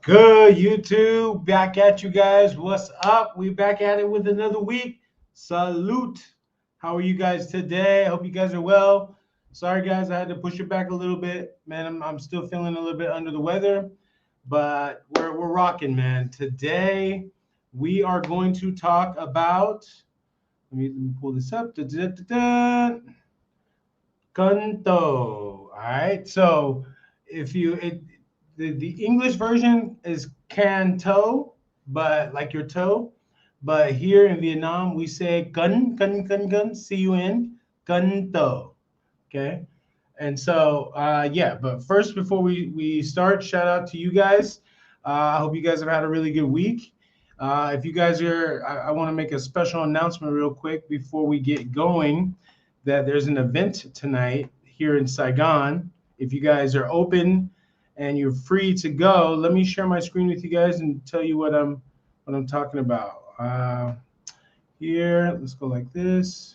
Good, YouTube. Back at you guys. What's up? We back at it with another week. Salute. How are you guys today? I hope you guys are well. Sorry, guys, I had to push it back a little bit. Man, I'm still feeling a little bit under the weather, but we're rocking, man. Today, we are going to talk about, let me pull this up. Can Tho. All right. So if you the English version is Can Tho, but like your toe. But here in Vietnam, we say gun, Can Tho. Okay. And so yeah, but first before we start, shout out to you guys. I hope you guys have had a really good week. If you guys are, I want to make a special announcement real quick before we get going that there's an event tonight here in Saigon. If you guys are open and you're free to go, let me share my screen with you guys and tell you what I'm talking about. Here, let's go like this.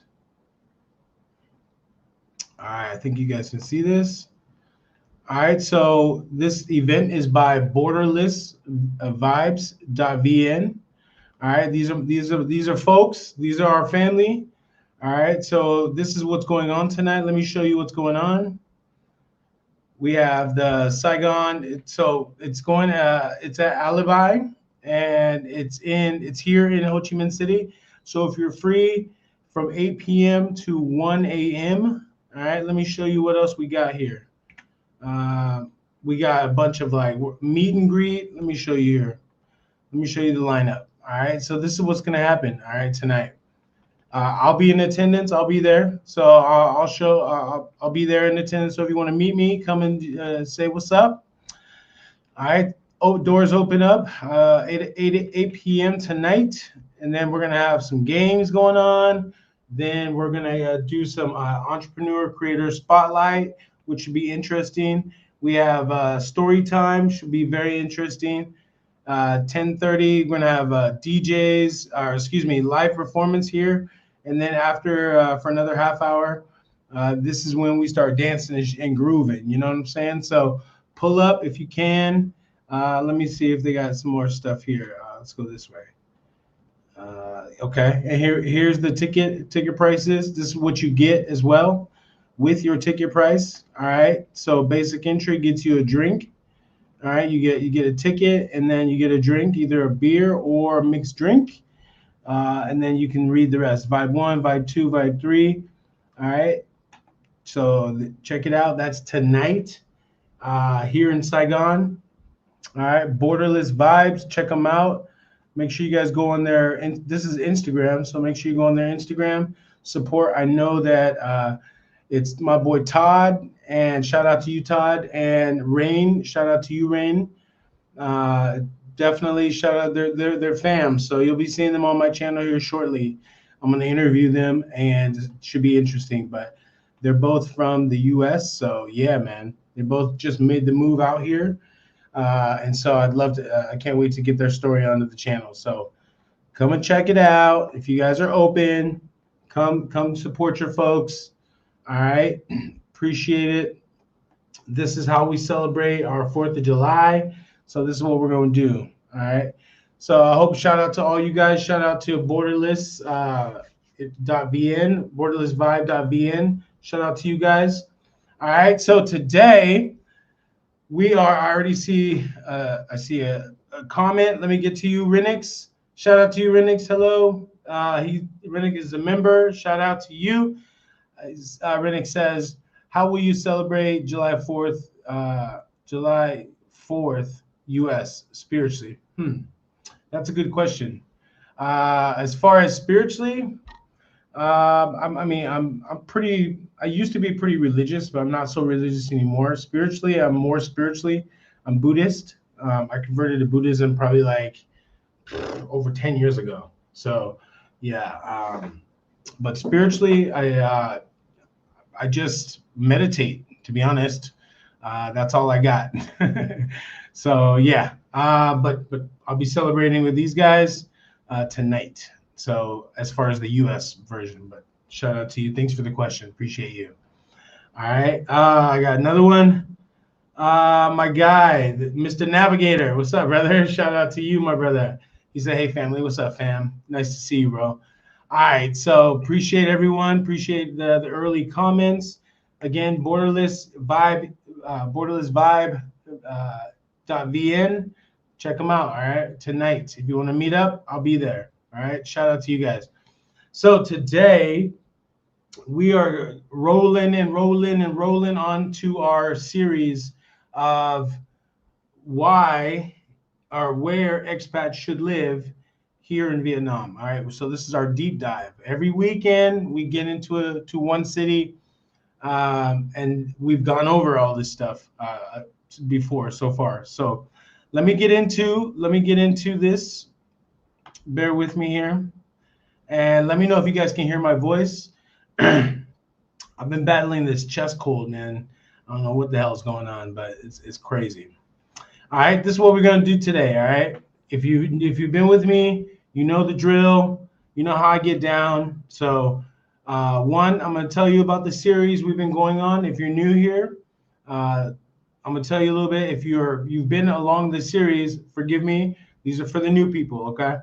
All right, I think you guys can see this. All right, so this event is by Borderless Vibes.vn. All right, these are folks. These are our family. All right, so this is what's going on tonight. Let me show you what's going on. We have the Saigon. So it's going. It's at Alibi, and it's here in Ho Chi Minh City. So if you're free from 8 p.m. to 1 a.m. All right, let me show you what else we got here. We got a bunch of like meet and greet. Let me show you here. Let me show you the lineup. All right, so this is what's gonna happen. All right, tonight. I'll be in attendance. I'll be there. So I'll show. I'll be there in attendance. So if you want to meet me, come and say what's up. All right. Oh, doors open up 8 p.m. tonight, and then we're gonna have some games going on. Then we're gonna do some entrepreneur creator spotlight, which should be interesting. We have story time, should be very interesting. 10:30, we're gonna have DJs, or excuse me, live performance here, and then after for another half hour, this is when we start dancing and grooving. You know what I'm saying? So pull up if you can. Let me see if they got some more stuff here. Let's go this way. Okay, and here's the ticket prices. This is what you get as well with your ticket price. All right, so basic entry gets you a drink. All right, you get a ticket and then you get a drink, either a beer or a mixed drink, and then you can read the rest. Vibe 1, Vibe 2, Vibe 3. All right, so check it out. That's tonight here in Saigon. All right, Borderless Vibes. Check them out. Make sure you guys go on there. And this is Instagram, so make sure you go on their Instagram. Support. I know that it's my boy Todd, and shout out to you, Todd, and Rain. Shout out to you, Rain. Uh, Definitely shout out their fam. So you'll be seeing them on my channel here shortly. I'm gonna interview them, and it should be interesting. But they're both from the U.S., so yeah, man. They both just made the move out here. And so I'd love to. I can't wait to get their story onto the channel. So come and check it out. If you guys are open, come support your folks. All right, appreciate it. This is how we celebrate our 4th of July. So this is what we're going to do. All right. So I hope shout out to all you guys. Shout out to Borderless .vn, borderlessvibe.vn. Shout out to you guys. All right. So today we are. I already see. I see a comment. Let me get to you, Renix. Shout out to you, Renix. Hello. Renix is a member. Shout out to you. Renix says, "How will you celebrate July 4th? July 4th, U.S. spiritually?" That's a good question. As far as spiritually, I'm pretty. I used to be pretty religious, but I'm not so religious anymore. Spiritually, I'm more spiritually. I'm Buddhist. I converted to Buddhism probably like over 10 years ago. So, yeah. But spiritually, I just meditate. To be honest, that's all I got. So yeah. But I'll be celebrating with these guys tonight. So as far as the U.S. version, but shout out to you. Thanks for the question. Appreciate you. All right. I got another one. My guy, Mr. Navigator. What's up, brother? Shout out to you, my brother. He said, "Hey, family. What's up, fam? Nice to see you, bro." All right. So appreciate everyone. Appreciate the early comments. Again, Borderless Vibe .vn. Check them out. All right. Tonight, if you want to meet up, I'll be there. All right. Shout out to you guys. So today we are rolling on to our series of why or where expats should live here in Vietnam. All right, so this is our deep dive. Every weekend we get to one city, and we've gone over all this stuff before so far. So let me get into this. Bear with me here, and let me know if you guys can hear my voice. I've been battling this chest cold, man. I don't know what the hell's going on, but it's crazy. All right, this is what we're gonna do today. All right, if you've been with me, you know the drill. You know how I get down. So, one, I'm gonna tell you about the series we've been going on. If you're new here, I'm gonna tell you a little bit. If you've been along the series, forgive me. These are for the new people. Okay,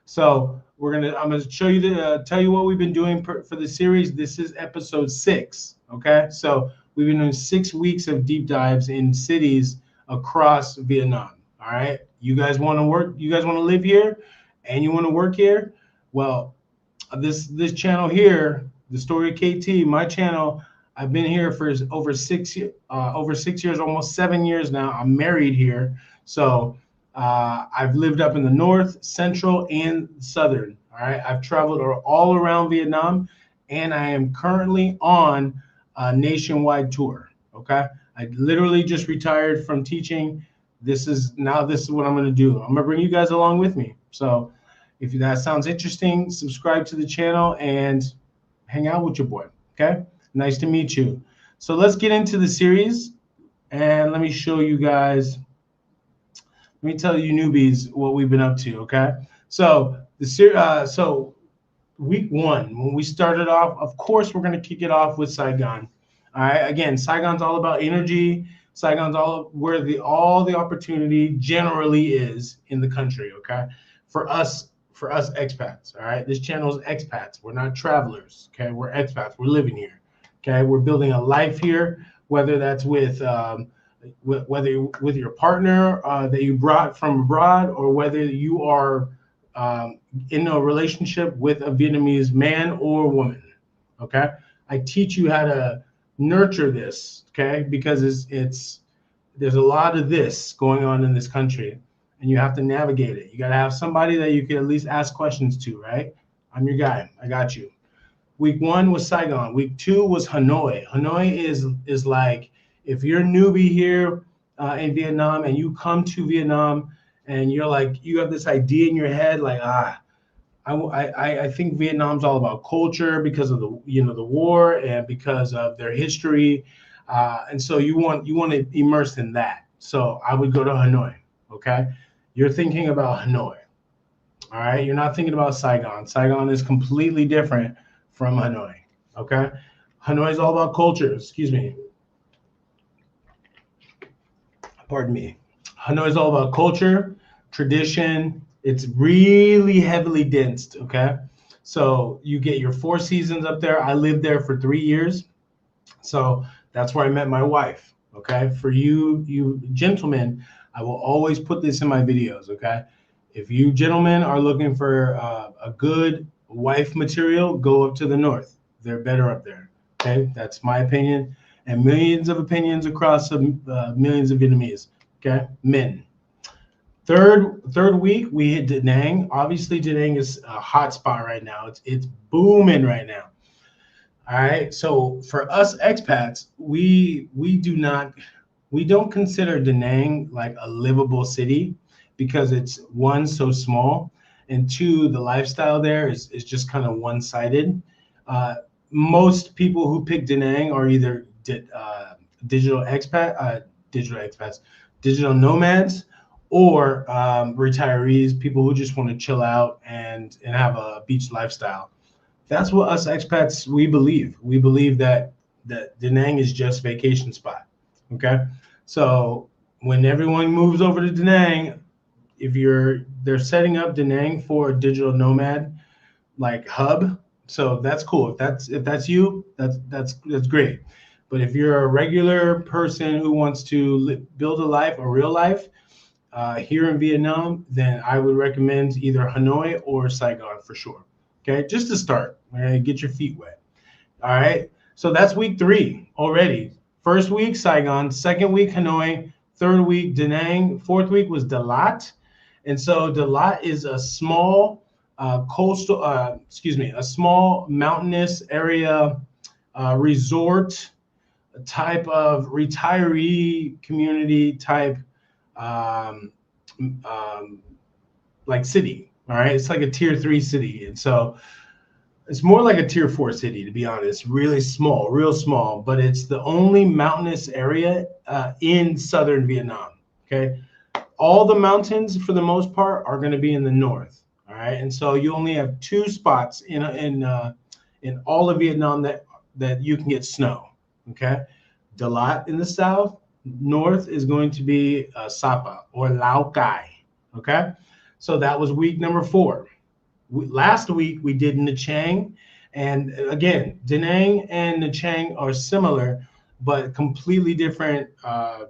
so I'm gonna show you tell you what we've been doing for the series. This is episode 6. Okay, so we've been doing 6 weeks of deep dives in cities across Vietnam. All right, you guys want to work? You guys want to live here, and you want to work here? Well, this channel here, the story of KT, my channel. I've been here for over 6 years, almost 7 years now. I'm married here, so I've lived up in the north, central, and southern. All right, I've traveled all around Vietnam, and I am currently on a nationwide tour. Okay, I literally just retired from teaching. This is what I'm going to do. I'm going to bring you guys along with me. So if that sounds interesting, subscribe to the channel and hang out with your boy. Okay, nice to meet you. So let's get into the series, and let me show you guys. Let me tell you newbies what we've been up to. Okay, so so week 1, when we started off, of course we're going to kick it off with Saigon. All right, again, Saigon's all about energy. Saigon's where all the opportunity generally is in the country. Okay, for us expats. All right, this channel is expats. We're not travelers. Okay, we're expats. We're living here. Okay, we're building a life here, whether that's with your partner that you brought from abroad, or whether you are in a relationship with a Vietnamese man or woman. Okay, I teach you how to nurture this. Okay, because there's a lot of this going on in this country, and you have to navigate it. You got to have somebody that you can at least ask questions to, right? I'm your guy. I got you. Week 1 was Saigon. Week 2 was Hanoi. Hanoi is like, if you're a newbie here in Vietnam and you come to Vietnam and you're like, you have this idea in your head, like, I think Vietnam's all about culture because of the war and because of their history, and so you want to immerse in that. So I would go to Hanoi. Okay, you're thinking about Hanoi. All right, you're not thinking about Saigon. Saigon is completely different from Hanoi. Okay, Hanoi is all about culture. Excuse me. Pardon me. Hanoi is all about culture, tradition. It's really heavily densed. Okay, so you get your 4 seasons up there. I lived there for 3 years, so that's where I met my wife. Okay, for you gentlemen, I will always put this in my videos. Okay, if you gentlemen are looking for a good wife material, go up to the north. They're better up there. Okay, that's my opinion, and millions of opinions across millions of Vietnamese. Okay, men. Third week we hit Da Nang. Obviously, Da Nang is a hot spot right now. It's booming right now. All right. So for us expats, we don't consider Da Nang like a livable city because it's, one, so small, and two, the lifestyle there is just kind of one-sided. Most people who pick Da Nang are either digital expats, digital nomads, or retirees, people who just want to chill out and have a beach lifestyle. That's what us expats, we believe. We believe that Da Nang is just vacation spot. Okay, So when everyone moves over to Da Nang, they're setting up Da Nang for a digital nomad like hub. So that's cool. If that's you, that's great. But if you're a regular person who wants to build a life, a real life, here in Vietnam, then I would recommend either Hanoi or Saigon for sure. Okay, just to start, right? Get your feet wet. All right. So that's week 3 already. First week Saigon, second week Hanoi, third week Da Nang, fourth week was Dalat, and so Dalat is a small a small mountainous area resort type of retiree community type um, um, like city. All right, it's like a tier 3 city, and so it's more like a tier 4 city, to be honest. Really small, real small, but it's the only mountainous area in southern Vietnam. Okay, all the mountains for the most part are going to be in the north. All right, and so you only have 2 spots in all of Vietnam that you can get snow. Okay, Dalat in the south. North is going to be Sapa or Lao Cai. Okay, so that was week number 4. Last week we did Nha Trang, and again, Da Nang and Nha Trang are similar, but completely different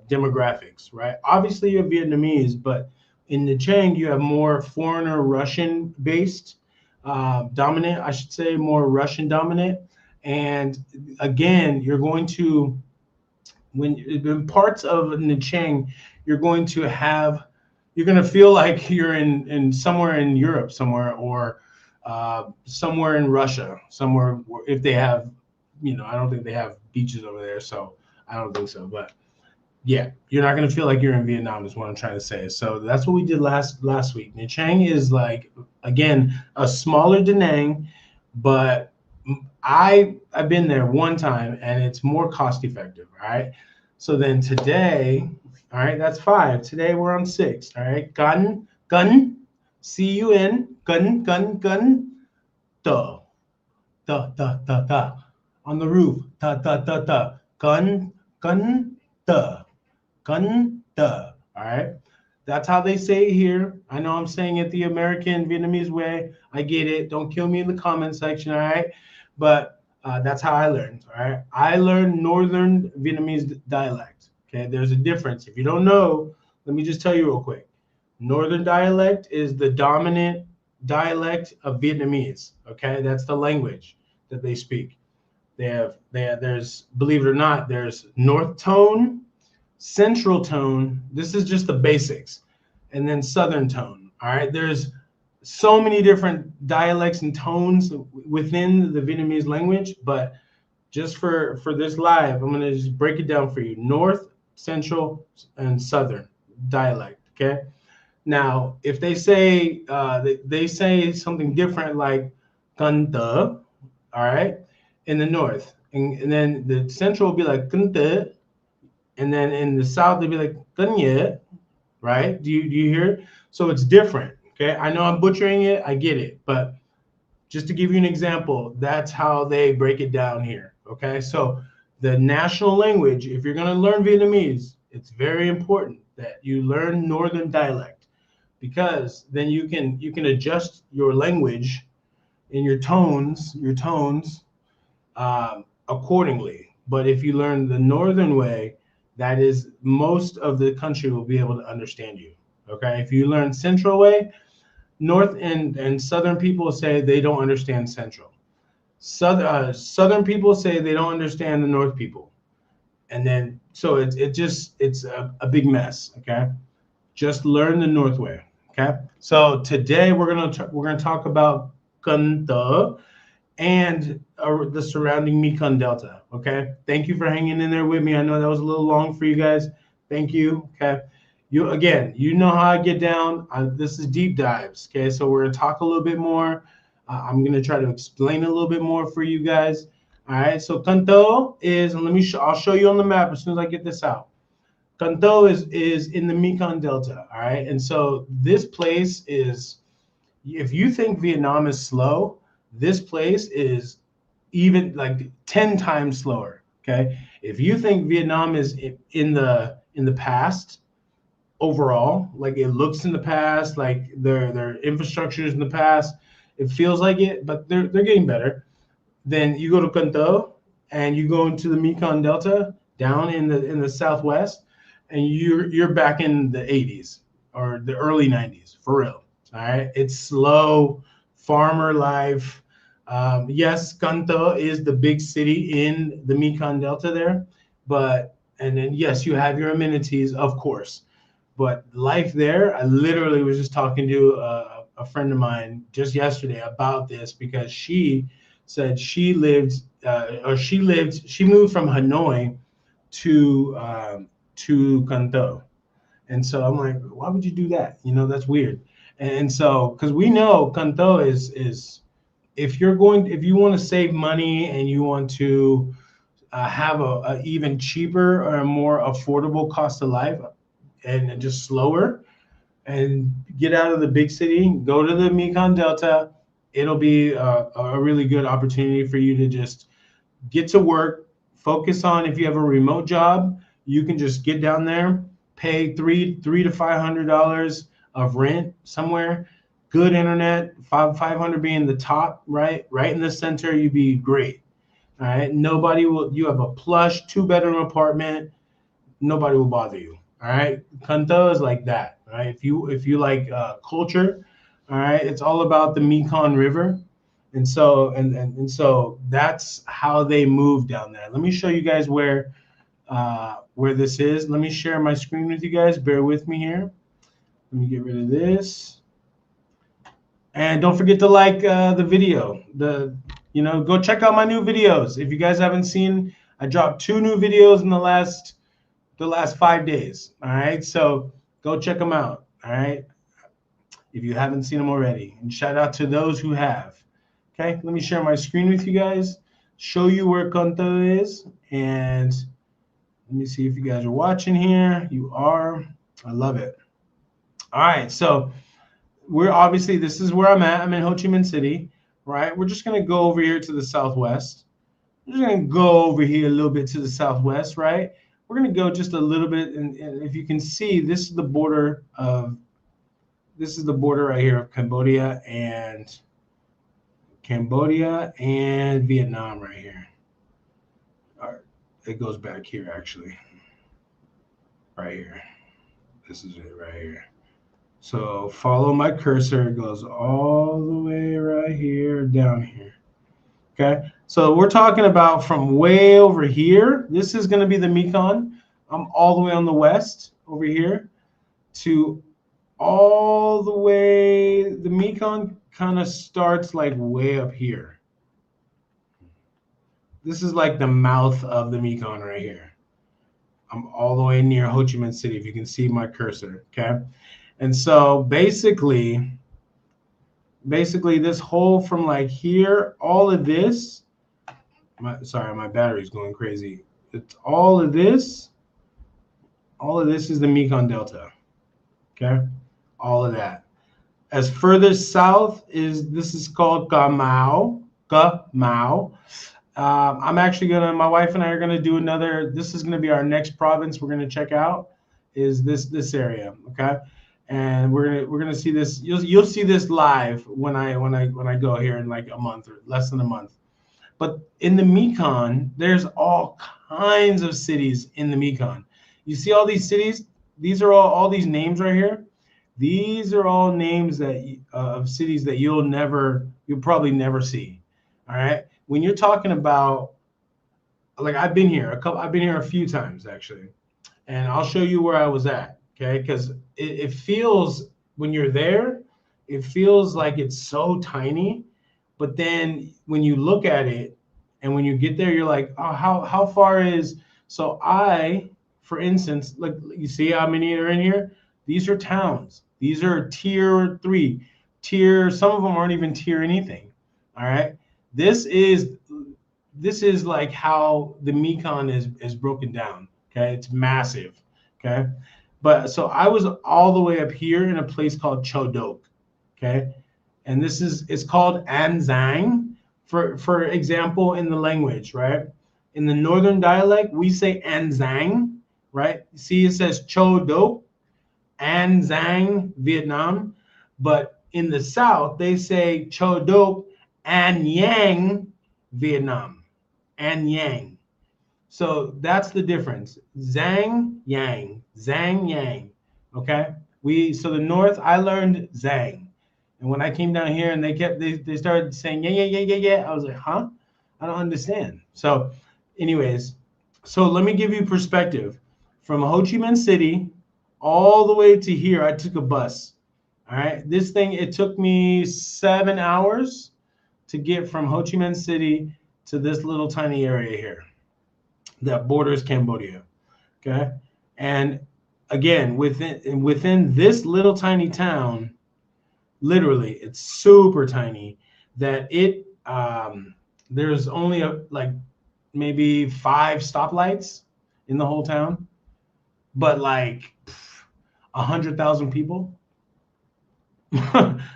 demographics, right? Obviously, you're Vietnamese, but in Nha Trang you have more foreigner Russian based dominant, I should say, more Russian dominant. And again, you're going to when in parts of Nha Trang, you're going to have you're going to feel like you're in somewhere in Europe somewhere or somewhere in Russia somewhere if they have I don't think they have beaches over there, so I don't think so, but yeah, you're not going to feel like you're in Vietnam is what I'm trying to say. So that's what we did last week. Nha Trang is like again a smaller Da Nang, but I've been there one time and it's more cost effective. All right. So then today, all right, that's 5. Today we're on 6. All right. Gun, CUN, gun, duh, duh. On the roof, duh. Gun, duh. Gun, duh. All right. That's how they say it here. I know I'm saying it the American Vietnamese way. I get it. Don't kill me in the comment section. All right. But that's how I learned. All right. I learned Northern Vietnamese dialect. Okay. There's a difference. If you don't know, let me just tell you real quick. Northern dialect is the dominant dialect of Vietnamese. Okay. That's the language that they speak. There's, believe it or not, there's North tone, central tone. This is just the basics, and then southern tone. All right, there's so many different dialects and tones within the Vietnamese language, but just for this live, I'm gonna just break it down for you: north, central, and southern dialect. Okay. Now, if they say they say something different like Can Tho, all right, in the north, and then the central will be like Can Tho, and then in the south they'd be like Kanye, right? Do you hear it? So it's different. Okay, I know I'm butchering it, I get it, but just to give you an example, that's how they break it down here. Okay, so the national language, if you're going to learn Vietnamese, it's very important that you learn Northern dialect, because then you can adjust your language and your tones accordingly. But if you learn the Northern way, that is most of the country will be able to understand you. Okay, if you learn Central way, North and Southern people say they don't understand Central. Southern people say they don't understand the North people, and then so it's a big mess. Okay, just learn the North way. Okay, so today we're gonna talk about Can Tho and the surrounding Mekong Delta. Okay, thank you for hanging in there with me. I know that was a little long for you guys. Thank you. Okay, you know how I get down. This is deep dives. Okay, so we're gonna talk a little bit more. I'm gonna try to explain a little bit more for you guys. All right, so Can Tho is, and I'll show you on the map as soon as I get this out. Can Tho is in the Mekong Delta. All right, and so this place is, if you think Vietnam is slow, this place is even like 10 times slower. Okay, if you think Vietnam is in in the past overall. Like it looks in the past, like their infrastructure is in the past. It feels like it, but they're getting better. Then you go to Can Tho and you go into the Mekong Delta down in the southwest, and you're back in the 80s or the early 90s for real. All right, it's slow farmer life. Yes, Can Tho is the big city in the Mekong Delta there, but and then yes, you have your amenities, of course, but life there, I literally was just talking to a friend of mine just yesterday about this because she said she moved from Hanoi to Can Tho. And so I'm like, why would you do that? You know, that's weird. And so, because we know Can Tho is if you want to save money and you want to have a even cheaper or a more affordable cost of life and just slower and get out of the big city, go to the Mekong Delta. It'll be a really good opportunity for you to just get to work, focus on if you have a remote job, you can just get down there, pay three to $500 of rent somewhere, good internet, 500 being the top, right in the center, you'd be great. All right, nobody will. You have a plush 2-bedroom apartment. Nobody will bother you. All right, Can Tho is like that. Right, if you like culture, all right, it's all about the Mekong River, and so that's how they move down there. Let me show you guys where this is. Let me share my screen with you guys. Bear with me here. Let me get rid of this. And don't forget to like the video. Go check out my new videos. If you guys haven't seen, I dropped 2 new videos in the last 5 days. All right, so go check them out. All right, if you haven't seen them already, and shout out to those who have. Okay, let me share my screen with you guys, show you where Can Tho is, and let me see if you guys are watching here. You are. I love it. All right, so we're obviously, this is where I'm at. I'm in Ho Chi Minh City, right? We're just gonna go over here to the southwest. We're just gonna go over here a little bit to the southwest, right? We're gonna go just a little bit, and if you can see, this is the border right here of Cambodia and Vietnam right here. All right, it goes back here actually, right here. This is it right here. So follow my cursor. It goes all the way right here down here. Okay. So we're talking about from way over here. This is going to be the Mekong. I'm all the way on the west over here to all the way. The Mekong kind of starts like way up here. This is like the mouth of the Mekong right here. I'm all the way near Ho Chi Minh City, if you can see my cursor. Okay. And so basically this whole from like here, all of this, my battery's going crazy. It's all of this is the Mekong Delta. Okay, all of that. As further south this is called Ca Mau. I'm actually my wife and I are gonna do another. This is gonna be our next province we're gonna check out, is this area. Okay. And we're gonna see this. You'll see this live when I go here in like a month or less than a month. But in the Mekong, there's all kinds of cities in the Mekong. You see all these cities? These are all these names right here. These are all names of cities that you'll probably never see. All right. When you're talking about, like, I've been here a few times actually, and I'll show you where I was at. Okay, because it feels, when you're there, it feels like it's so tiny, but then when you look at it and when you get there, you're like, oh, how far is, so for instance, like, you see how many are in here? These are towns. These are tier 3, some of them aren't even tier anything. All right, this is like how the Mekong is broken down. Okay, it's massive. Okay. But so I was all the way up here in a place called Chodok, okay? And it's called Anzang, for example, in the language, right? In the northern dialect, we say Anzang, right? See, it says Cho Do, An Giang, Vietnam. But in the South, they say Cho Do, An Giang, Vietnam. An Giang. So that's the difference. Zhang Yang, Zhang Yang. Okay. So the North, I learned Zhang. And when I came down here and they started saying yeah, yeah, yeah, yeah, yeah. I was like, huh? I don't understand. So, anyways, so let me give you perspective. From Ho Chi Minh City all the way to here, I took a bus. All right. This thing, it took me 7 hours to get from Ho Chi Minh City to this little tiny area here that borders Cambodia. Okay. And again, within this little tiny town, literally, it's super tiny that there's only like maybe 5 stoplights in the whole town, but like 100,000 people.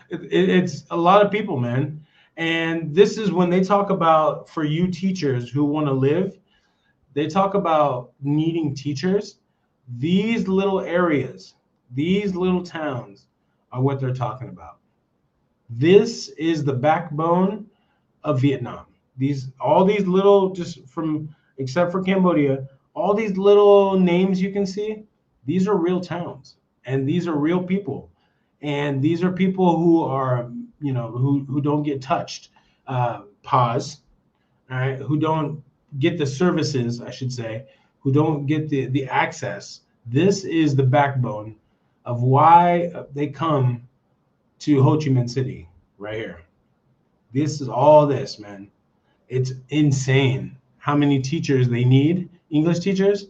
It's a lot of people, man. And this is when they talk about, for you teachers who want to live, they talk about needing teachers. These little areas, these little towns are what they're talking about. This is the backbone of Vietnam. All these little, just from, except for Cambodia, all these little names you can see, these are real towns and these are real people. And these are people who are, who don't get touched. Pause. All right, who don't get the services, I should say, who don't get the access. This is the backbone of why they come to Ho Chi Minh City right here. This is all this, man. It's insane how many teachers they need, English teachers,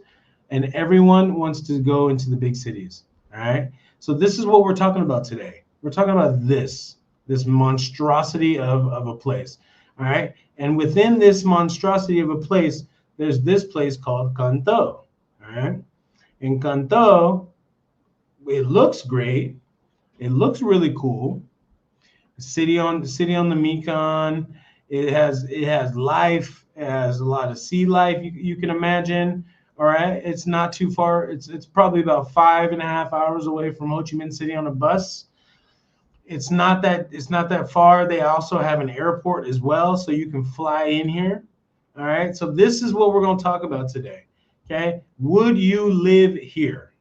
and everyone wants to go into the big cities. All right. So this is what we're talking about today. We're talking about this monstrosity of a place. All right. And within this monstrosity of a place, there's this place called Can Tho. All right. And Can Tho, it looks great. It looks really cool. City on the Mekong. It has life. It has a lot of sea life. You can imagine. All right. It's not too far. It's probably about 5.5 hours away from Ho Chi Minh City on a bus. It's not that far. They also have an airport as well, so you can fly in here. All right. So this is what we're going to talk about today. Okay. Would you live here?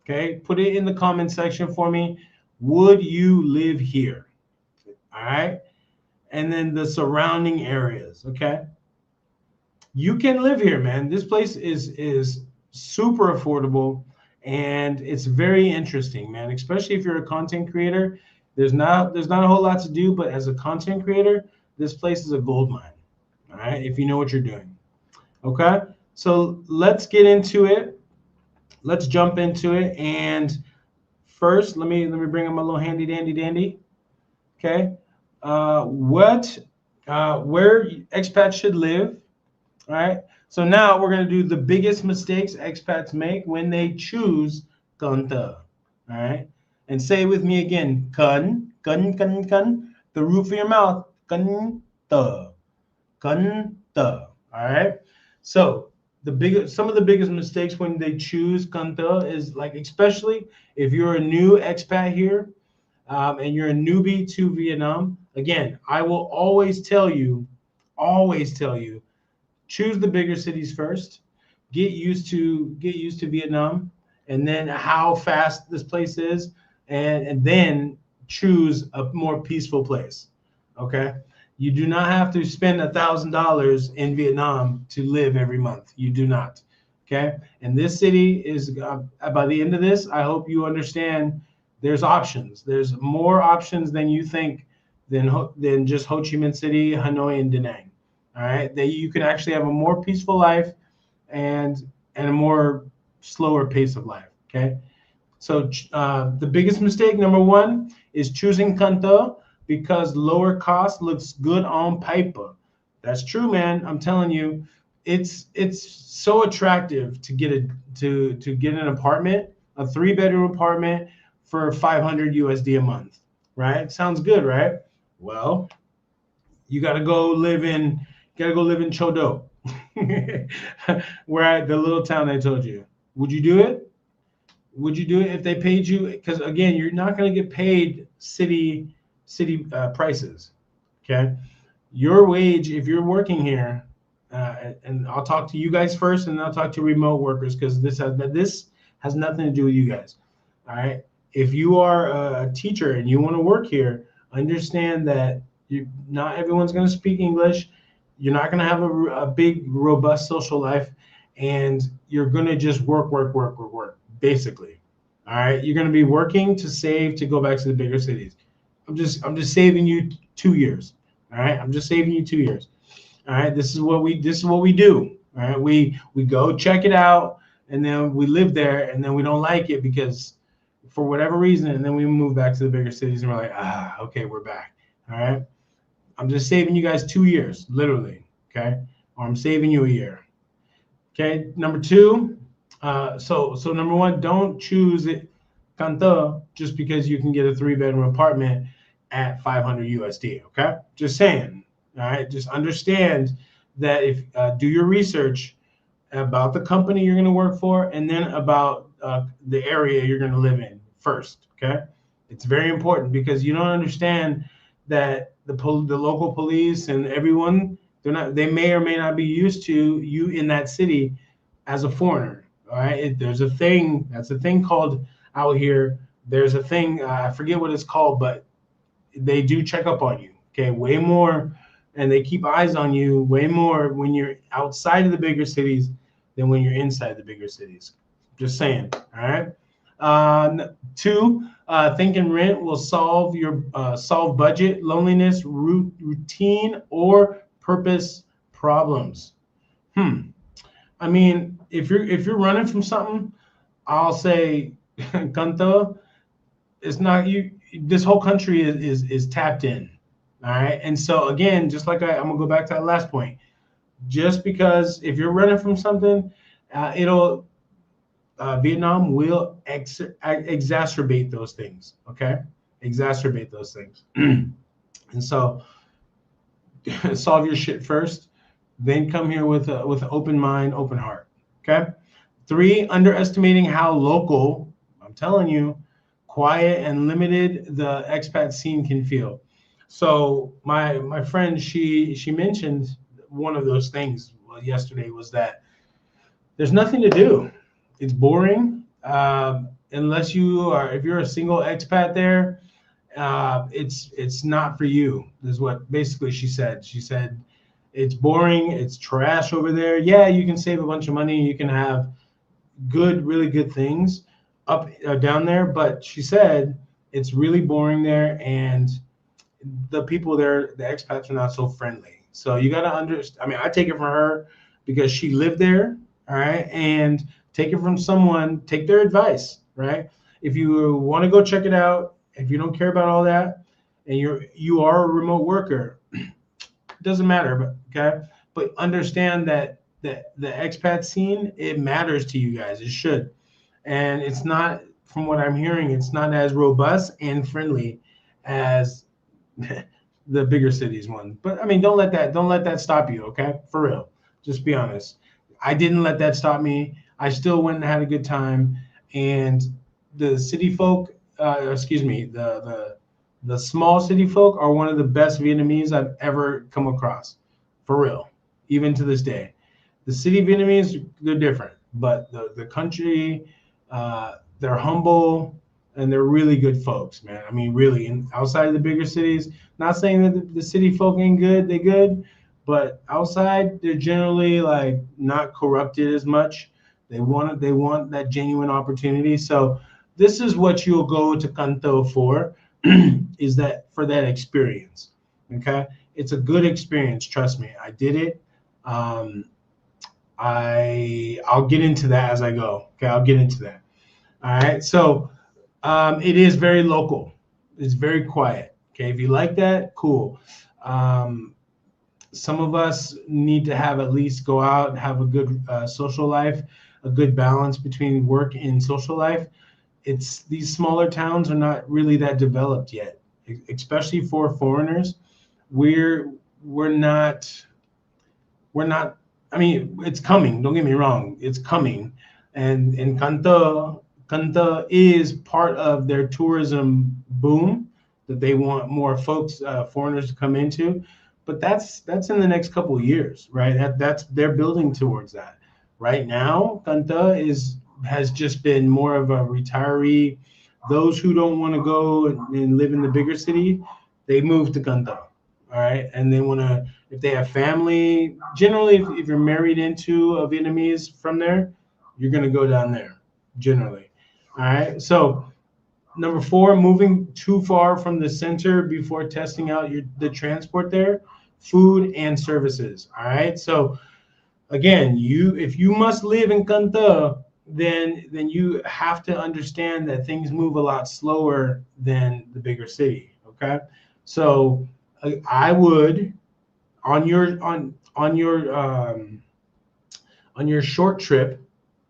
Okay. Put it in the comment section for me. Would you live here? All right. And then the surrounding areas. Okay. You can live here, man. This place is super affordable and it's very interesting, man. Especially if you're a content creator. There's not a whole lot to do, but as a content creator, this place is a gold mine. All right, if you know what you're doing. Okay, so let's get into it. Let's jump into it. And first, let me bring up my little handy dandy. Okay, where expats should live. All right. So now we're going to do the biggest mistakes expats make when they choose Can Tho. All right. And say it with me again. Can, the roof of your mouth. Can Tho. Can Tho. All right. So some of the biggest mistakes when they choose Can Tho is, like, especially if you're a new expat here, and you're a newbie to Vietnam. Again, I will always tell you, choose the bigger cities first. Get used to Vietnam, and then how fast this place is, and then choose a more peaceful place. Okay, you do not have to spend $1,000 in Vietnam to live every month. You do not. Okay, and this city is, by the end of this, I hope you understand. There's options. There's more options than you think than just Ho Chi Minh City, Hanoi, and Da Nang. All right, that you can actually have a more peaceful life and a more slower pace of life. Okay, so the biggest mistake, number one, is choosing Can Tho because lower cost looks good on paper. That's true, man. I'm telling you, it's so attractive to get an apartment, a 3-bedroom apartment for 500 USD a month. Right? Sounds good, right? Well, you got to go live in Cho Do, the little town I told you. Would you do it? Would you do it if they paid you? Because again, you're not going to get paid city prices. Okay, your wage if you're working here, and I'll talk to you guys first, and then I'll talk to remote workers because this has nothing to do with you guys. All right. If you are a teacher and you want to work here, understand that not everyone's going to speak English. You're not going to have a big, robust social life, and you're going to just work, basically. All right. You're going to be working to save to go back to the bigger cities. I'm just saving you 2 years. All right. I'm just saving you 2 years. All right. This is what we do. All right. We go check it out, and then we live there, and then we don't like it because for whatever reason, and then we move back to the bigger cities, and we're like, okay, we're back. All right. I'm just saving you guys 2 years, literally. Okay. Or I'm saving you a year. Okay. Number two. So number one, don't choose it, Can Tho, just because you can get a 3-bedroom apartment at 500 USD. Okay. Just saying. All right. Just understand that if do your research about the company you're going to work for, and then about the area you're going to live in first. Okay, it's very important because you don't understand that the local police and everyone, they may or may not be used to you in that city as a foreigner. All right, there's a thing that's a thing called out here. There's a thing I forget what it's called, but they do check up on you. Okay, way more, and they keep eyes on you way more when you're outside of the bigger cities than when you're inside the bigger cities. Just saying. All right. Two, thinking rent will solve budget, loneliness, routine, or purpose problems. I mean, if you're running from something, I'll say, Can Tho, it's not you. This whole country is tapped in. All right. And so again, just like I'm gonna go back to that last point. Just because if you're running from something, it'll Vietnam will exacerbate those things. Okay, exacerbate those things. And so solve your shit first, then come here with an open mind, open heart. Okay. Three, underestimating how local, I'm telling you, quiet and limited the expat scene can feel. So my friend, she mentioned one of those things yesterday was that there's nothing to do. It's boring. Unless if you're a single expat there, it's not for you. Is what basically she said. She said it's boring. It's trash over there. Yeah, you can save a bunch of money. You can have really good things up down there. But she said it's really boring there, and the people there, the expats, are not so friendly. So you got to understand. I mean, I take it from her because she lived there. All right, and take it from someone. Take their advice. Right. If you want to go check it out, if you don't care about all that, and you are a remote worker, it doesn't matter. But understand that the expat scene, it matters to you guys. It should, and it's not. From what I'm hearing, it's not as robust and friendly as the bigger cities one. But I mean, don't let that stop you. Okay, for real. Just be honest. I didn't let that stop me. I still went and had a good time. And the city folk, the small city folk are one of the best Vietnamese I've ever come across, for real. Even to this day, the city Vietnamese, they're different, but the country, they're humble and they're really good folks, man. I mean, really. And outside of the bigger cities, not saying that the city folk ain't good, they good. But outside, they're generally like not corrupted as much. They want that genuine opportunity. So this is what you'll go to Can Tho for, is that for that experience. Okay, it's a good experience. Trust me, I did it. I'll get into that as I go. Okay, I'll get into that. All right. So it is very local. It's very quiet. Okay, if you like that, cool. Some of us need to have at least go out and have a good social life, a good balance between work and social life. These smaller towns are not really that developed yet, especially for foreigners. We're not. I mean, it's coming. Don't get me wrong. It's coming, and Can Tho is part of their tourism boom that they want more folks, foreigners to come into. But that's in the next couple of years, right? That's they're building towards that. Right now, Can Tho has just been more of a retiree. Those who don't want to go and live in the bigger city, they move to Can Tho. All right, and they want to, if they have family. Generally, if you're married into a Vietnamese from there, you're gonna go down there. Generally, all right. So number four, moving too far from the center before testing out the transport there, food and services. All right. So again, if you must live in Can Tho, then you have to understand that things move a lot slower than the bigger city. Okay. So I would, on your on your short trip,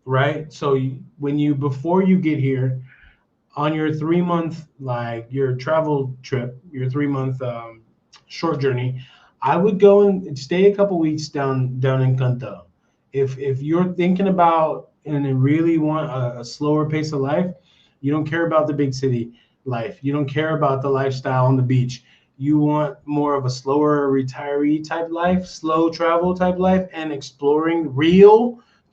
right? So when you, before you get here, on your 3 month, like your travel trip, your 3 month short journey, I would go and stay a couple weeks down in Can Tho. If you're thinking about and really want a slower pace of life, you don't care about the big city life. You don't care about the lifestyle on the beach. You want more of a slower retiree type life, slow travel type life, and exploring the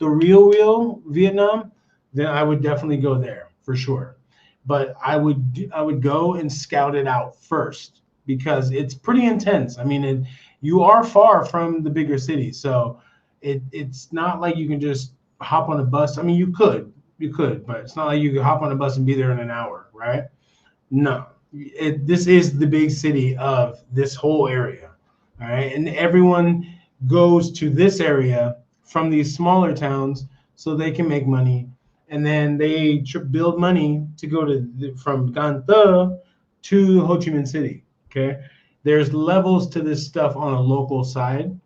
real Vietnam, then I would definitely go there for sure. But I would go and scout it out first because it's pretty intense. I mean, you are far from the bigger cities, so it's not like you can just hop on a bus. I mean, you could, but it's not like you could hop on a bus and be there in an hour, right? No, this is the big city of this whole area, all right? And everyone goes to this area from these smaller towns so they can make money, and then they build money to go from Can Tho to Ho Chi Minh City. Okay, there's levels to this stuff on a local side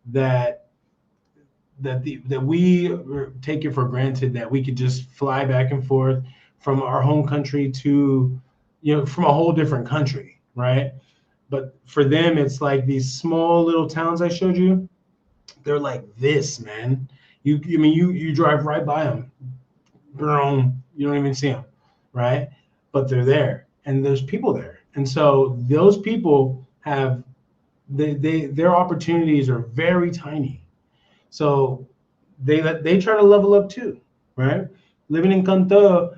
that that we take it for granted that we could just fly back and forth from our home country to, from a whole different country, right? But for them, it's like these small little towns I showed you. They're like this, man. I mean, you drive right by them, boom, you don't even see them, right? But they're there, and there's people there, and so those people have their opportunities are very tiny. So they try to level up too, right? Living in Can Tho,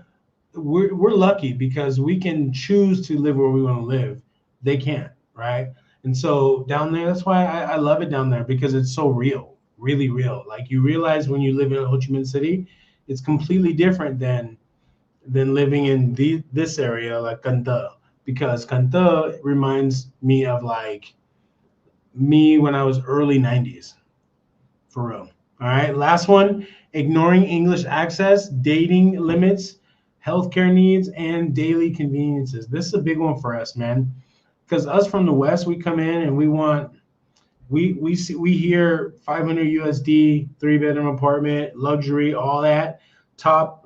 we're lucky because we can choose to live where we want to live. They can't, right? And so down there, that's why I love it down there because it's so real, really real. Like you realize when you live in Ho Chi Minh City, it's completely different than living in this area like Can Tho, because Can Tho reminds me of like me when I was early 90s, for real. All right, last one, ignoring English access, dating limits, healthcare needs, and daily conveniences. This is a big one for us, man. Because us from the West, we come in and we hear 500 USD, 3 bedroom apartment, luxury, all that, top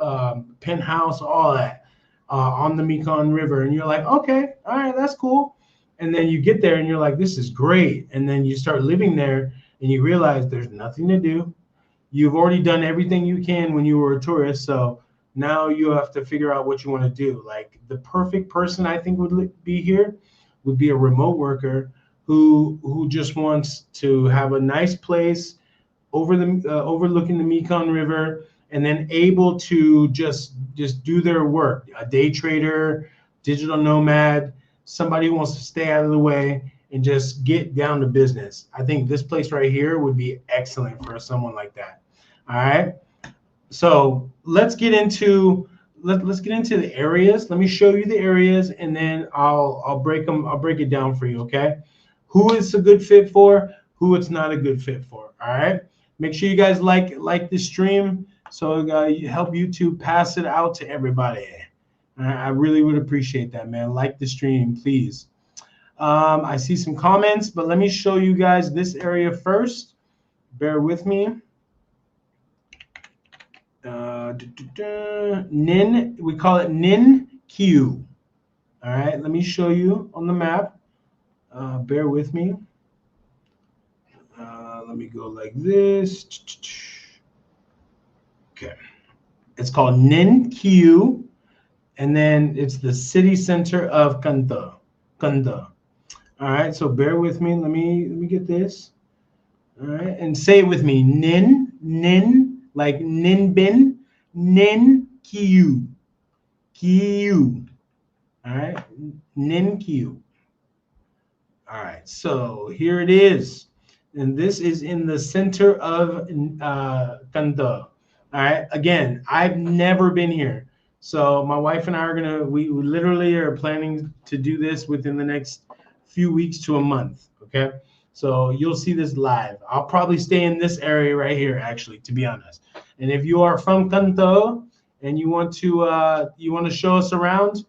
penthouse, all that, on the Mekong River, and you're like, okay, all right, that's cool. And then you get there and you're like, this is great. And then you start living there and you realize there's nothing to do. You've already done everything you can when you were a tourist, so now you have to figure out what you want to do. Like the perfect person I think would be here would be a remote worker who just wants to have a nice place overlooking the Mekong River, and then able to just do their work. A day trader, digital nomad, somebody who wants to stay out of the way and just get down to business. I think this place right here would be excellent for someone like that. All right. So let's get into the areas. Let me show you the areas, and then I'll break them. I'll break it down for you. Okay. Who it's a good fit for, who it's not a good fit for. All right. Make sure you guys like the stream so help YouTube pass it out to everybody. I really would appreciate that, man. Like the stream, please. I see some comments, but let me show you guys this area first. Bear with me. Ninh, we call it Ninh Kieu. All right, let me show you on the map. Bear with me. Let me go like this. Okay. It's called Ninh Kieu, and then it's the city center of Can Tho. Can Tho. All right, so bear with me. Let me get this. All right, and say it with me. Nin, like Nin Bin, Nin Kieu, Kieu. All right, Nin Kieu. All right, so here it is. And this is in the center of Can Tho. All right, again, I've never been here. So my wife and I are we literally are planning to do this within the next few weeks to a month. Okay, so you'll see this live. I'll probably stay in this area right here, actually, to be honest. And if you are from Can Tho and you want to show us around,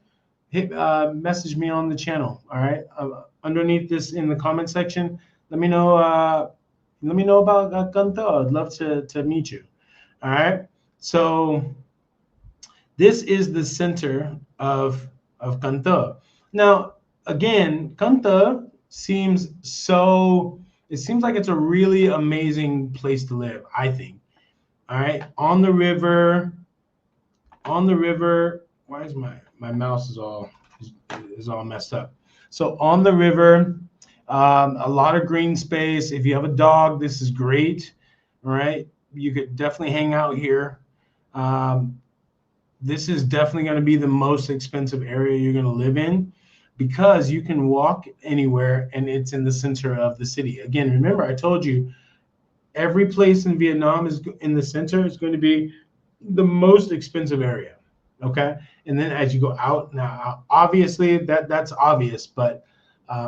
hit message me on the channel. All right, underneath this in the comment section, let me know. Let me know about Can Tho. I'd love to meet you. All right, so this is the center of Can Tho. Now, again, Can Tho seems so. It seems like it's a really amazing place to live, I think. All right, on the river. On the river. Why is my mouse is all messed up? So on the river, a lot of green space. If you have a dog, this is great. All right, you could definitely hang out here. Um, this is definitely going to be the most expensive area you're going to live in because you can walk anywhere and it's in the center of the city. Again, remember I told you every place in Vietnam is in the center is going to be the most expensive area. Okay, and then as you go out, now obviously that's obvious, but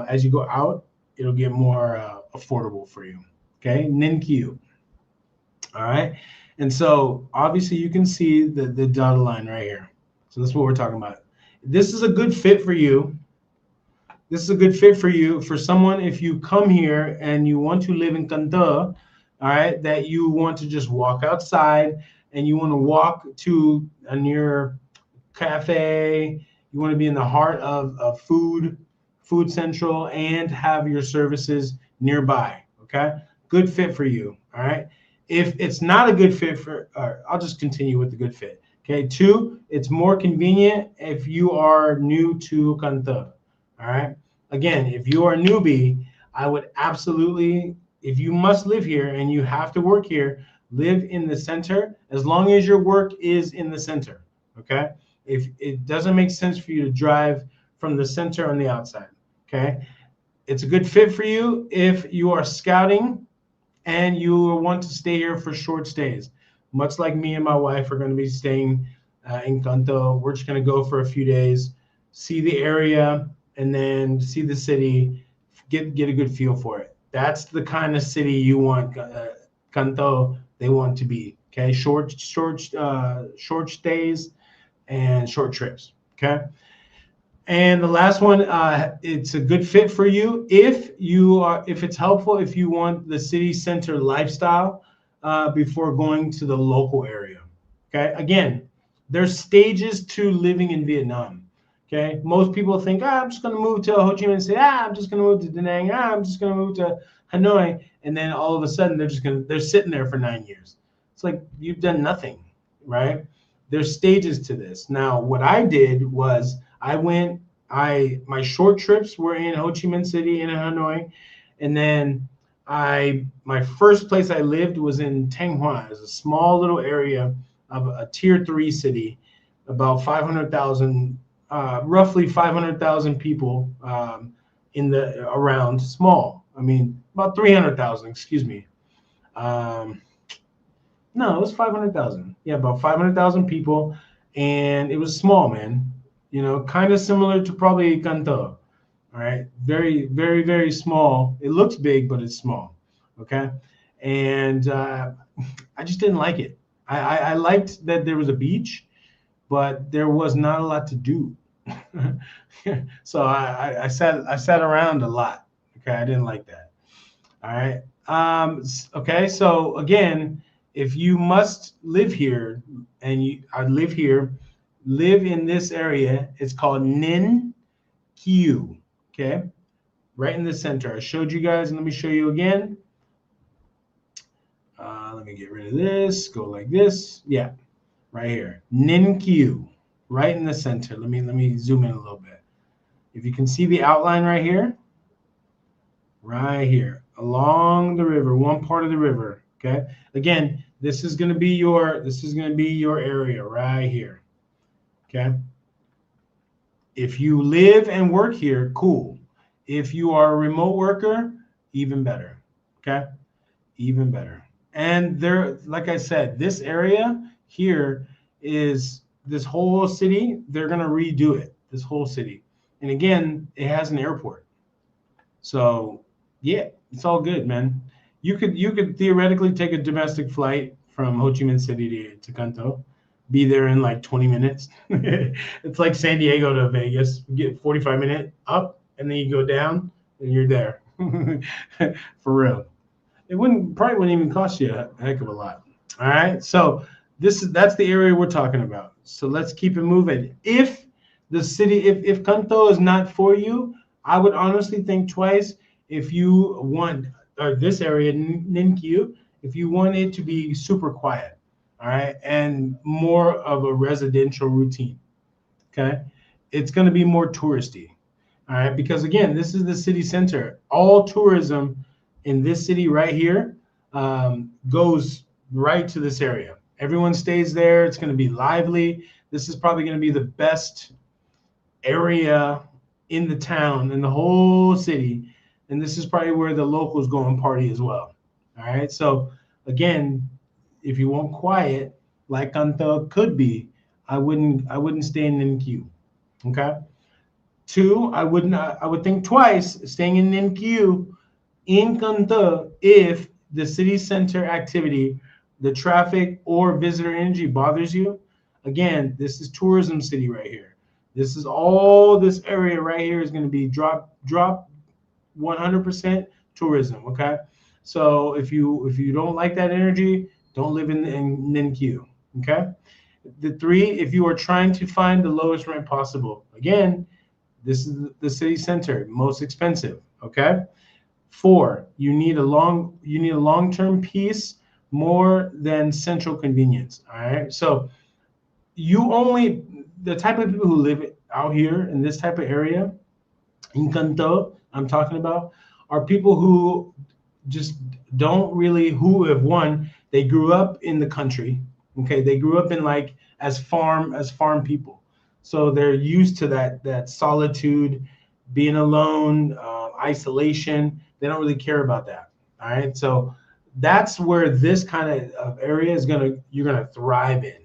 as you go out, it'll get more affordable for you. Okay, Ninh Kieu. All right, and so obviously you can see the dotted line right here. So that's what we're talking about. This is a good fit for you. This is a good fit for you, for someone if you come here and you want to live in Can Tho, all right, that you want to just walk outside and you want to walk to a near cafe, you want to be in the heart of food central, and have your services nearby. Okay, good fit for you. All right, if it's not a good fit I'll just continue with the good fit. Okay, 2, it's more convenient if you are new to Can Tho. All right, again, if you are a newbie, I would absolutely, if you must live here and you have to work here, live in the center as long as your work is in the center. Okay, if it doesn't make sense for you to drive from the center on the outside. Okay, it's a good fit for you if you are scouting and you want to stay here for short stays. Much like me and my wife are going to be staying in Can Tho. We're just going to go for a few days, see the area, and then see the city, get a good feel for it. That's the kind of city you want Can Tho. They want to be. Okay, short stays and short trips. Okay. And the last one, it's a good fit for you if it's helpful if you want the city center lifestyle before going to the local area. Okay. Again, there's stages to living in Vietnam. Okay. Most people think, I'm just going to move to Ho Chi Minh City. I'm just going to move to Da Nang. I'm just going to move to Hanoi. And then all of a sudden they're sitting there for 9 years. It's like you've done nothing, right? There's stages to this. Now, what I did was my short trips were in Ho Chi Minh City and in Hanoi. And then my first place I lived was in Thanh Hoa. It's a small little area of a tier 3 city, about 500,000, roughly 500,000 people in the around, small. I mean, about 300,000, excuse me. No, it was 500,000. Yeah, about 500,000 people. And it was small, man. You know, kind of similar to probably Can Tho. All right. Very, very, very small. It looks big, but it's small. Okay. And I just didn't like it. I liked that there was a beach, but there was not a lot to do. So I sat around a lot. Okay. I didn't like that. All right. Okay. So again, if you must live here and live in this area, it's called Ninh Kieu. Okay. Right in the center. I showed you guys, and let me show you again. Let me get rid of this. Go like this. Yeah. right here. Ninh Kieu, right in the center. Let me zoom in a little bit. If you can see the outline right here, along the river, one part of the river. Okay. Again, this is going to be your area right here. Okay. If you live and work here, cool. If you are a remote worker, even better. Okay. Even better. And there, like I said, this area here is this whole city. They're going to redo it, this whole city. And again, it has an airport. So yeah, it's all good, man. You could theoretically take a domestic flight from Ho Chi Minh City to Can Tho, be there in like 20 minutes. It's like San Diego to Vegas. You get 45-minute up, and then you go down, and you're there. For real. It probably wouldn't even cost you a heck of a lot. All right. So that's the area we're talking about. So let's keep it moving. If Can Tho is not for you, I would honestly think twice if you want this area, Ninh Kieu, if you want it to be super quiet, all right, and more of a residential routine. Okay. It's going to be more touristy. All right. Because again, this is the city center. All tourism in this city right here goes right to this area. Everyone stays there. It's going to be lively. This is probably going to be the best area in the town, in the whole city. And this is probably where the locals go and party as well. All right. So again, if you want quiet, like Can Tho could be, I wouldn't stay in Ninh Kieu. Okay. Two, I would think twice staying in Ninh Kieu in Can Tho if the city center activity, the traffic or visitor energy bothers you. Again, this is tourism city right here. This is all this area right here is going to be drop 100% tourism. Okay, so if you don't like that energy, don't live in Ninh Kieu. Okay, the three, if you are trying to find the lowest rent possible, again, this is the city center, most expensive. Okay. Four, you need a long-term peace more than central convenience. All right. So the type of people who live out here in this type of area in Can Tho I'm talking about are people who just don't really who have won. They grew up in the country. Okay. They grew up in like as farm people. So they're used to that solitude, being alone, isolation. They don't really care about that. All right. So that's where this kind of area you're gonna thrive in.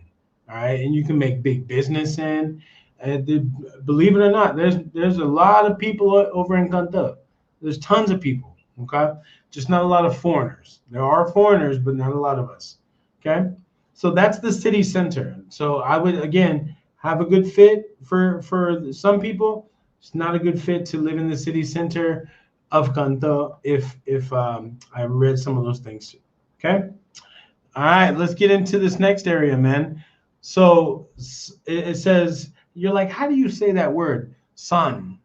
All right. And you can make big business in. And believe it or not, there's a lot of people over in Can Tho. There's tons of people. Okay. Just not a lot of foreigners. There are foreigners, but not a lot of us. Okay. So that's the city center. So I would again have a good fit for some people. It's not a good fit to live in the city center of Can Tho if I read some of those things. Okay. All right. Let's get into this next area, man. So it says you're like, how do you say that word? Sun.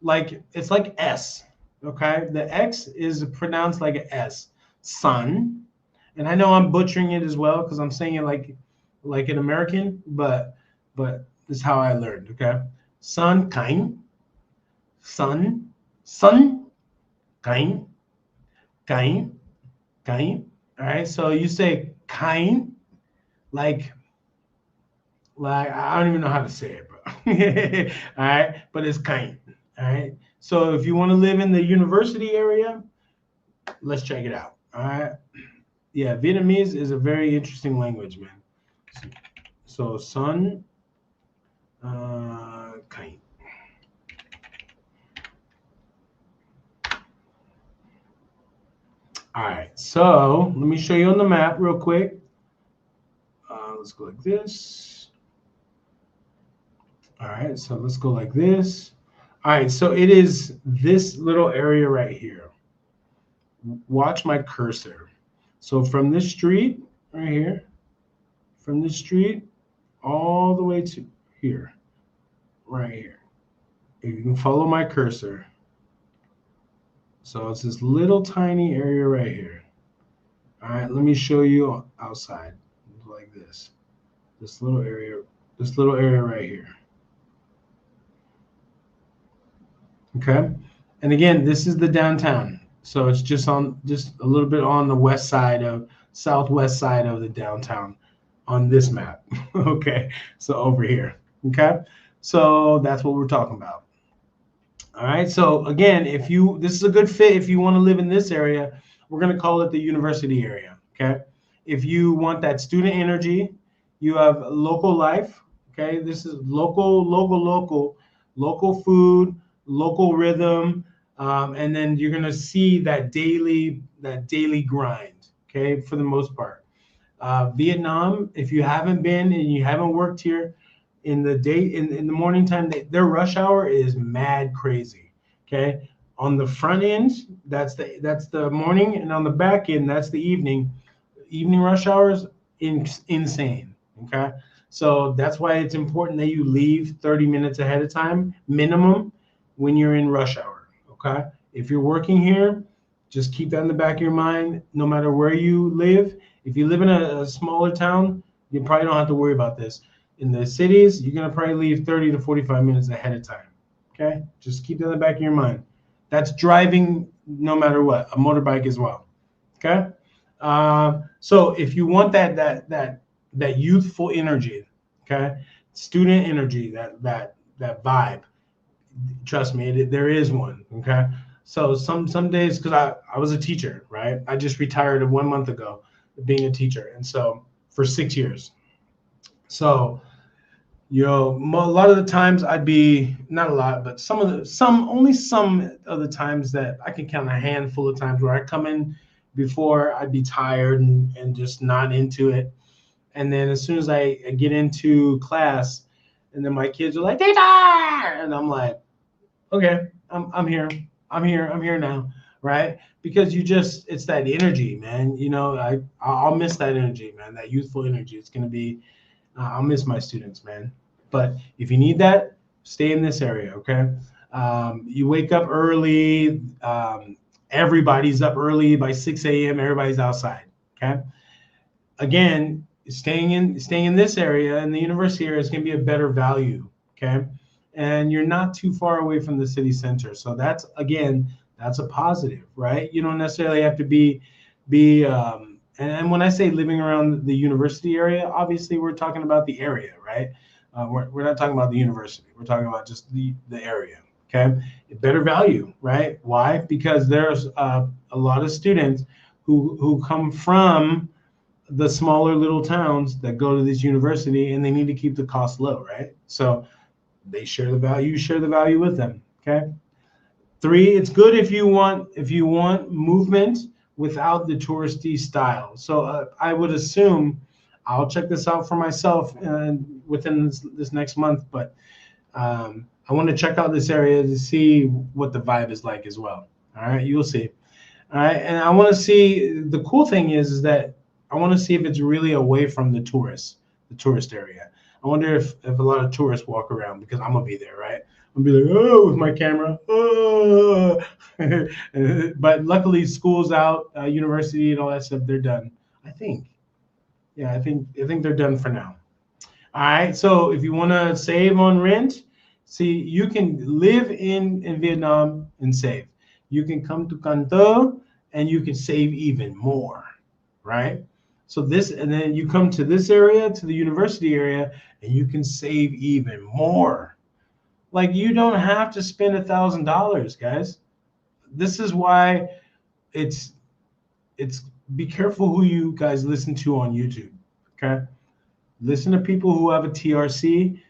Like it's like S. Okay. The X is pronounced like an S. Sun. And I know I'm butchering it as well because I'm saying it like an American, but this is how I learned. Okay. Xuan Khanh, sun, Khanh, Khanh, Khanh. All right. So you say Khanh like I don't even know how to say it, bro. All right. But it's Khanh. All right. So if you want to live in the university area, let's check it out. All right. Yeah, Vietnamese is a very interesting language, man. So Xuan Khanh. All right, so let me show you on the map real quick. Let's go like this. All right, so let's go like this. All right, so it is this little area right here. Watch my cursor. So from this street right here, from this street all the way to here, right here. If you can follow my cursor. So it's this little tiny area right here. All right, let me show you outside. like this. This little area right here. Okay. And again, this is the downtown. So it's just a little bit on the southwest side of the downtown on this map. Okay. So over here. Okay. So that's what we're talking about. All right. So again, this is a good fit if you want to live in this area. We're going to call it the university area. Okay. If you want that student energy, you have local life. Okay. This is local food, local rhythm, and then you're going to see that daily grind. Okay. For the most part, Vietnam, if you haven't been and you haven't worked here, in the morning time, their rush hour is mad crazy. Okay, on the front end, that's the morning, and on the back end, that's the evening. Evening rush hours, insane. Okay, so that's why it's important that you leave 30 minutes ahead of time minimum when you're in rush hour. Okay, if you're working here, just keep that in the back of your mind. No matter where you live, if you live in a smaller town, you probably don't have to worry about this. In the cities, you're going to probably leave 30 to 45 minutes ahead of time. Okay? Just keep that in the back of your mind. That's driving no matter what, a motorbike as well. Okay? So if you want that youthful energy, okay? Student energy, that vibe, trust me, there is one, okay? So some days, because I was a teacher, right? I just retired 1 month ago being a teacher, and so for 6 years. So, a lot of the times I'd be, not a lot, but only some of the times that I can count a handful of times where I come in before I'd be tired and just not into it. And then as soon as I get into class, and then my kids are like, "Teacher!" And I'm like, "Okay, I'm here. I'm here now." Right? Because it's that energy, man. I'll miss that energy, man, that youthful energy. It's going to be, I'll miss my students, man. But if you need that, stay in this area, okay? You wake up early. Everybody's up early by 6 a.m. Everybody's outside, okay? Again, staying in this area, in the university area, is going to be a better value, okay? And you're not too far away from the city center. So that's a positive, right? You don't necessarily have to be and when I say living around the university area, obviously we're talking about the area, right? We're not talking about the university. We're talking about just the area, okay? Better value, right? Why? Because there's a lot of students who come from the smaller little towns that go to this university, and they need to keep the cost low, right? So they share the value. You share the value with them, okay? 3, it's good if you want movement without the touristy style. So I would assume, I'll check this out for myself within this next month, but I want to check out this area to see what the vibe is like as well. All right, you'll see. All right, and I want to see, the cool thing is that I want to see if it's really away from the tourist area. I wonder if a lot of tourists walk around, because I'm gonna be there, right? I'm gonna be like, oh, with my camera, oh. But luckily school's out, university and all that stuff, they're done. I think they're done for now. All right, so if you want to save on rent, see, you can live in Vietnam and save. You can come to Can Tho and you can save even more, right? So and then you come to this area, to the university area, and you can save even more. Like, you don't have to spend $1,000, guys. This is why it's be careful who you guys listen to on YouTube, okay? Listen to people who have a TRC,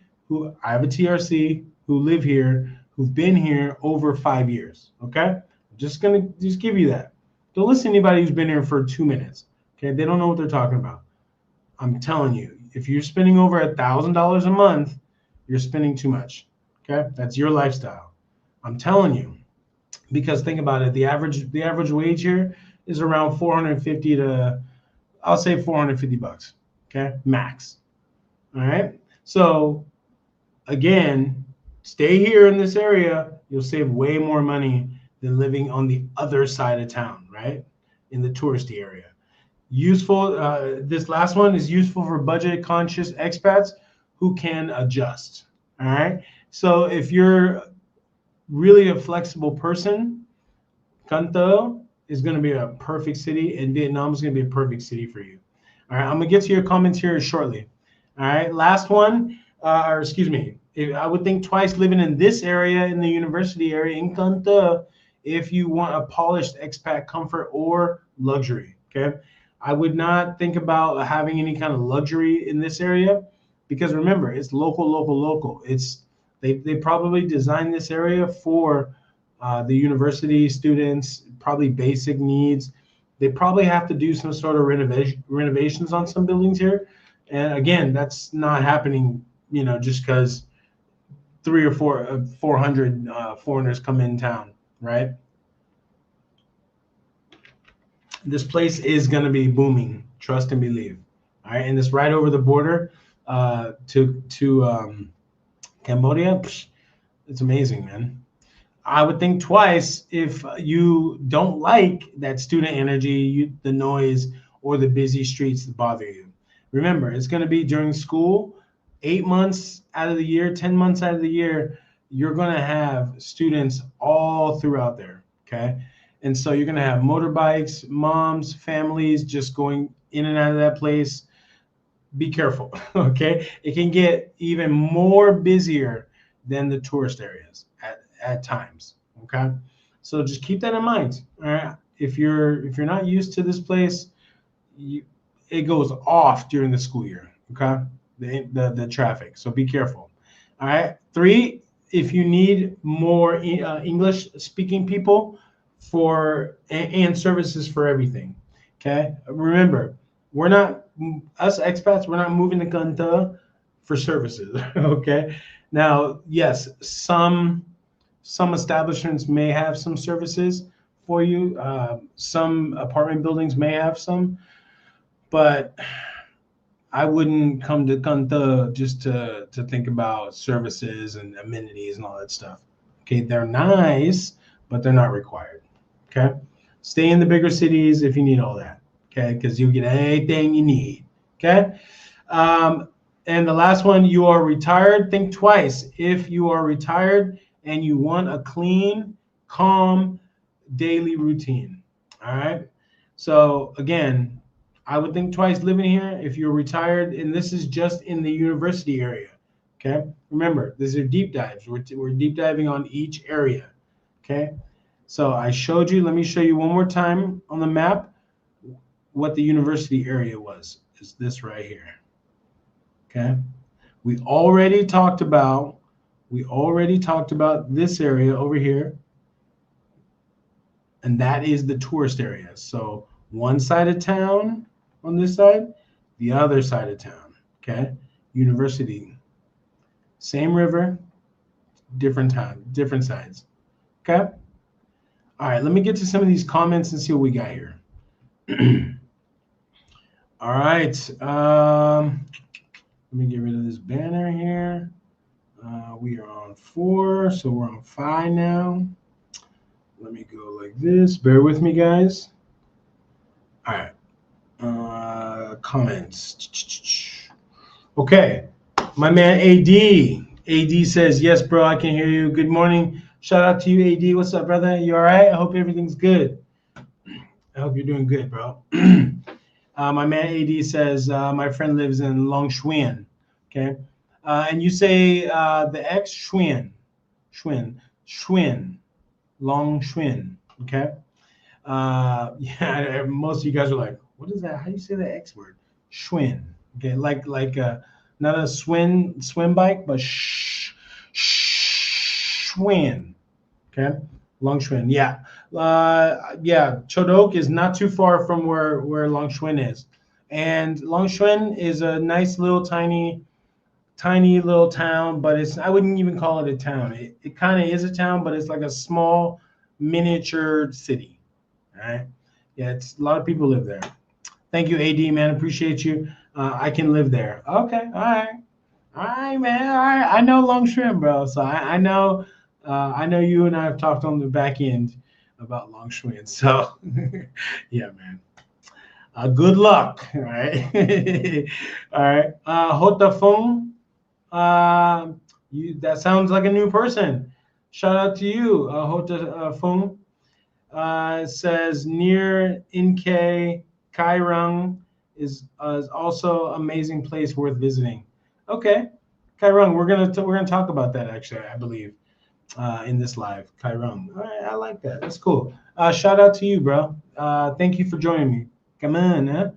I have a TRC, who live here, who've been here over 5 years, okay? I'm just gonna give you that. Don't listen to anybody who's been here for 2 minutes, okay? They don't know what they're talking about. I'm telling you, if you're spending over $1,000 a month, you're spending too much, okay? That's your lifestyle. I'm telling you, because think about it, the average wage here is around 450 to, I'll say $450, okay, max. All right. So again, stay here in this area. You'll save way more money than living on the other side of town, right? In the touristy area. Useful. This last one is useful for budget conscious expats who can adjust. All right. So if you're really a flexible person, Can Tho is going to be a perfect city, and Vietnam is going to be a perfect city for you. All right. I'm going to get to your comments here shortly. All right. Last one, or excuse me. I would think twice living in this area, in the university area in Can Tho, if you want a polished expat comfort or luxury. Okay. I would not think about having any kind of luxury in this area because remember, it's local, local, local. They probably designed this area for the university students, probably basic needs. They probably have to do some sort of renovations on some buildings here. And again, that's not happening, just because 3 or 400 foreigners come in town, right? This place is going to be booming, trust and believe. All right, and it's right over the border to Cambodia. It's amazing, man. I would think twice if you don't like that student energy, the noise, or the busy streets that bother you. Remember, it's going to be during school, 8 months out of the year, 10 months out of the year. You're going to have students all throughout there, okay? And so you're going to have motorbikes, moms, families just going in and out of that place. Be careful, okay? It can get even more busier than the tourist areas at times, okay? So just keep that in mind, all right? If you're not used to this place, it goes off during the school year, okay? The traffic, so be careful. All right. 3, if you need more English speaking people and services for everything, okay? Remember, us expats, we're not moving to Can Tho for services, okay? Now, yes, some establishments may have some services for you. Some apartment buildings may have some, but I wouldn't come to Can Tho just to think about services and amenities and all that stuff. Okay, they're nice, but they're not required. Okay, stay in the bigger cities if you need all that. Okay, because you get anything you need. Okay, and the last one, you are retired. Think twice if you are retired and you want a clean, calm daily routine. All right. So again, I would think twice living here if you're retired, and this is just in the university area. Okay. Remember, these are deep dives. We're deep diving on each area. Okay. So I showed you. Let me show you one more time on the map what the university area was. Is this right here. Okay. We already talked about this area over here, and that is the tourist area. So one side of town on this side, the other side of town. Okay. University. Same river, different town, different sides. Okay. All right. Let me get to some of these comments and see what we got here. All right. Let me get rid of this banner here. We are on 4, so we're on 5 now. Let me go like this. Bear with me, guys. All right. Comments. Okay. My man AD. AD says, yes, bro, I can hear you. Good morning. Shout out to you, AD. What's up, brother? You all right? I hope everything's good. I hope you're doing good, bro. My man AD says, my friend lives in Long Xuan. Okay. And you say the X, Xuan. Long Xuan. Okay. Yeah, most of you guys are like, what is that? How do you say the X word? Xuan. Okay, like not a swim bike, but Xuan. Okay, Long Xuan. Yeah, yeah. Chodok is not too far from where Long Xuan is, and Long Xuan is a nice little tiny little town, but I wouldn't even call it a town. It kind of is a town, but it's like a small miniature city. All right. Yeah, it's a lot of people live there. Thank you, AD, man. Appreciate you. I can live there. Okay. All right, man. All right. I know Long Xuan, bro. So I know you and I have talked on the back end about Long Xuan. So yeah, man. Good luck. All right. All right. Hotafong. That sounds like a new person. Shout out to you, Hotafong. Says near Inke Kairung is also amazing place worth visiting. Okay, Kairung, we're gonna talk about that actually, I believe, in this live. Kairung, all right, I like that. That's cool. Shout out to you, bro. Thank you for joining me. Come on, huh?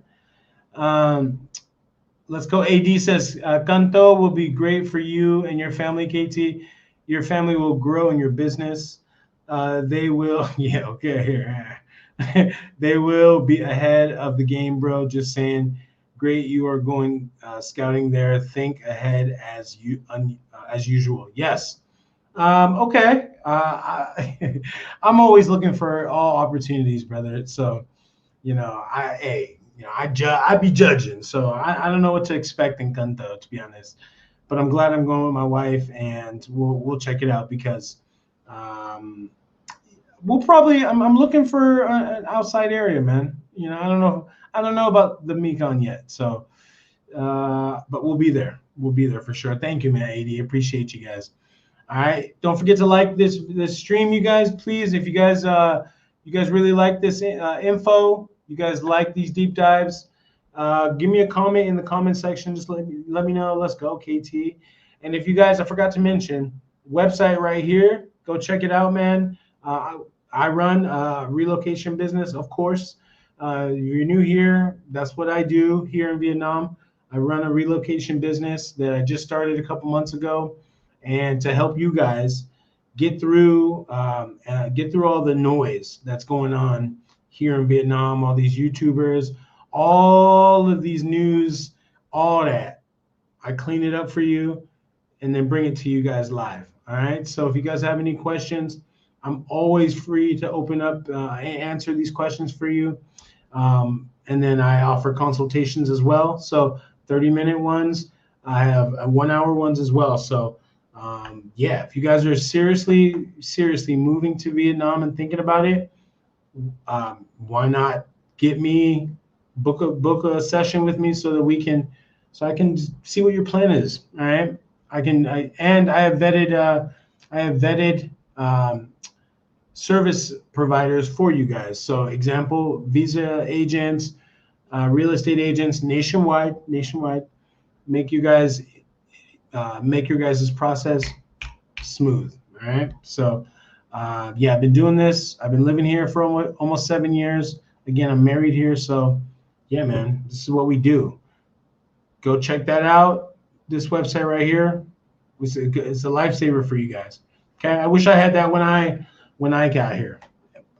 Let's go. AD says Can Tho will be great for you and your family, KT. Your family will grow in your business. They will, yeah, okay, here. They will be ahead of the game, bro. Just saying. Great, you are going scouting there. Think ahead as usual. Yes. Okay. I'm always looking for all opportunities, brother. So I be judging, so I don't know what to expect in Can Tho, to be honest. But I'm glad I'm going with my wife, and we'll check it out because um, we'll probably I'm looking for an outside area, man. I don't know about the Mekong yet, so but we'll be there. We'll be there for sure. Thank you, man. AD, appreciate you guys. All right. Don't forget to like this stream, you guys. Please, if you guys really like this info, you guys like these deep dives, give me a comment in the comment section. Just let me know. Let's go, KT. And if you guys, I forgot to mention, website right here. Go check it out, man. I run a relocation business, of course. If you're new here, that's what I do here in Vietnam. I run a relocation business that I just started a couple months ago, and to help you guys get through all the noise that's going on here in Vietnam, all these YouTubers, all of these news, all that. I clean it up for you and then bring it to you guys live. All right. So if you guys have any questions, I'm always free to open up and answer these questions for you. And then I offer consultations as well. So 30-minute ones. I have 1-hour ones as well. So yeah, if you guys are seriously moving to Vietnam and thinking about it, why not book a session with me so I can see what your plan is. All right. I have vetted service providers for you guys. So example, visa agents, real estate agents nationwide, make you guys make your guys' process smooth. All right. So yeah, I've been doing this. I've been living here for almost 7 years. Again, I'm married here. So yeah, man, this is what we do. Go check that out. This website right here, it's a lifesaver for you guys. Okay. I wish I had that when I got here.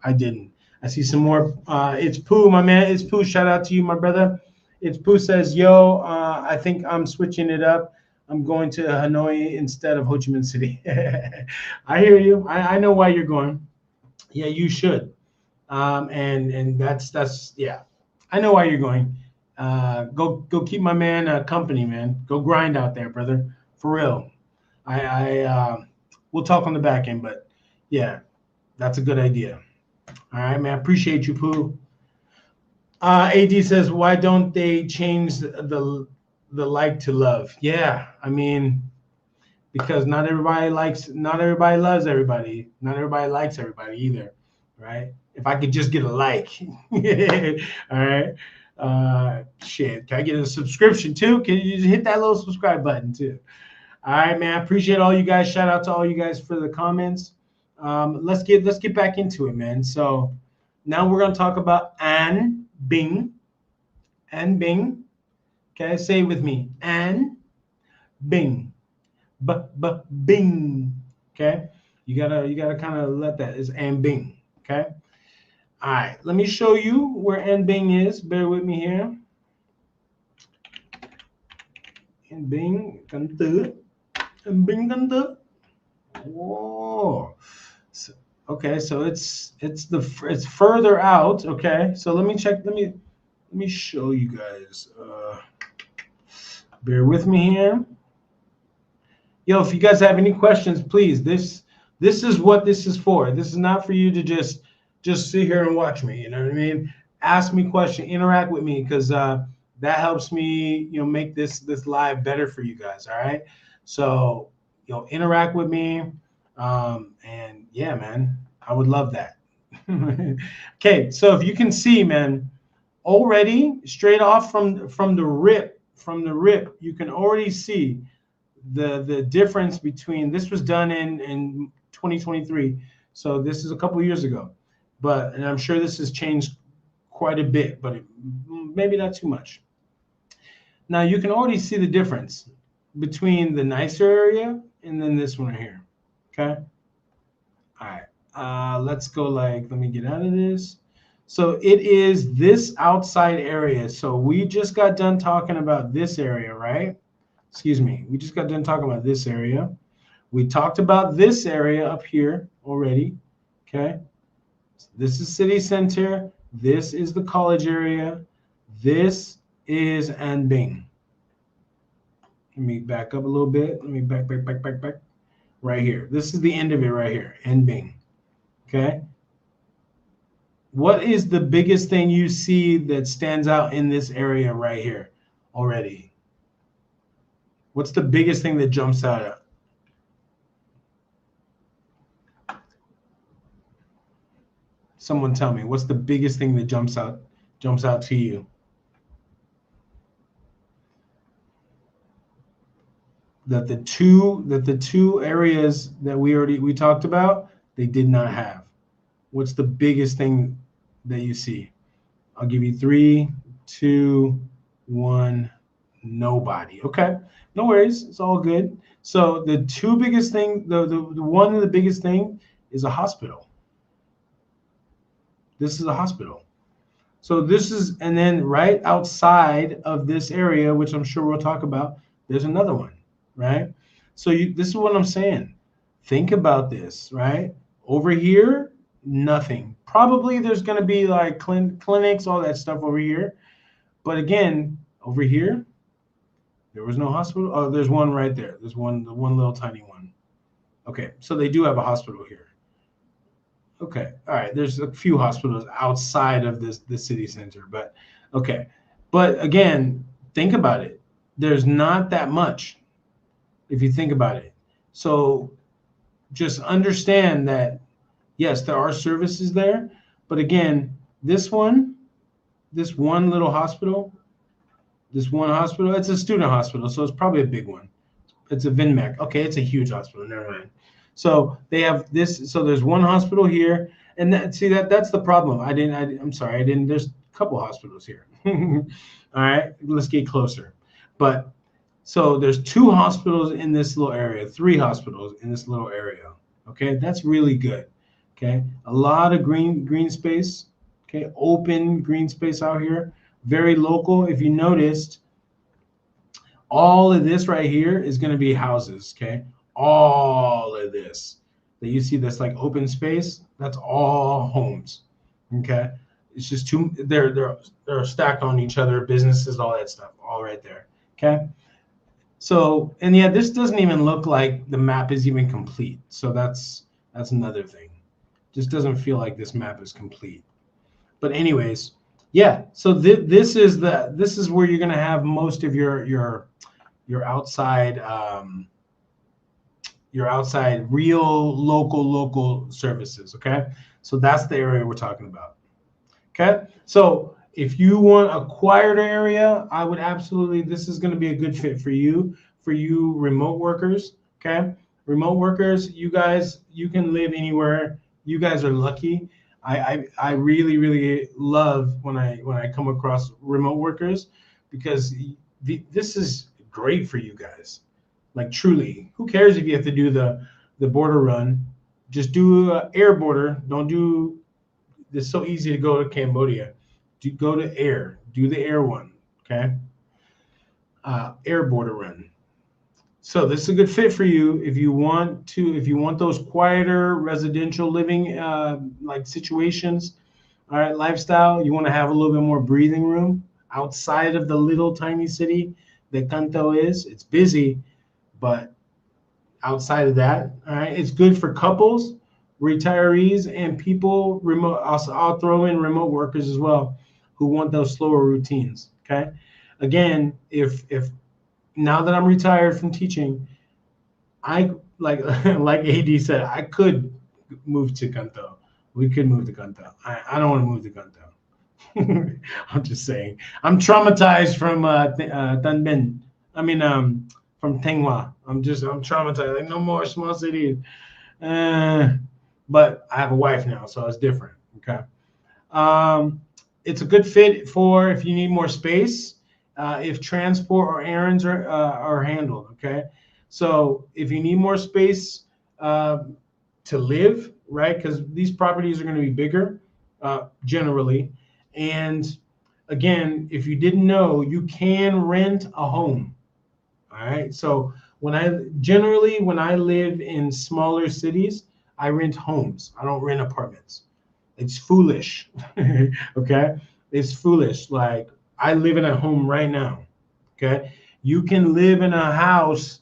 I didn't. I see some more. It's Pooh, my man. It's Pooh. Shout out to you, my brother. It's Pooh says, yo, I think I'm switching it up. I'm going to Hanoi instead of Ho Chi Minh City. I hear you. I know why you're going. Yeah, you should. And that's yeah. I know why you're going. Go keep my man company, man. Go grind out there, brother. For real. We'll talk on the back end, but yeah, that's a good idea. All right, man. Appreciate you, Pooh. AD says, why don't they change the like to love? Yeah, I mean, because not everybody loves everybody. Not everybody likes everybody either, right? If I could just get a like, all right. Shit, can I get a subscription too? Can you just hit that little subscribe button too? All right, man. I appreciate all you guys. Shout out to all you guys for the comments. Let's get back into it, man. So now we're gonna talk about An Bing. An Bing. Okay, say it with me. An Bing. Bing. Okay. You gotta kind of let that is An Bing. Okay. All right. Let me show you where An Bing is. Bear with me here. An Bing, Can Tho. An Bing, Can Tho. Whoa. So, okay, so it's further out. Okay, so let me check. Let me show you guys. Bear with me here. Yo, if you guys have any questions, please. This is what this is for. This is not for you to just sit here and watch me. You know what I mean? ask me questions, interact with me, because that helps me, make this live better for you guys. All right. So, interact with me. And yeah, man, I would love that. Okay. So if you can see, man, already straight off from the rip, you can already see the difference between, this was done in 2023. So this is a couple years ago, and I'm sure this has changed quite a bit, but maybe not too much. Now you can already see the difference between the nicer area and then this one right here. Okay. All right. Let's go, let me get out of this. So it is this outside area. So we just got done talking about this area, right? Excuse me. We just got done talking about this area. We talked about this area up here already. Okay. So this is city center. This is the college area. This is An Binh. Let me back up a little bit. Let me back. Right here. This is the end of it right here. An Binh. Okay. What is the biggest thing you see that stands out in this area right here already? What's the biggest thing that jumps out? Someone tell me, what's the biggest thing that jumps out to you? That the two areas that we talked about, they did not have. What's the biggest thing that you see? I'll give you 3, 2, 1. Nobody. Okay, no worries. It's all good. So the two biggest thing, the one of the biggest thing is a hospital. This is a hospital. So this is, and then right outside of this area, which I'm sure we'll talk about, there's another one, right? So this is what I'm saying. Think about this, right? Over here, nothing. Probably there's going to be like clinics, all that stuff over here. But again, over here, there was no hospital. Oh, there's one right there. There's the one little tiny one. Okay, so they do have a hospital here. Okay, all right. There's a few hospitals outside of the city center, but okay. But again, think about it. There's not that much if you think about it. So just understand that, yes, there are services there, but again, this one little hospital, it's a student hospital, so it's probably a big one. It's a Vinmec. Okay, it's a huge hospital. Never mind. So they have this. So there's one hospital here, and that's the problem. I'm sorry. There's a couple hospitals here. All right, let's get closer. But so there's 2 hospitals in this little area, 3 hospitals in this little area. Okay, that's really good. Okay, a lot of green space. Okay, open green space out here. Very local. If you noticed, all of this right here is going to be houses. Okay, all of this that you see that's like open space, that's all homes. Okay, it's just they're stacked on each other, businesses, all that stuff, all right there. Okay, so, and yeah, this doesn't even look like the map is even complete. So that's another thing. Just doesn't feel like this map is complete. But anyways, yeah. So this is where you're gonna have most of your outside real local services. Okay, so that's the area we're talking about. Okay, so if you want a quieter area, I would absolutely, this is going to be a good fit for you remote workers. Okay, remote workers, you guys, you can live anywhere. You guys are lucky. I really love when I come across remote workers, because this is great for you guys. Like, truly, who cares if you have to do the border run? Just do air border. Don't do. It's so easy to go to Cambodia. Go to air. Do the air one. Okay. Air border run. So this is a good fit for you if you want those quieter residential living like situations. All right, lifestyle. You want to have a little bit more breathing room outside of the little tiny city that Can Tho is. It's busy, but outside of that, all right, it's good for couples, retirees, and people remote. Also, I'll throw in remote workers as well. who want those slower routines. Okay. Again, if now that I'm retired from teaching, I like like AD said, I could move to Can Tho. We could move to Can Tho. I don't want to move to Can Tho. I'm just saying. I'm traumatized from Tan Binh. I mean, from Thanh I'm traumatized. Like no more small cities. Uh, but I have a wife now, so it's different. Okay. Um, it's a good fit for if you need more space, if transport or errands are handled. Okay. So if you need more space uh, to live, right? Because these properties are going to be bigger generally. And again, if you didn't know, you can rent a home. All right. So when I live in smaller cities, I rent homes. I don't rent apartments. It's foolish. Okay. It's foolish. Like I live in a home right now. Okay. You can live in a house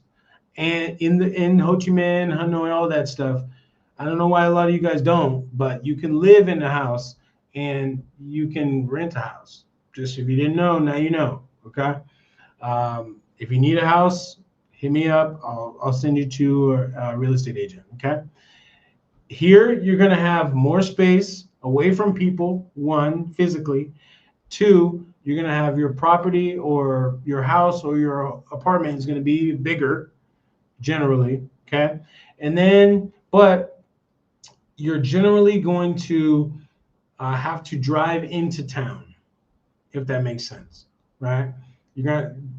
and in Ho Chi Minh, Hanoi, all that stuff. I don't know why a lot of you guys don't, but you can live in a house and you can rent a house. Just if you didn't know, now you know. Okay. If you need a house, hit me up. I'll send you to a real estate agent. Okay. Here, you're going to have more space away from people, one, physically. Two, you're going to have your property or your house or your apartment is going to be bigger generally. Okay. And then, but you're generally going to have to drive into town, if that makes sense, right?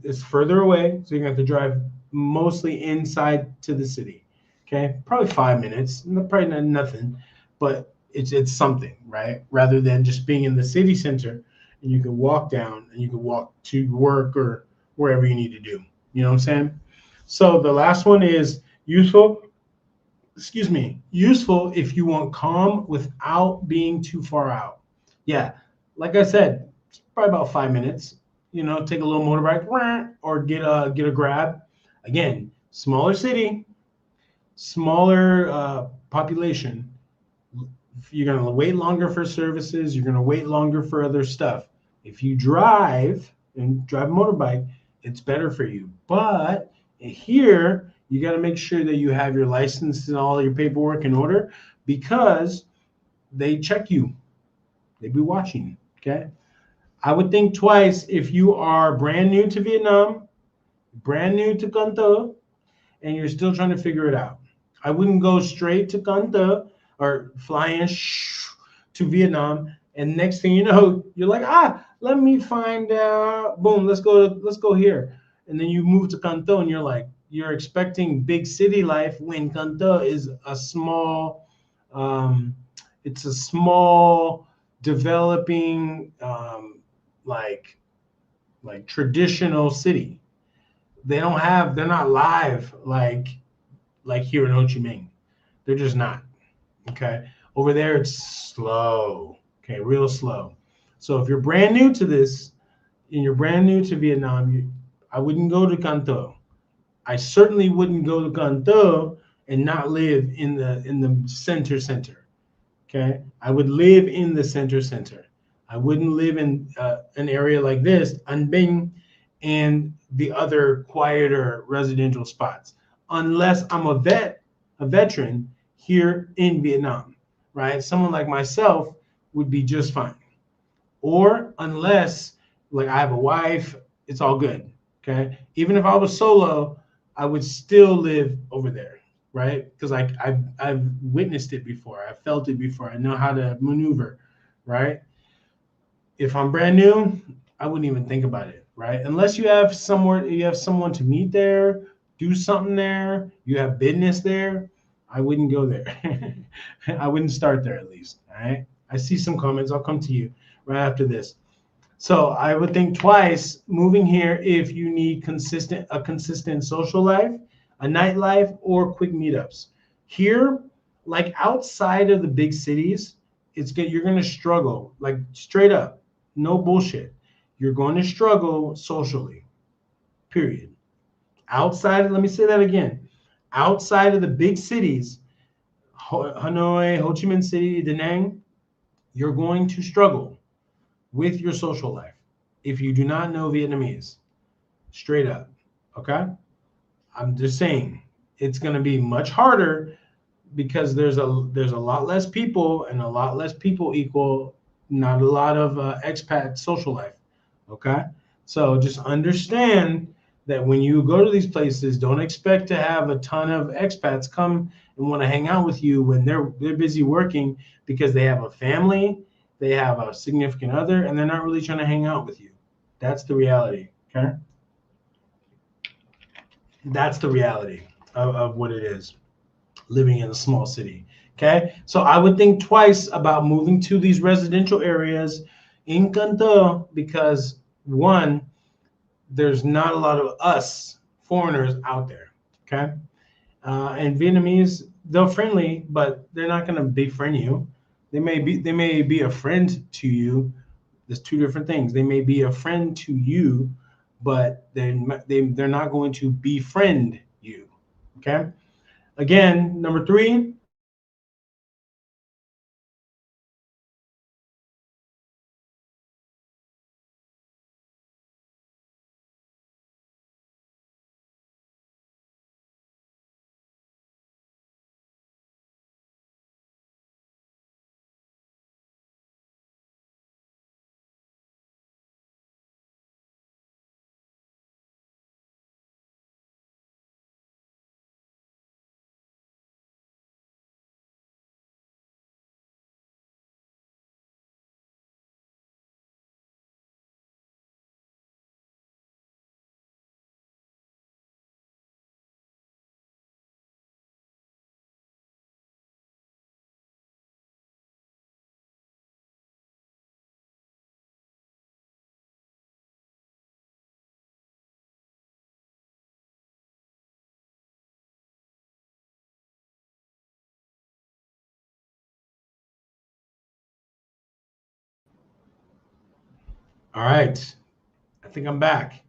It's further away, so you're gonna have to drive mostly inside to the city. Okay, probably 5 minutes, probably not nothing, but it's something, right? Rather than just being in the city center, and you can walk down and you can walk to work or wherever you need to do. You know what I'm saying? So the last one is useful. Excuse me, useful if you want calm without being too far out. Yeah, like I said, it's probably about 5 minutes. You know, take a little motorbike or get a grab. Again, smaller city, smaller population. You're gonna wait longer for services. You're gonna wait longer for other stuff. If you drive and drive a motorbike, it's better for you. But here, you got to make sure that you have your license and all your paperwork in order because they check you. They be watching. Okay. I would think twice if you are brand new to Vietnam, brand new to Can Tho, and you're still trying to figure it out. I wouldn't go straight to Can Tho or fly in to Vietnam, and next thing you know, you're like, let me find out. Boom, let's go here, and then you move to Can Tho, and you're expecting big city life when Can Tho is a small, it's a small developing like traditional city. They're not live like here in Ho Chi Minh. They're just not. Okay. Over there it's slow. Okay, real slow. So if you're brand new to this and you're brand new to Vietnam, I wouldn't go to Can Tho. I certainly wouldn't go to Can Tho and not live in the center. Okay, I would live in the center. I wouldn't live in an area like this, An Binh, and the other quieter residential spots, unless I'm a veteran here in Vietnam, right? Someone like myself would be just fine. Or unless, like, I have a wife, it's all good. Okay, even if I was solo, I would still live over there, right? Because I've witnessed it before, I've felt it before, I know how to maneuver, right? If I'm brand new, I wouldn't even think about it, right? Unless you have someone to meet there, do something there, you have business there, I wouldn't go there. I wouldn't start there at least. All right. I see some comments. I'll come to you right after this. So I would think twice moving here if you need a consistent social life, a nightlife, or quick meetups. Here, like outside of the big cities, it's good. You're gonna struggle, like straight up, no bullshit. You're going to struggle socially. Period. Let me say that again. Outside of the big cities, Hanoi, Ho Chi Minh City, Da Nang, you're going to struggle. with your social life if you do not know Vietnamese. Straight up. Okay? I'm just saying it's going to be much harder because there's a lot less people, and a lot less people equal not a lot of expat social life. Okay, so just understand that when you go to these places, don't expect to have a ton of expats come and want to hang out with you when they're busy working because they have a family, they have a significant other, and they're not really trying to hang out with you. That's the reality. Okay, that's the reality of what it is living in a small city. Okay, so I would think twice about moving to these residential areas in Can Tho because one, there's not a lot of us foreigners out there. Okay, and Vietnamese, they're friendly, but they're not going to befriend you. They may be a friend to you. There's two different things. They may be a friend to you, but they're not going to befriend you. Okay. Again, number three, all right. I think I'm back.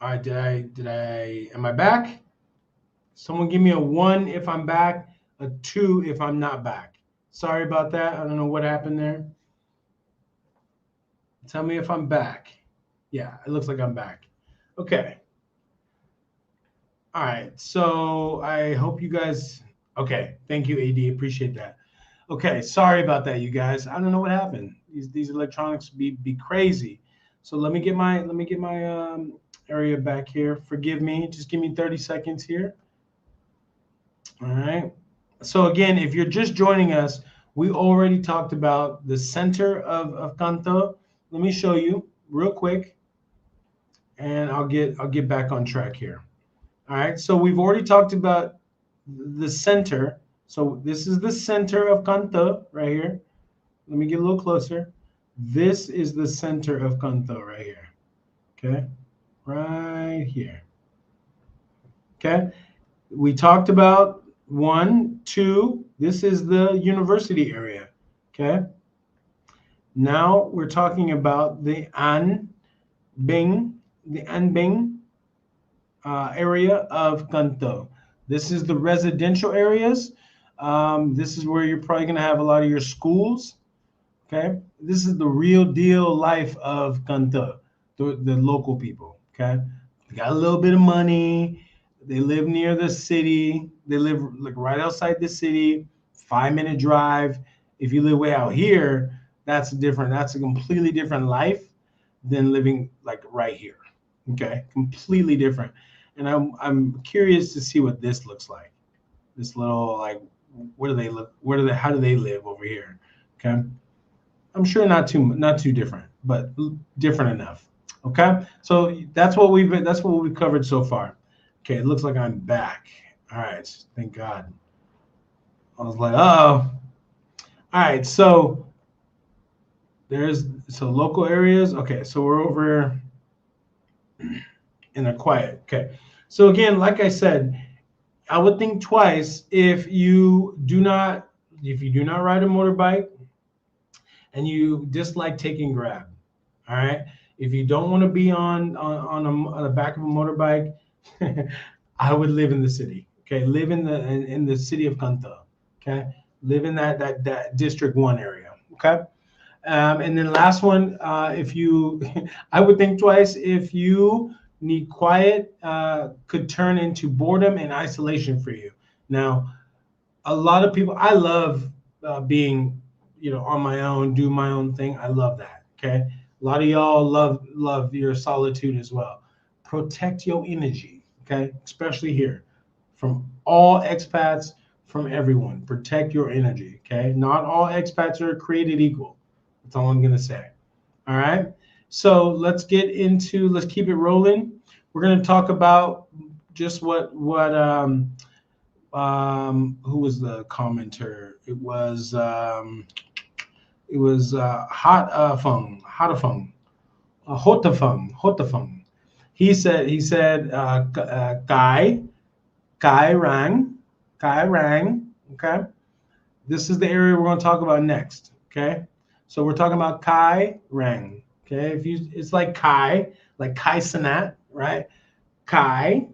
All right, am I back? Someone give me a one if I'm back, a two if I'm not back. Sorry about that. I don't know what happened there. Tell me if I'm back. Yeah, it looks like I'm back. Okay. All right. So I hope you guys. Okay. Thank you, AD. Appreciate that. Okay. Sorry about that, you guys. I don't know what happened. These electronics be crazy. So let me get my area back here. Forgive me. Just give me 30 seconds here. All right. So again, if you're just joining us, we already talked about the center of Can Tho. Let me show you real quick, and I'll get back on track here. All right. So we've already talked about the center. So this is the center of Can Tho right here. Let me get a little closer. This is the center of Can Tho right here. Okay. Right here. Okay. We talked about one, two. This is the university area. Okay. Now we're talking about Binh, the An Binh area of Can Tho. This is the residential areas. This is where you're probably going to have a lot of your schools. Okay. This is the real deal life of Can Tho, the local people. Okay. They got a little bit of money. They live near the city. They live like right outside the city, 5 minute drive. If you live way out here, that's a completely different life than living like right here. Okay, completely different. And I'm curious to see what this looks like. This little like, where do they look? How do they live over here? Okay, I'm sure not too different, but different enough. Okay, so that's what we've covered so far. Okay, it looks like I'm back. All right, thank God. I was like, oh. All right, so local areas. Okay, so we're over in the quiet. Okay, so again, like I said, I would think twice if you do not ride a motorbike and you dislike taking Grab. All right. If you don't want to be on the back of a motorbike, I would live in the city. Okay, live in the city of Can Tho. Okay, live in that District 1 area. Okay, And then last one, if you, I would think twice if you need quiet, could turn into boredom and isolation for you. Now, a lot of people, I love being, on my own, do my own thing. I love that. Okay, a lot of y'all love your solitude as well. Protect your energy. Okay, especially here, from all expats, from everyone. Protect your energy. Okay, not all expats are created equal. That's all I'm gonna say. All right. So let's keep it rolling. We're gonna talk about just who was the commenter? It was Hotafung. He said Kai Rang. Okay, this is the area we're going to talk about next. Okay, so we're talking about Kai Rang. Okay, it's like Kai Sanat, right? Kai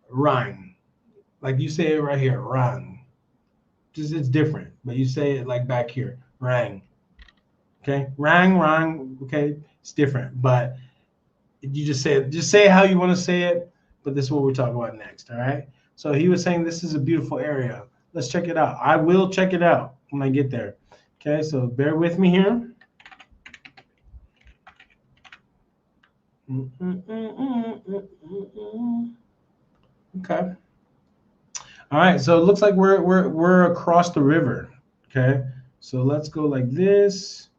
Rang, like you say it right here, Rang. Just it's different, but you say it like back here, Rang. Okay, Rang. Okay, it's different, but you just say it. Just say it how you want to say it. But this is what we're talking about next. All right. So he was saying this is a beautiful area. Let's check it out. I will check it out when I get there. Okay, so bear with me here. Okay. All right. So it looks like we're across the river. Okay. So let's go like this.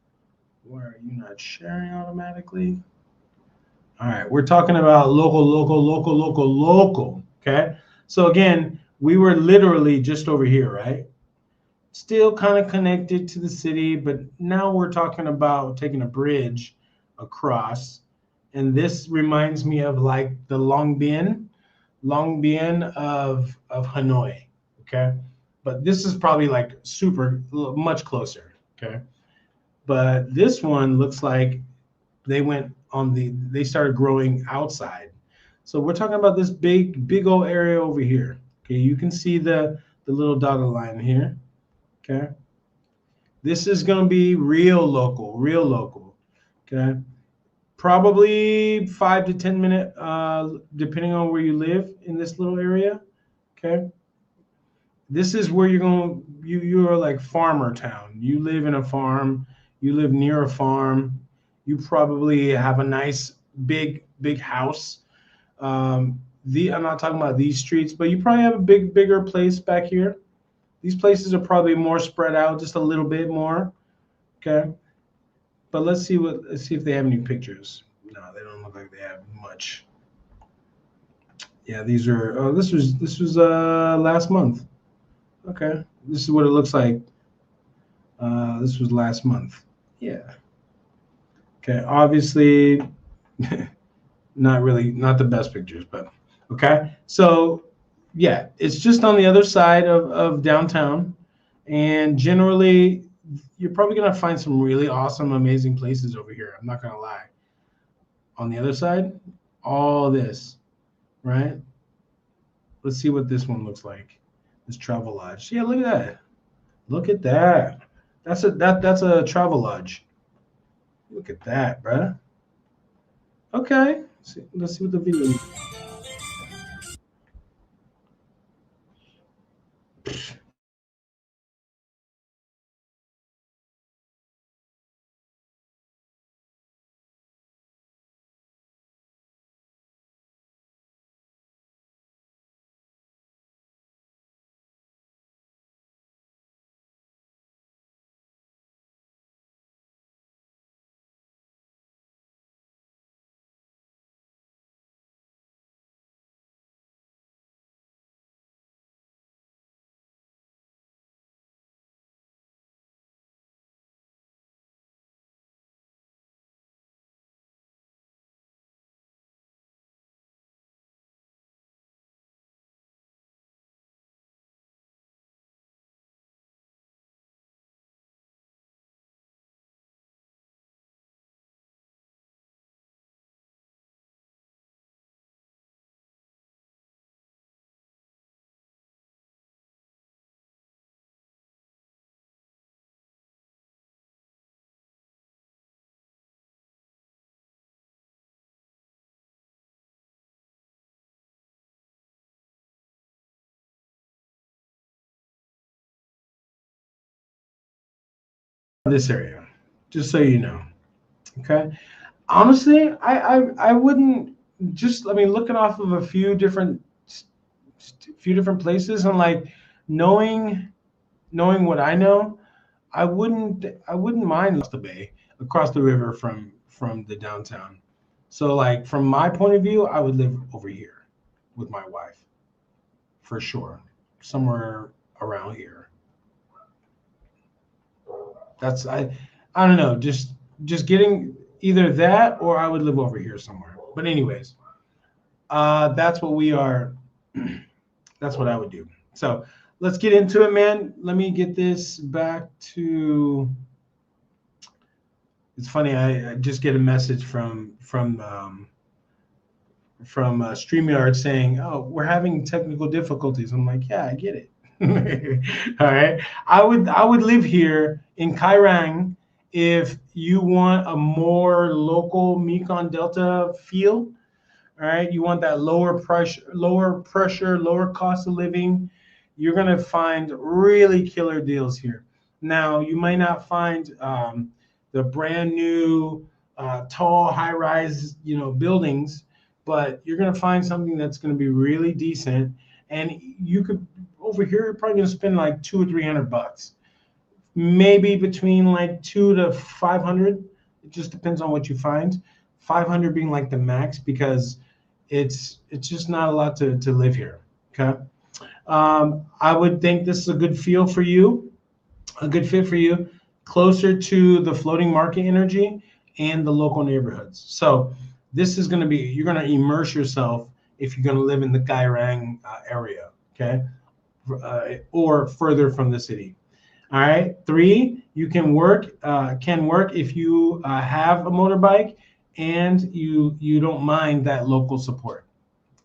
Why are you not sharing automatically? All right. We're talking about local. Okay. So again, we were literally just over here, right? Still kind of connected to the city, but now we're talking about taking a bridge across. And this reminds me of like the Long Bien of Hanoi. Okay. But this is probably like super much closer. Okay. But this one looks like they started growing outside. So we're talking about this big old area over here. Okay. You can see the little dotted line here. Okay. This is going to be real local. Okay. Probably 5 to 10 minute, depending on where you live in this little area. Okay. This is where you are like farmer town. You live in a farm, you live near a farm, you probably have a nice big house. I'm not talking about these streets, but you probably have a bigger place back here. These places are probably more spread out, just a little bit more. Okay. But let's see if they have any pictures. No, they don't look like they have much. Yeah, these are this was last month. Okay. This is what it looks like. This was last month. Yeah. Okay. Obviously not the best pictures, but okay. So yeah, it's just on the other side of downtown. And generally you're probably gonna find some really awesome, amazing places over here. I'm not gonna lie. On the other side, all this, right? Let's see what this one looks like. This travel lodge. Yeah, look at that. Look at that. That's a travel lodge. Look at that, bruh. Okay. Let's see what the video. this area, just so you know. Okay. Honestly, I wouldn't just. I mean, looking off of a few different places and like knowing what I know, I wouldn't mind across the bay, across the river from the downtown. So like from my point of view, I would live over here with my wife for sure, somewhere around here. That's I don't know, just getting either that or I would live over here somewhere. But anyways, that's what we are. That's what I would do. So let's get into it, man. Let me get this back to. It's funny. I just get a message from StreamYard saying, "Oh, we're having technical difficulties." I'm like, "Yeah, I get it." All right. I would live here in Kairang if you want a more local Mekong Delta feel. All right. You want that lower pressure, lower cost of living. You're gonna find really killer deals here. Now, you might not find the brand new, tall, high-rise, buildings, but you're gonna find something that's gonna be really decent. And you could over here, you're probably gonna spend like 200 or 300 bucks, maybe between like 200 to 500. It just depends on what you find. 500 being like the max because it's just not a lot to live here. Okay. I would think this is a good feel for you, a good fit for you, closer to the floating market energy and the local neighborhoods. So this is going to be, you're going to immerse yourself if you're going to live in the Kairang area, okay, or further from the city. All right. Three, you can work if you have a motorbike and you don't mind that local support.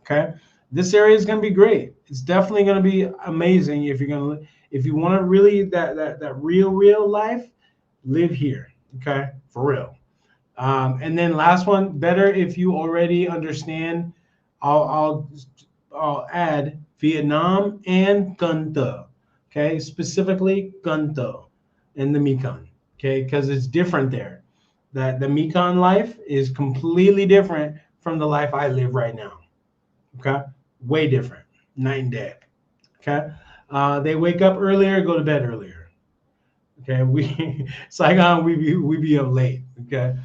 Okay. This area is going to be great. It's definitely going to be amazing if you want to really that real life, live here. Okay. For real. And then last one, better if you already understand. I'll I'll I'll add Vietnam and Can Tho. Okay, specifically Can Tho and the Mekong. Okay, because it's different there. That the Mekong life is completely different from the life I live right now. Okay, way different, night and day. Okay, they wake up earlier, go to bed earlier. Okay, we Saigon, we be up late. Okay,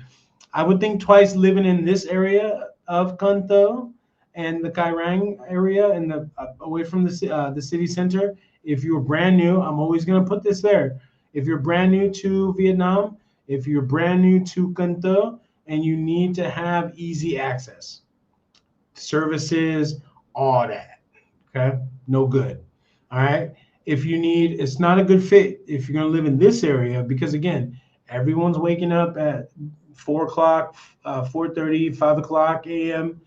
I would think twice living in this area of Can Tho and the Kairang area and away from the city center. If you're brand new, I'm always going to put this there. If you're brand new to Vietnam, if you're brand new to Can Tho, and you need to have easy access, services, all that. Okay, no good. All right. If you need, it's not a good fit if you're going to live in this area because again, everyone's waking up at 4 o'clock, 4:30, 5 o'clock a.m.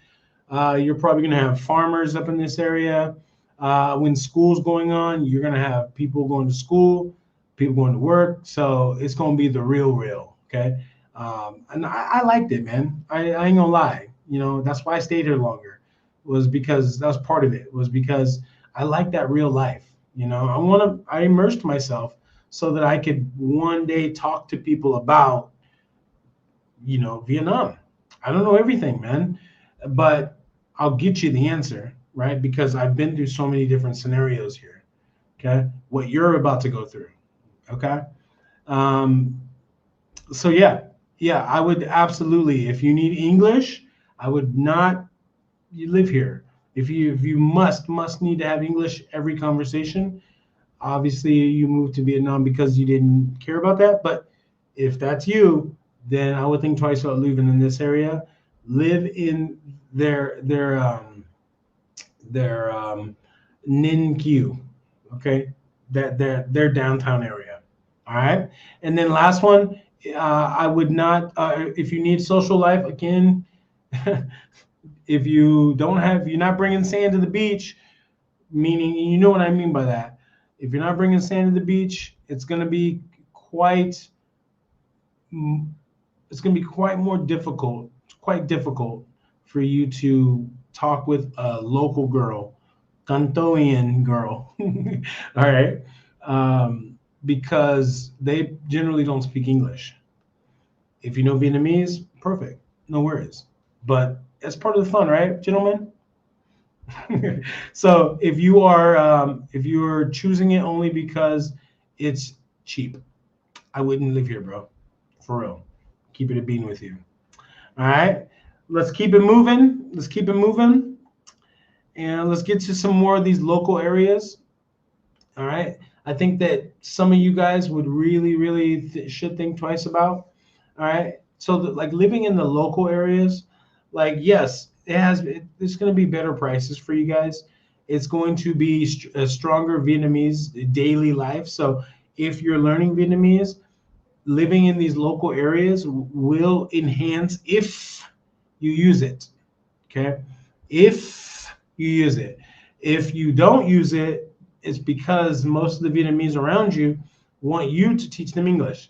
You're probably going to have farmers up in this area. When school's going on, you're going to have people going to school, people going to work. So it's going to be the real. Okay. And I liked it, man. I ain't gonna lie. That's why I stayed here longer. Was because that was part of it. Was because I like that real life. I immersed myself so that I could one day talk to people about Vietnam. I don't know everything, man, but I'll get you the answer, right? Because I've been through so many different scenarios here. Okay, what you're about to go through. Okay, um, so yeah, I would absolutely. If you need English, I would not. You live here. If you must need to have English every conversation. Obviously, you moved to Vietnam because you didn't care about that. But if that's you, then I would think twice about living in this area. Live in their Ninh Kieu, okay? That their downtown area. All right. And then last one, I would not. If you need social life again, if you don't have, you're not bringing sand to the beach, meaning you know what I mean by that. If you're not bringing sand to the beach, it's going to be quite it's going to be quite difficult for you to talk with a local girl, Cantonian girl. All right. because they generally don't speak English. If you know Vietnamese, perfect, no worries. But it's part of the fun, right, gentlemen? So if you are choosing it only because it's cheap, I wouldn't live here, bro. For real. Keep it a bean with you. All right. Let's keep it moving. Let's keep it moving. And let's get to some more of these local areas. All right. I think that some of you guys would really, really should think twice about. All right. So, like living in the local areas, like, yes, there's going to be better prices for you guys. It's going to be a stronger Vietnamese daily life. So, if you're learning Vietnamese, living in these local areas will enhance if you use it. Okay. If you use it. If you don't use it, it's because most of the Vietnamese around you want you to teach them English.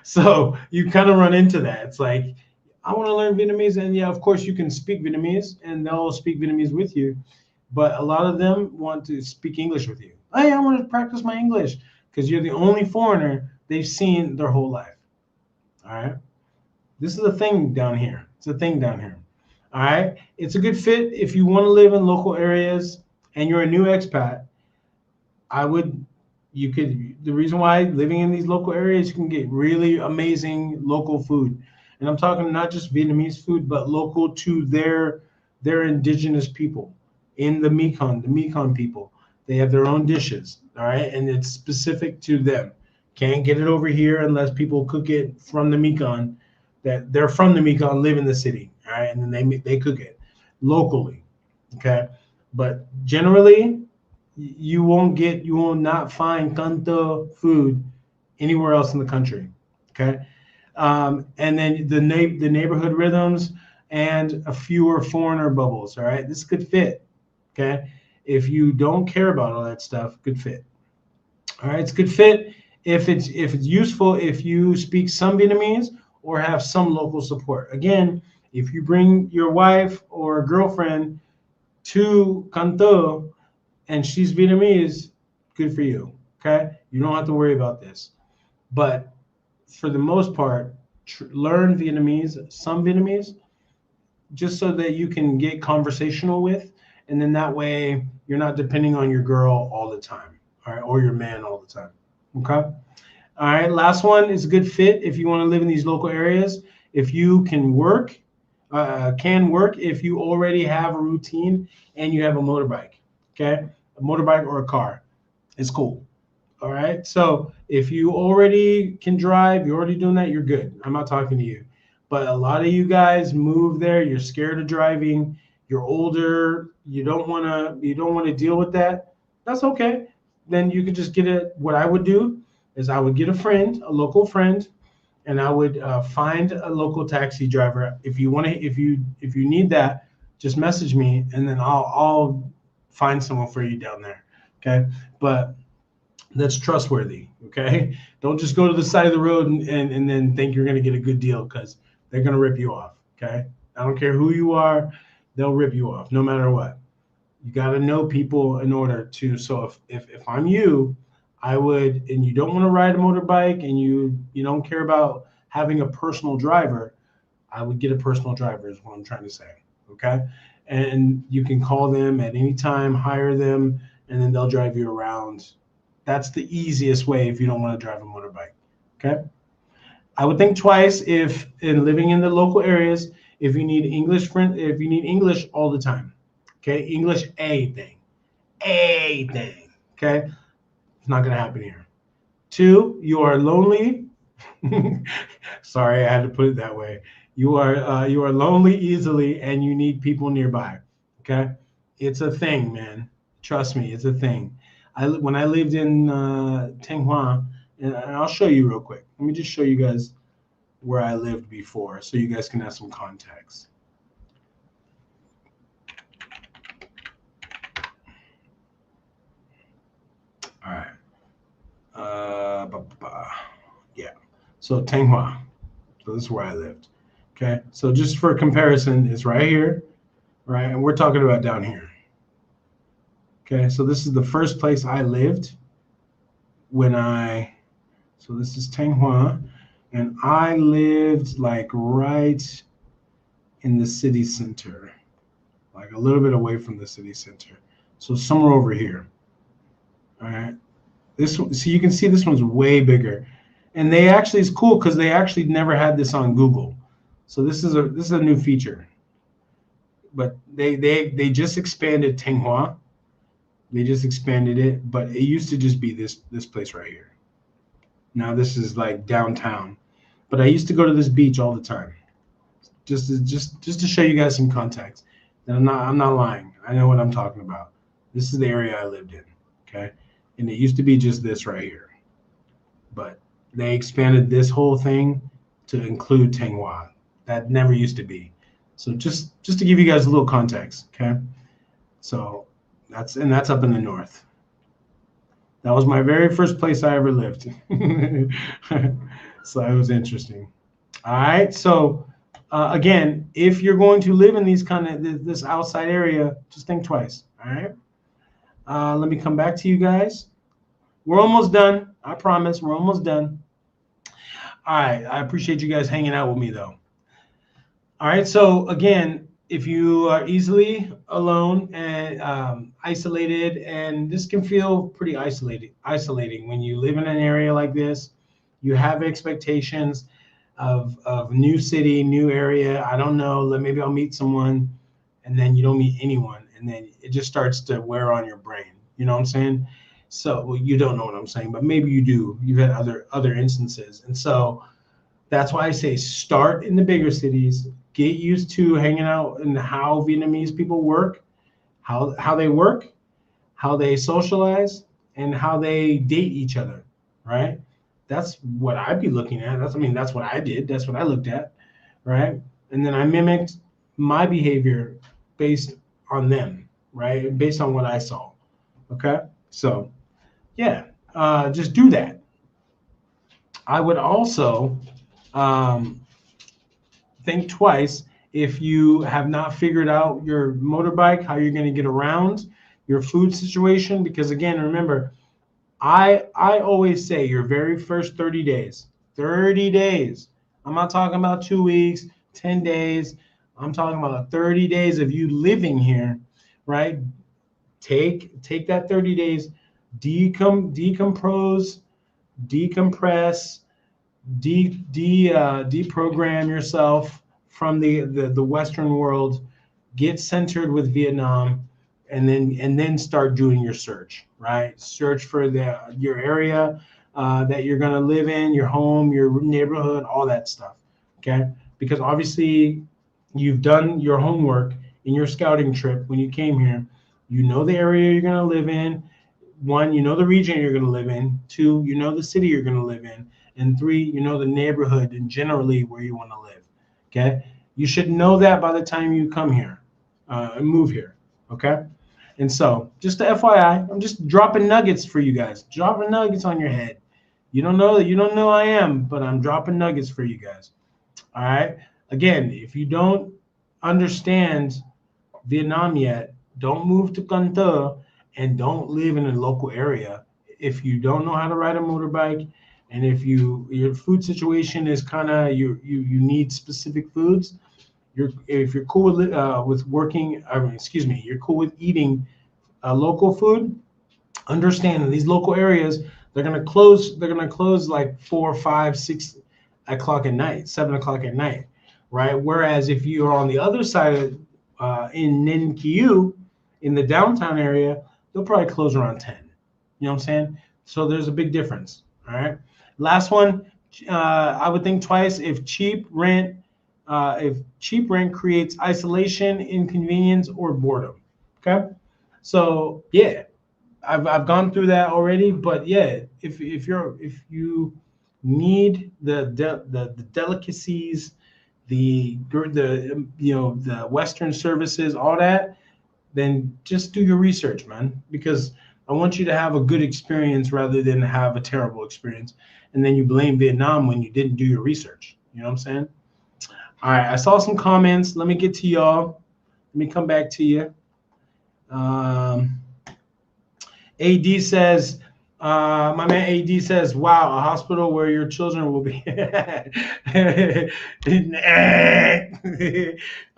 So you kind of run into that. It's like, I want to learn Vietnamese. And yeah, of course, you can speak Vietnamese and they'll speak Vietnamese with you. But a lot of them want to speak English with you. Hey, I want to practice my English because you're the only foreigner they've seen their whole life. All right. This is a thing down here. It's a thing down here. All right. It's a good fit if you want to live in local areas and you're a new expat. The reason why living in these local areas, you can get really amazing local food. And I'm talking not just Vietnamese food, but local to their indigenous people in the Mekong people. They have their own dishes. All right. And it's specific to them. Can't get it over here unless people cook it from the Mekong, that they're from the Mekong, live in the city, all right, and then they cook it locally, okay. But generally, you will not find Can Tho food anywhere else in the country, okay. And then the neighborhood rhythms and a fewer foreigner bubbles, all right. This could fit, okay. If you don't care about all that stuff, good fit. All right, it's good fit if it's useful if you speak some Vietnamese or have some local support. Again, if you bring your wife or girlfriend to Can Tho and she's Vietnamese, good for you. Okay, you don't have to worry about this. But for the most part, learn Vietnamese, some Vietnamese, just so that you can get conversational with, and then that way you're not depending on your girl all the time, all right, or your man all the time. Okay. All right. Last one is a good fit if you want to live in these local areas. If you can work, if you already have a routine and you have a motorbike. Okay, a motorbike or a car, it's cool. All right. So if you already can drive, you're already doing that, you're good. I'm not talking to you. But a lot of you guys move there, you're scared of driving, you're older, you don't want to deal with that. That's okay. Then you could just get it. What I would do is I would get a local friend, and I would find a local taxi driver. If you want to, if you need that, just message me, and then I'll find someone for you down there. Okay, but that's trustworthy. Okay, don't just go to the side of the road and then think you're going to get a good deal, because they're going to rip you off. Okay, I don't care who you are, they'll rip you off no matter what. You got to know people in order to. So if I'm you, I would, and you don't want to ride a motorbike and you don't care about having a personal driver, I would get a personal driver is what I'm trying to say. Okay, and you can call them at any time, hire them, and then they'll drive you around. That's the easiest way if you don't want to drive a motorbike. Okay. I would think twice if in living in the local areas, if you need if you need English all the time. Okay. English, a thing. A thing. Okay. It's not going to happen here. Two, you are lonely. Sorry, I had to put it that way. You are lonely easily and you need people nearby. Okay. It's a thing, man. Trust me, it's a thing. When I lived in Thanh Hoa, and I'll show you real quick. Let me just show you guys where I lived before, so you guys can have some context. All right. Yeah. So Thanh Hoa. So this is where I lived. Okay. So just for comparison, it's right here, right? And we're talking about down here. Okay. So this is the first place I lived. So this is Thanh Hoa, and I lived like right in the city center, like a little bit away from the city center. So somewhere over here. All right. This one, so you can see this one's way bigger. And they actually, it's cool because they actually never had this on Google. So this is a new feature. But they just expanded Thanh Hoa. They just expanded it, but it used to just be this place right here. Now this is like downtown. But I used to go to this beach all the time. Just to show you guys some context. And I'm not lying. I know what I'm talking about. This is the area I lived in. Okay. And it used to be just this right here. But they expanded this whole thing to include Thanh Hoa. That never used to be. So just to give you guys a little context, okay? So that's up in the north. That was my very first place I ever lived. So it was interesting. All right. So again, if you're going to live in these kind of this outside area, just think twice. All right. Let me come back to you guys. We're almost done. I promise. We're almost done. All right. I appreciate you guys hanging out with me, though. All right. So again, if you are easily alone and isolated, and this can feel pretty isolating when you live in an area like this, you have expectations of new city, new area. I don't know. Maybe I'll meet someone, and then you don't meet anyone, and then it just starts to wear on your brain. You know what I'm saying? So well, you don't know what I'm saying, but maybe you do. You've had other instances, and so that's why I say start in the bigger cities. Get used to hanging out and how Vietnamese people work, how they work, how they socialize, and how they date each other, right? That's what I'd be looking at. That's what I did. That's what I looked at, right? And then I mimicked my behavior based on them, right? Based on what I saw, okay? So, yeah, just do that. I would also think twice if you have not figured out your motorbike, how you're going to get around, your food situation, because again, remember, I always say your very first 30 days. I'm not talking about 2 weeks, 10 days. I'm talking about 30 days of you living here, right? Take that 30 days, decompose, decompress, deprogram yourself from the Western world, get centered with Vietnam, and then start doing your search, right? Search for your area that you're going to live in, your home, your neighborhood, all that stuff, okay? Because obviously you've done your homework in your scouting trip when you came here. You know the area you're going to live in. 1, you know the region you're going to live in. 2, you know the city you're going to live in. And 3, you know the neighborhood and generally where you want to live. Okay, you should know that by the time you come here and move here. Okay, and so just a FYI, I'm just dropping nuggets for you guys. Dropping nuggets on your head. You don't know I am, but I'm dropping nuggets for you guys. All right. Again, if you don't understand Vietnam yet, don't move to Can Tho and don't live in a local area. If you don't know how to ride a motorbike, and if your food situation is kind of you need specific foods, if you're cool with working, you're cool with eating local food. Understand that these local areas they're gonna close. They're gonna close like 4, 5, 6 o'clock at night, 7 o'clock at night, right? Whereas if you are on the other side of in Ninh Kieu, in the downtown area, they'll probably close around 10. You know what I'm saying? So there's a big difference. All right. Last one, I would think twice if cheap rent creates isolation, inconvenience, or boredom. Okay. So yeah, I've gone through that already, but yeah, if you need the delicacies, the Western services, all that, then just do your research, man, because I want you to have a good experience rather than have a terrible experience. And then you blame Vietnam when you didn't do your research. You know what I'm saying? All right, I saw some comments. Let me get to y'all. Let me come back to you. AD says, My man AD says, "Wow, a hospital where your children will be." I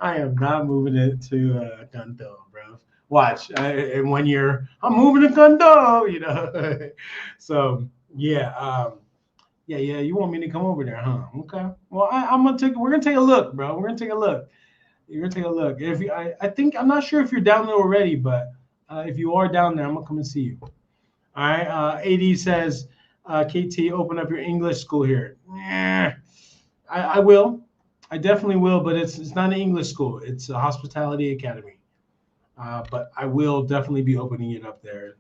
am not moving it to Can Tho, bro. Watch, in 1 year, I'm moving to Can Tho, you know. So yeah, yeah. You want me to come over there, huh? Okay. Well, I'm gonna take. We're gonna take a look, bro. We're gonna take a look. You're gonna take a look. If you, I think I'm not sure if you're down there already, but if you are down there, I'm gonna come and see you. All right. AD says, KT, open up your English school here. I will. I definitely will, but it's not an English school. It's a hospitality academy. But I will definitely be opening it up there.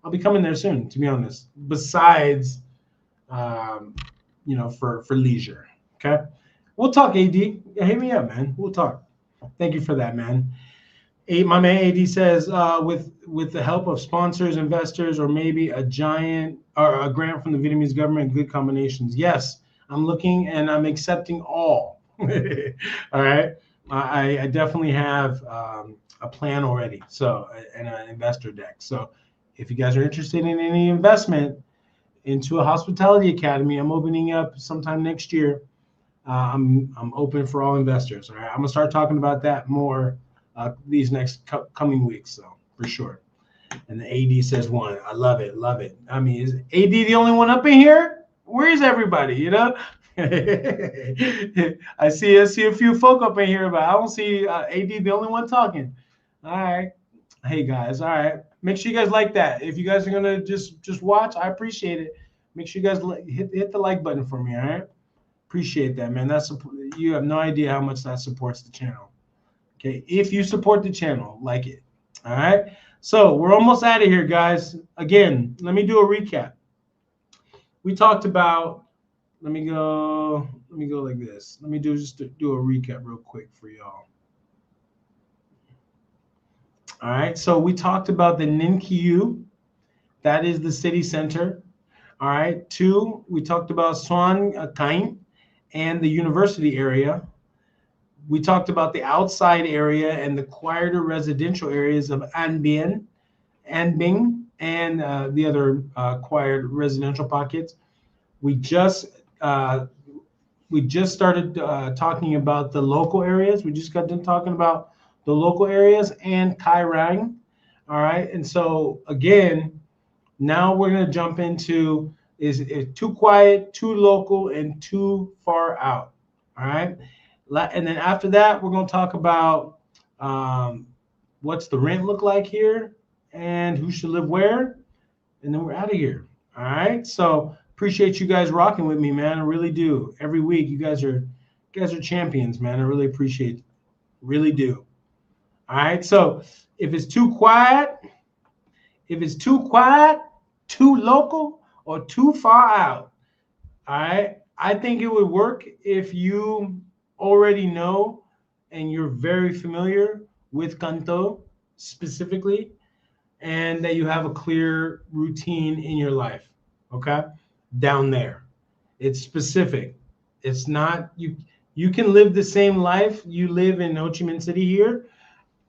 I'll be coming there soon, to be honest. Besides, um, for leisure. Okay. We'll talk, AD. Yeah, hit me up, man. We'll talk. Thank you for that, man. My man AD says, with the help of sponsors, investors, or maybe a giant or a grant from the Vietnamese government, good combinations. Yes, I'm looking and I'm accepting all. All right, I definitely have a plan already. So and an investor deck. So if you guys are interested in any investment into a hospitality academy, I'm opening up sometime next year. I'm open for all investors. All right, I'm gonna start talking about that more these next coming weeks, so for sure. And the AD says one. I love it, love it. I mean, is AD the only one up in here? Where is everybody? You know, I see a few folk up in here, but I don't see AD the only one talking. All right, hey guys, all right. Make sure you guys like that. If you guys are gonna just watch, I appreciate it. Make sure you guys hit the like button for me. All right. Appreciate that, man. You have no idea how much that supports the channel. Okay, if you support the channel, like it. All right. So we're almost out of here, guys. Again, let me do a recap. We talked about. Let me go like this. Let me do a recap real quick for y'all. All right. So we talked about the Ninh Kieu. That is the city center. All right. 2, we talked about Xuan Khanh and the university area. We talked about the outside area and the quieter residential areas of An Binh, and the other quiet residential pockets. We just uh, started talking about the local areas. We just got done talking about the local areas and Kai Rang. All right, and so again, now we're going to jump into is it too quiet, too local, and too far out. All right. And then after that, we're going to talk about what's the rent look like here and who should live where. And then we're out of here. All right. So appreciate you guys rocking with me, man. I really do. Every week, you guys are champions, man. I really appreciate it. Really do. All right. So if it's too quiet, too local, or too far out, all right, I think it would work if you already know and you're very familiar with Can Tho specifically, and that you have a clear routine in your life. Okay, down there, it's specific. It's not you. You can live the same life you live in Ho Chi Minh City here.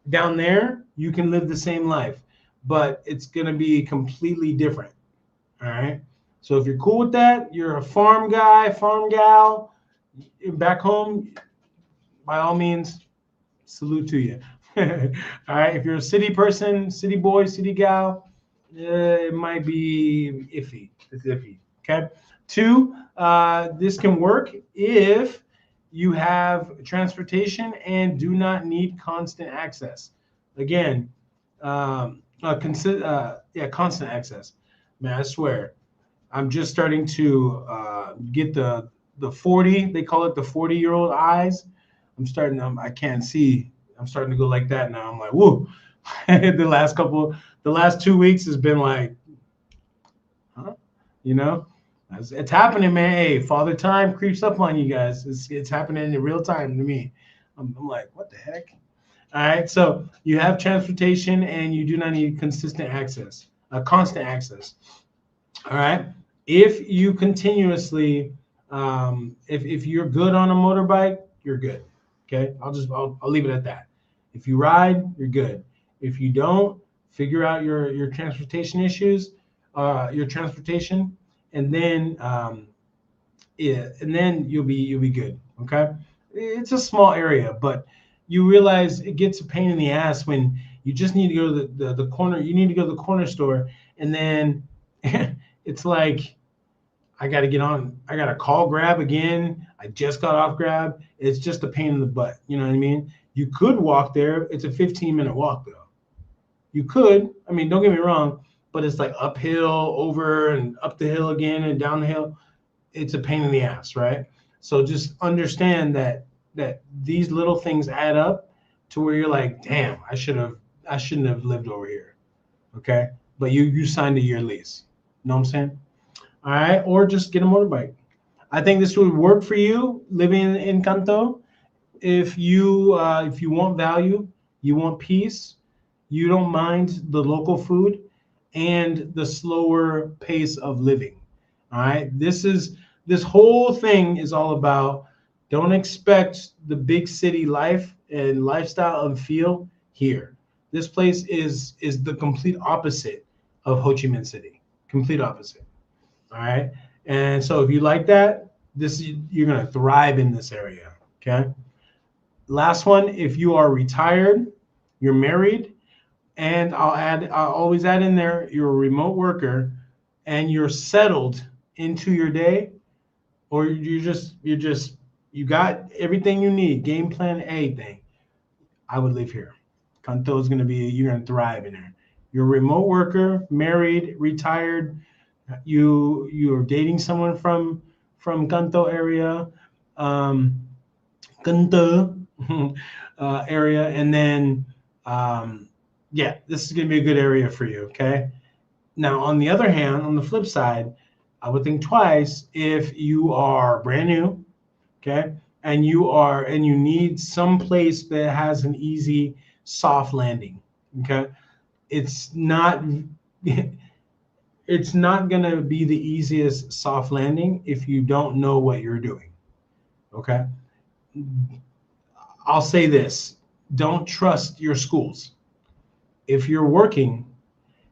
Down there, you can live the same life, but it's gonna be completely different. All right. So if you're cool with that, you're a farm guy, farm gal, back home, by all means, salute to you. All right. If you're a city person, city boy, city gal, it might be iffy. It's iffy. Okay. 2, this can work if you have transportation and do not need constant access. Again, constant access. Man, I swear, I'm just starting to get the 40. They call it the 40-year-old eyes. I can't see. I'm starting to go like that now. I'm like, woo. The last 2 weeks has been like, huh? You know, it's happening, man. Hey, father time creeps up on you guys. It's happening in real time to me. I'm like, what the heck? All right. So you have transportation and you do not need constant access. All right. If you continuously, if you're good on a motorbike, you're good. Okay. I'll leave it at that. If you ride, you're good. If you don't, figure out your transportation issues. your transportation, and then yeah, and then you'll be good. Okay, it's a small area, but you realize it gets a pain in the ass when you just need to go to the corner. You need to go to the corner store, and then it's like I got to get on. I got to call Grab again. I just got off Grab. It's just a pain in the butt. You know what I mean? You could walk there. It's a 15-minute walk though. You could. I mean, don't get me wrong, but it's like uphill, over and up the hill again and down the hill. It's a pain in the ass, right? So just understand that these little things add up to where you're like, damn, I shouldn't have lived over here. Okay. But you signed a year lease. You know what I'm saying? All right. Or just get a motorbike. I think this would work for you living in Can Tho. If you want value, you want peace, you don't mind the local food and the slower pace of living. All right. This whole thing is all about don't expect the big city life and lifestyle and feel here. This place is the complete opposite of Ho Chi Minh City. Complete opposite. All right. And so if you like that, you're gonna thrive in this area. Okay. Last one, if you are retired, you're married, and I'll always add in there, you're a remote worker and you're settled into your day, or you got everything you need, game plan, anything, I would live here. Can Tho is you're gonna thrive in there. You're a remote worker, married, retired, you're dating someone from Can Tho area, um, Can Tho area, and then yeah, this is gonna be a good area for you. Okay. Now, on the other hand, on the flip side, I would think twice if you are brand new, okay, and you need some place that has an easy soft landing. Okay. It's not it's not going to be the easiest soft landing if you don't know what you're doing. Okay. I'll say this, don't trust your schools. If you're working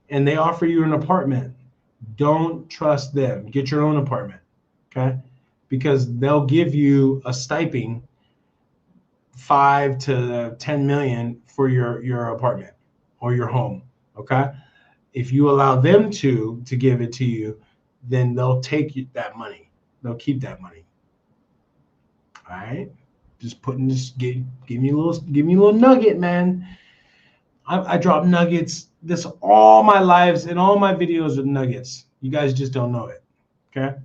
and they offer you an apartment, don't trust them. Get your own apartment. Okay. Because they'll give you a stipend 5 to 10 million for your apartment or your home. Okay. If you allow them to give it to you, then they'll take that money. They'll keep that money. All right. Just putting this, give me a little nugget, man. I drop nuggets this all my lives and all my videos with nuggets. You guys just don't know it. Okay.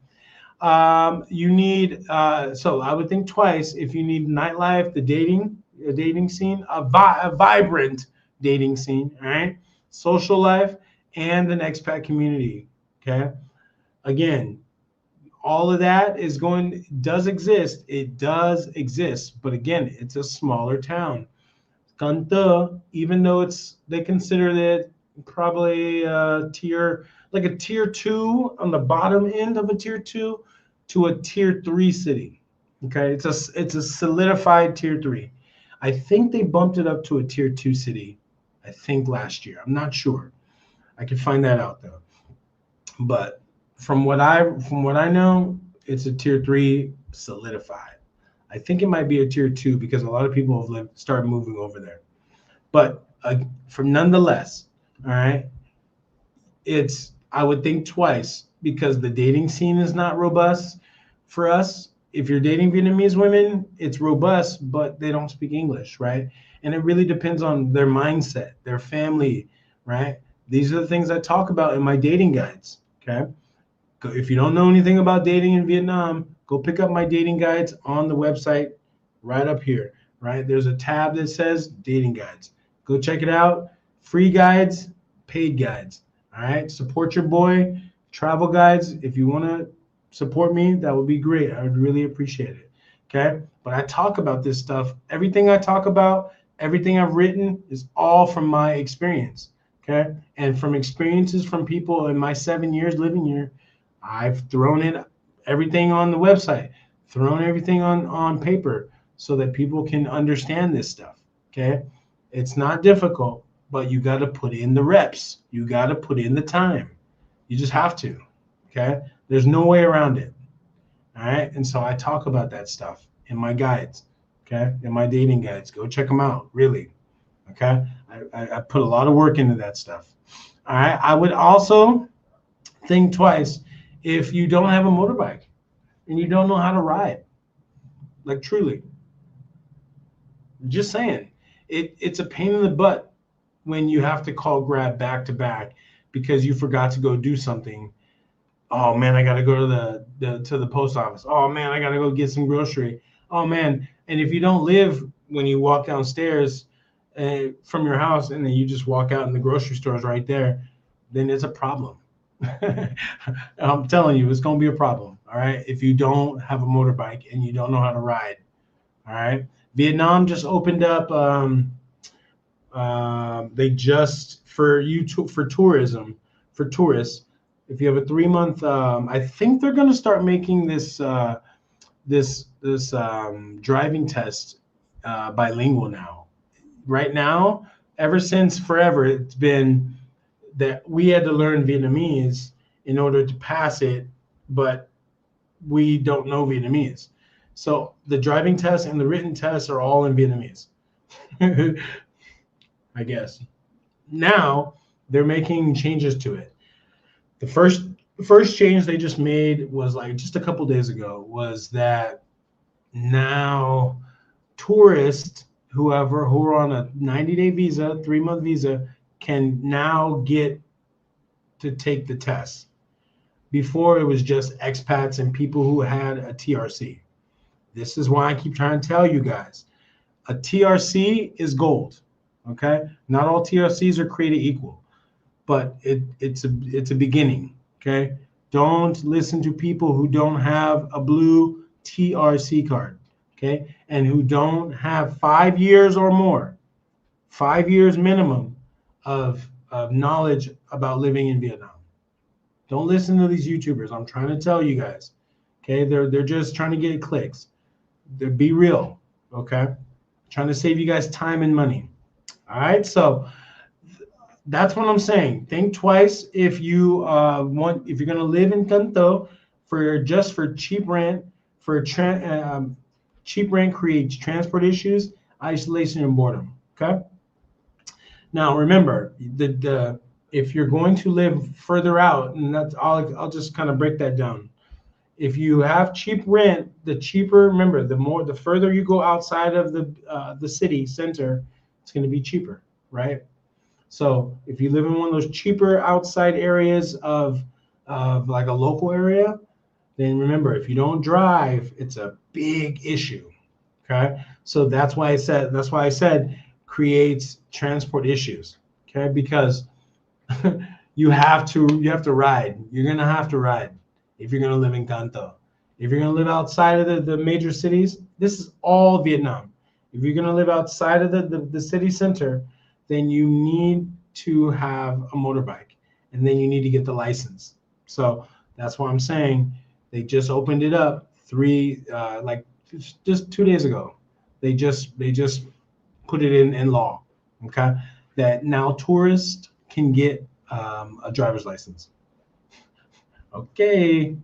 You need so I would think twice if you need nightlife, a dating scene, a vibrant dating scene, all right, social life, and an expat community. Okay. Again, all of that does exist. It does exist, but again, it's a smaller town. Can Tho, even though they consider it probably a tier two on the bottom end of a tier two to a tier three city. Okay, it's a solidified tier three. I think they bumped it up to a tier two city. I think last year. I'm not sure. I can find that out though. But from what I know, it's a tier three solidified. I think it might be a tier two because a lot of people have started moving over there. But for nonetheless, all right, I would think twice because the dating scene is not robust for us. If you're dating Vietnamese women, it's robust, but they don't speak English, right? And it really depends on their mindset, their family, right? These are the things I talk about in my dating guides, okay? If you don't know anything about dating in Vietnam, go pick up my dating guides on the website right up here, right? There's a tab that says dating guides. Go check it out. Free guides, paid guides. All right. Support your boy. Travel guides. If you want to support me, that would be great. I would really appreciate it. Okay. But I talk about this stuff. Everything I talk about, everything I've written is all from my experience. Okay. And from experiences from people in my 7 years living here, I've thrown everything on the website, thrown everything on paper so that people can understand this stuff. Okay. It's not difficult, but you got to put in the reps. You got to put in the time. You just have to. Okay. There's no way around it. All right. And so I talk about that stuff in my guides. Okay. In my dating guides. Go check them out. Really. Okay. I put a lot of work into that stuff. All right. I would also think twice if you don't have a motorbike and you don't know how to ride. Like truly. Just saying. It's a pain in the butt when you have to call Grab back to back because you forgot to go do something. Oh man, I gotta go to the post office. Oh man, I gotta go get some grocery. Oh man, and if you don't live when you walk downstairs from your house and then you just walk out and the grocery store is right there, then it's a problem. I'm telling you, it's gonna be a problem. All right, if you don't have a motorbike and you don't know how to ride. All right, Vietnam just opened up. They just for tourism for tourists. If you have a 3 month, I think they're going to start making this driving test bilingual now. Right now, ever since forever, it's been that we had to learn Vietnamese in order to pass it, but we don't know Vietnamese. So the driving test and the written tests are all in Vietnamese. I guess. Now they're making changes to it. The first change they just made was like just a couple days ago was that now tourists, whoever who are on a 90-day visa, 3-month visa, can now get to take the test. Before it was just expats and people who had a TRC. This is why I keep trying to tell you guys. A TRC is gold. Okay? Not all TRCs are created equal, but it's a beginning. Okay? Don't listen to people who don't have a blue TRC card. Okay? And who don't have 5 years or more, 5 years minimum of knowledge about living in Vietnam. Don't listen to these YouTubers. I'm trying to tell you guys. Okay? They're just trying to get clicks. Be real. Okay? Trying to save you guys time and money. All right, so that's what I'm saying. Think twice if you if you're gonna live in Can Tho for cheap rent. Cheap rent creates transport issues, isolation, and boredom. Okay. Now remember, the if you're going to live further out, and that's I'll just kind of break that down. If you have cheap rent, the cheaper. Remember, the further you go outside of the city center, it's going to be cheaper, right? So if you live in one of those cheaper outside areas of like a local area, then remember, if you don't drive, it's a big issue. Okay, so that's why I said creates transport issues. Okay, because you have to ride. You're gonna have to ride if you're gonna live in Can Tho. If you're gonna live outside of the major cities, this is all Vietnam. If you're gonna live outside of the city center, then you need to have a motorbike, and then you need to get the license. So that's why I'm saying they just opened it up just 2 days ago. They just put it in law. Okay, that now tourists can get a driver's license. Okay,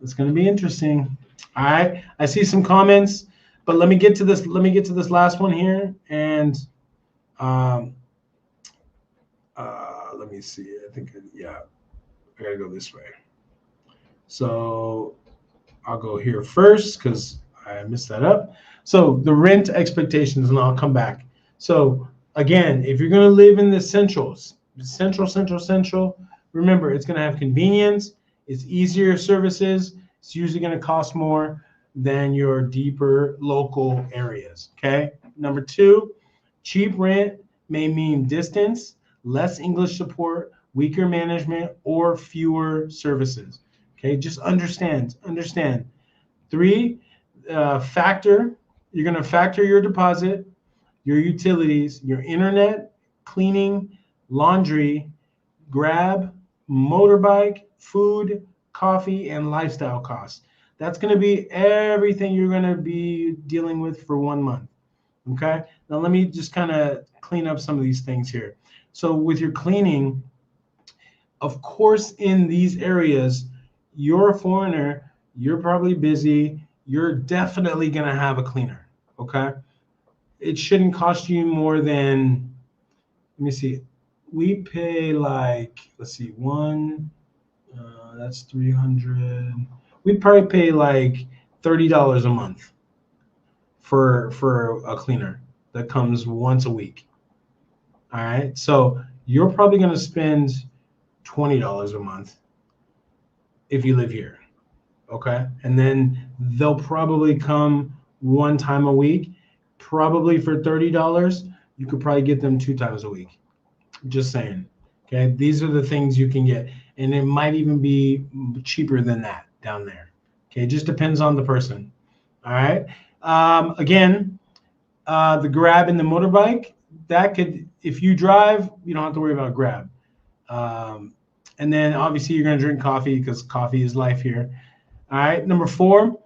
it's going to be interesting. All right, I see some comments, but let me get to this. Let me get to this last one here, and let me see. I think I gotta go this way. So I'll go here first because I messed that up. So the rent expectations, and I'll come back. So again, if you're going to live in the central, remember it's going to have convenience. It's easier services. It's usually going to cost more than your deeper local areas. Okay. Number 2, cheap rent may mean distance, less English support, weaker management, or fewer services. Okay. Just understand. 3, you're going to factor your deposit, your utilities, your internet, cleaning, laundry, Grab, motorbike, food, coffee, and lifestyle costs. That's going to be everything you're going to be dealing with for 1 month. Okay. Now let me just kind of clean up some of these things here. So with your cleaning, Of course, in these areas, you're a foreigner, you're probably busy, you're definitely going to have a cleaner. Okay. It shouldn't cost you more than, let me see, we pay like, let's see, that's 300. We'd probably pay like $30 a month for a cleaner that comes once a week. All right. So you're probably going to spend $20 a month if you live here. Okay. And then they'll probably come one time a week, probably for $30. You could probably get them 2 times a week. Just saying. Okay. These are the things you can get. And it might even be cheaper than that down there. Okay. It just depends on the person. All right. Again, the Grab and the motorbike, that could, if you drive, you don't have to worry about Grab. And then obviously you're going to drink coffee because coffee is life here. All right. Number 4,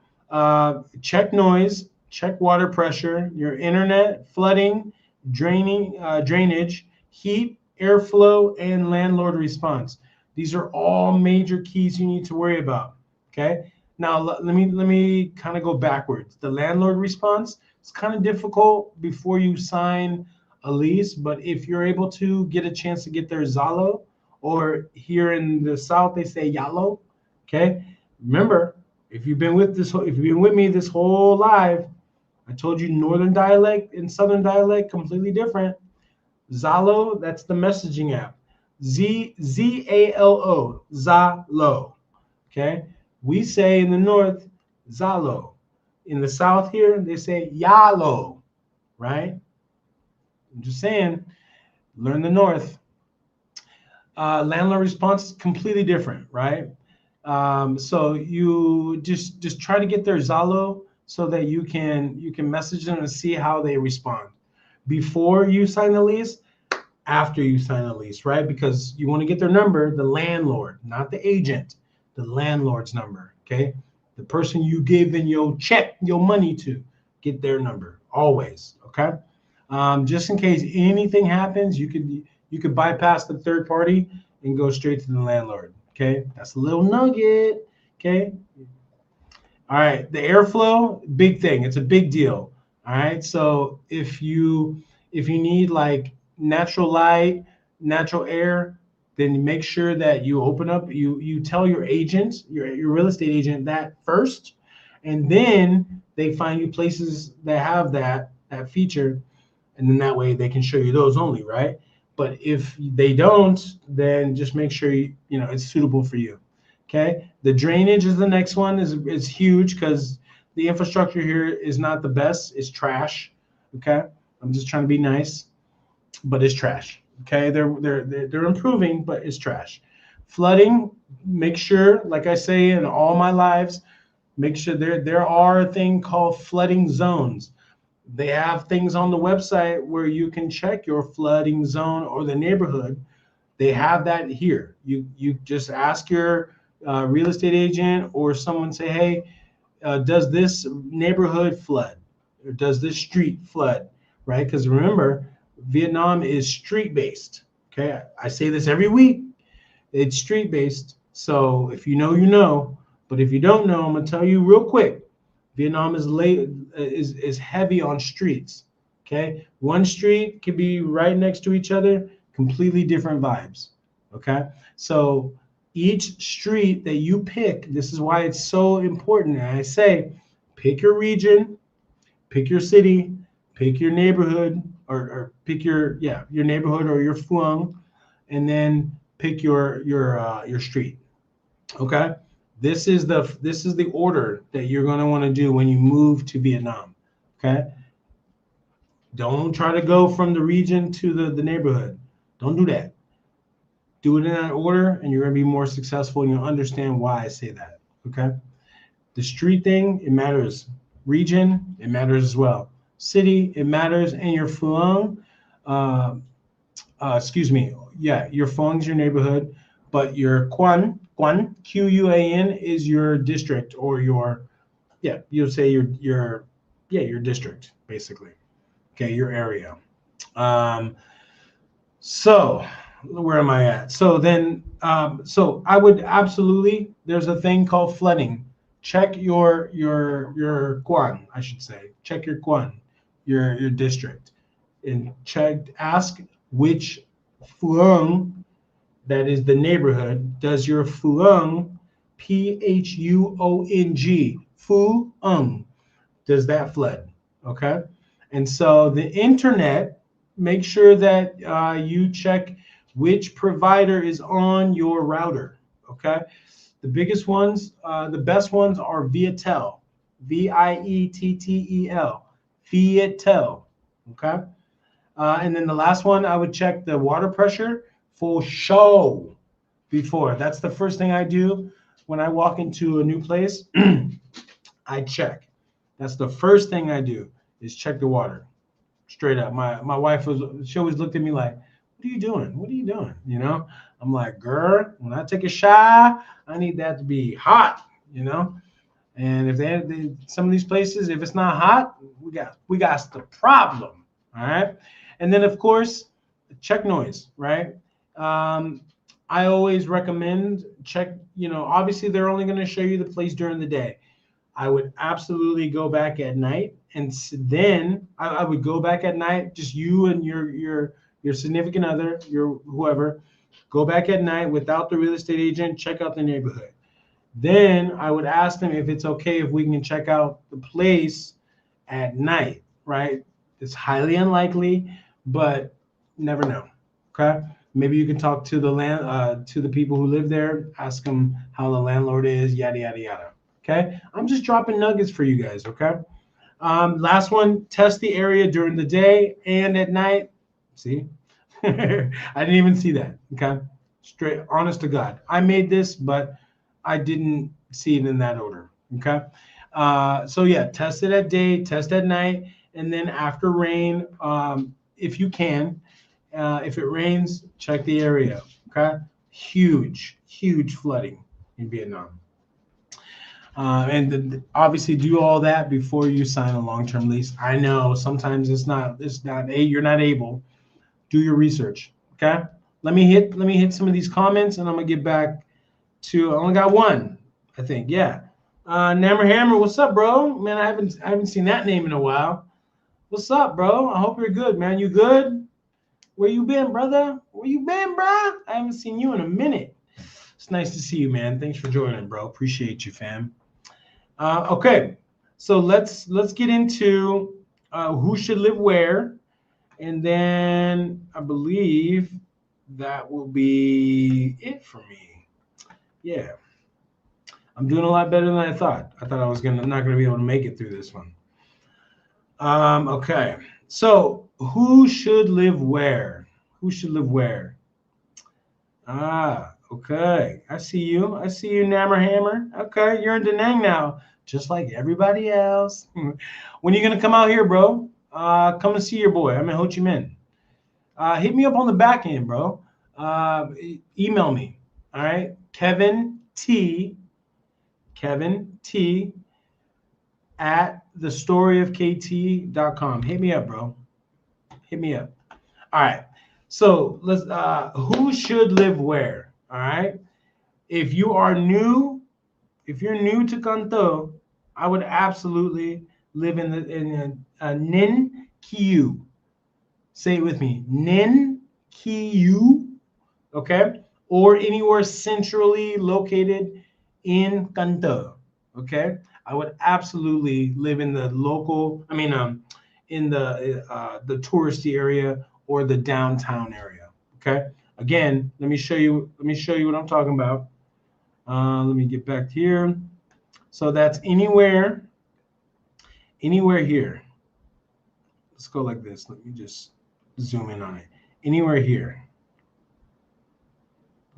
check noise, check water pressure, your internet, flooding, drainage, heat, airflow, and landlord response. These are all major keys you need to worry about. Okay. Now let me kind of go backwards. The landlord response, it's kind of difficult before you sign a lease, but if you're able to get a chance to get their Zalo, or here in the South they say Yalo. Okay. Remember, if you've been with me this whole live, I told you northern dialect and southern dialect completely different. Zalo, that's the messaging app. Zalo, Zalo. Okay, we say in the north Zalo. In the south here, they say Yalo, right? I'm just saying, learn the north. Landlord response is completely different, right? So you just try to get their Zalo so that you can message them and see how they respond before you sign the lease, after you sign the lease, right? Because you want to get their number, the landlord, not the agent, the landlord's number. Okay, the person you gave in your check, your money to, get their number always. Okay, just in case anything happens, you could bypass the third party and go straight to the landlord. Okay, that's a little nugget. Okay, all right, the airflow, big thing. It's a big deal. All right, so if you need like natural light, natural air, then make sure that you open up. You tell your agent, your real estate agent, that first, and then they find you places that have that feature, and then that way they can show you those only, right? But if they don't, then just make sure it's suitable for you. Okay. The drainage is the next one. Is huge because the infrastructure here is not the best. It's trash. Okay. I'm just trying to be nice, but it's trash. Okay. They're improving, but it's trash. Flooding. Make sure, like I say in all my lives, make sure there are a thing called flooding zones. They have things on the website where you can check your flooding zone or the neighborhood. They have that here. You just ask your real estate agent or someone, say, hey, does this neighborhood flood? Or does this street flood? Right? Because remember, Vietnam is street based. Okay. I say this every week. It's street based. So if you know, you know. But if you don't know, I'm gonna tell you real quick. Vietnam is heavy on streets. Okay, one street could be right next to each other, completely different vibes. Okay, so each street that you pick, this is why it's so important. And I say, pick your region, pick your city, pick your neighborhood, or pick your neighborhood or your phuong, and then pick your street. Okay. This is the order that you're going to want to do when you move to Vietnam. Okay. Don't try to go from the region to the neighborhood. Don't do that. Do it in that order, and you're going to be more successful, and you'll understand why I say that. Okay. The street thing, it matters. Region, it matters as well. City, it matters, and your phuong, excuse me, yeah, your phuong's your neighborhood, but your Quan, Quan, is your district, or you'll say your district, basically. Okay, your area. So Where am I at? So then, so I would absolutely. There's a thing called flooding. Check your Quan, I should say. Check your Quan, your district, and check. Ask which Phuong, that is the neighborhood. Does your Phuong, Phuong, Phuong, does that flood? Okay. And so the internet, make sure that you check which provider is on your router. Okay. The biggest ones, the best ones are Viettel, Viettel, Viettel. Okay. And then the last one, I would check the water pressure for show before. That's the first thing I do when I walk into a new place. I check. That's the first thing I do is check the water. Straight up. My wife she always looked at me like, what are you doing? What are you doing? You know? I'm like, girl, when I take a shower, I need that to be hot, you know? And if some of these places, if it's not hot, we got the problem. All right. And then of course, check noise, right? I always recommend check, obviously they're only going to show you the place during the day. I would absolutely go back at night, and then I would go back at night, just you and your significant other, your whoever, go back at night without the real estate agent, check out the neighborhood. Then I would ask them if it's okay if we can check out the place at night, right? It's highly unlikely, but never know. Okay. Maybe you can talk to to the people who live there, ask them how the landlord is, yada yada yada. Okay. I'm just dropping nuggets for you guys. Okay. Last one, test the area during the day and at night. See, I didn't even see that. Okay. Straight, honest to God. I made this, but I didn't see it in that order. Okay. So yeah, test it at day, test at night, and then after rain, if you can, if it rains, check the area. Okay. Huge flooding in Vietnam. And obviously do all that before you sign a long-term lease. I know sometimes you're not able. Do your research. Okay. Let me hit some of these comments, and I'm gonna get back to. I only got one, I think. Yeah. Nammer Hammer, what's up, bro? Man, I haven't seen that name in a while. What's up, bro? I hope you're good, man. You good? Where you been, brother? Where you been, bro? I haven't seen you in a minute. It's nice to see you, man. Thanks for joining, bro. Appreciate you, fam. Okay, so let's get into who should live where, and then I believe that will be it for me. Yeah, I'm doing a lot better than I thought. I thought I was not gonna be able to make it through this one. Okay, so who should live where? Who should live where? Okay. I see you. I see you, Nammer Hammer. Okay, you're in Da Nang now, just like everybody else. When are you gonna come out here, bro? Come and see your boy. I'm in Ho Chi Minh. Hit me up on the back end, bro. Email me. All right, Kevin T at thestoryofkt.com. Hit me up, bro. Hit me up. All right. So let's. Who should live where? All right. If you're new to Can Tho, I would absolutely live in Ninh Kieu. Say it with me, Ninh Kieu. Okay, or anywhere centrally located in Can Tho. Okay, I would absolutely live in the local. I mean, in the touristy area or the downtown area. Okay. Again, let me show you what I'm talking about. Let me get back here. So that's anywhere here. Let's go like this. Let me just zoom in on it. Anywhere here.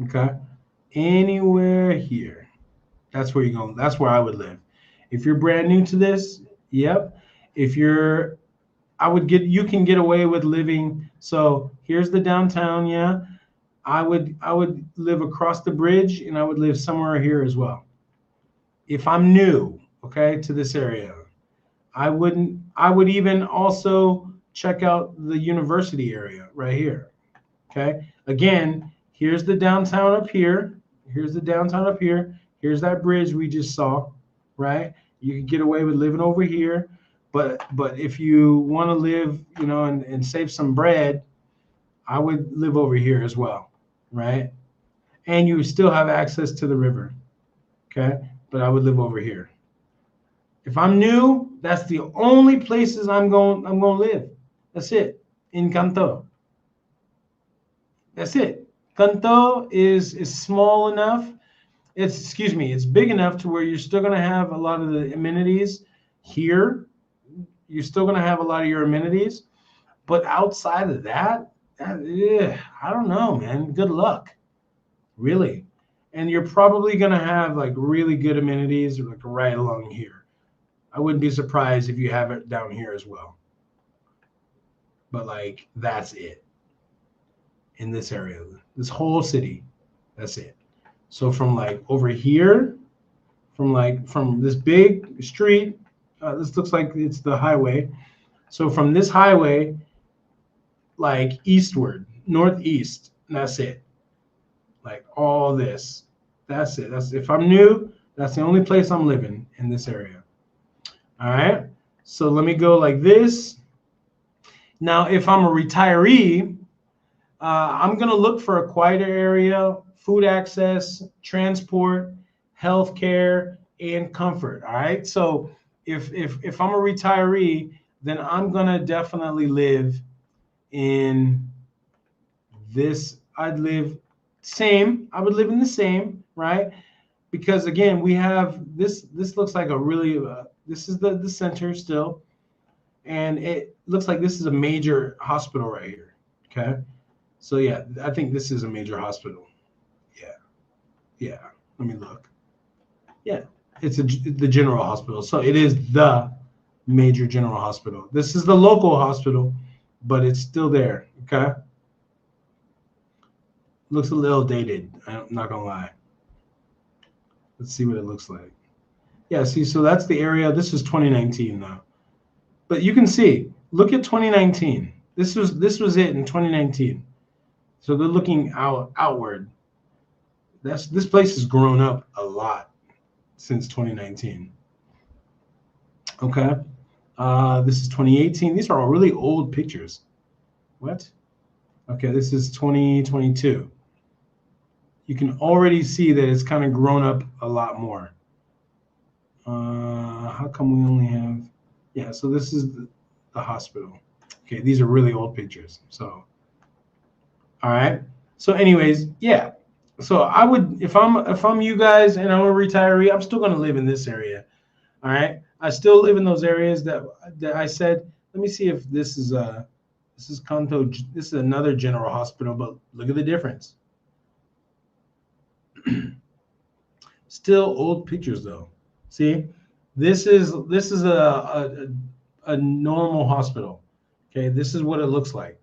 Okay. Anywhere here. That's where you're going. That's where I would live. If you're brand new to this, yep. If you're, you can get away with living. So here's the downtown. Yeah. I would live across the bridge, and I would live somewhere here as well. If I'm new, okay, to this area, I would even also check out the university area right here. Okay. Again, here's the downtown up here. Here's the downtown up here. Here's that bridge we just saw, right? You can get away with living over here, but if you want to live, you know, and save some bread, I would live over here as well, right? And you still have access to the river, okay? But I would live over here. If I'm new, that's the only places I'm going to live. That's it. In Can Tho. That's it. Can Tho is small enough. It's big enough to where you're still going to have a lot of the amenities here. You're still going to have a lot of your amenities, but outside of that, I don't know, man. Good luck, really. And you're probably going to have like really good amenities like right along here. I wouldn't be surprised if you have it down here as well. But like that's it in this area, this whole city. That's it. So from like over here, from this big street, this looks like it's the highway. So from this highway, like eastward, northeast, that's it. Like all this, that's it. That's if I'm new, that's the only place I'm living in this area. All right. So let me go like this. Now, if I'm a retiree, I'm going to look for a quieter area, food access, transport, healthcare, and comfort. All right. So if I'm a retiree, then I'm going to definitely live in this. I would live in the same, right? Because again, we have this looks like a really this is the center still, and it looks like this is a major hospital right here. Okay. So yeah, I think this is a major hospital. Yeah. Let me look. Yeah, it's the general hospital. So it is the major general hospital. This is the local hospital, but it's still there. Okay. Looks a little dated. I'm not gonna lie. Let's see what it looks like. Yeah, see, so that's the area. This is 2019 now. But you can see, look at 2019. This was it in 2019. So they're looking outward. This place has grown up a lot since 2019. Okay. This is 2018. These are all really old pictures. What? Okay, this is 2022. You can already see that it's kind of grown up a lot more. How come we only have? Yeah, so this is the hospital. Okay, these are really old pictures. So, all right. So, anyways, yeah. So I would, if I'm you guys and I'm a retiree, I'm still gonna live in this area. All right. I still live in those areas that I said. Let me see if this is Can Tho. This is another general hospital, but look at the difference. Still old pictures though. See, this is a normal hospital. Okay, this is what it looks like.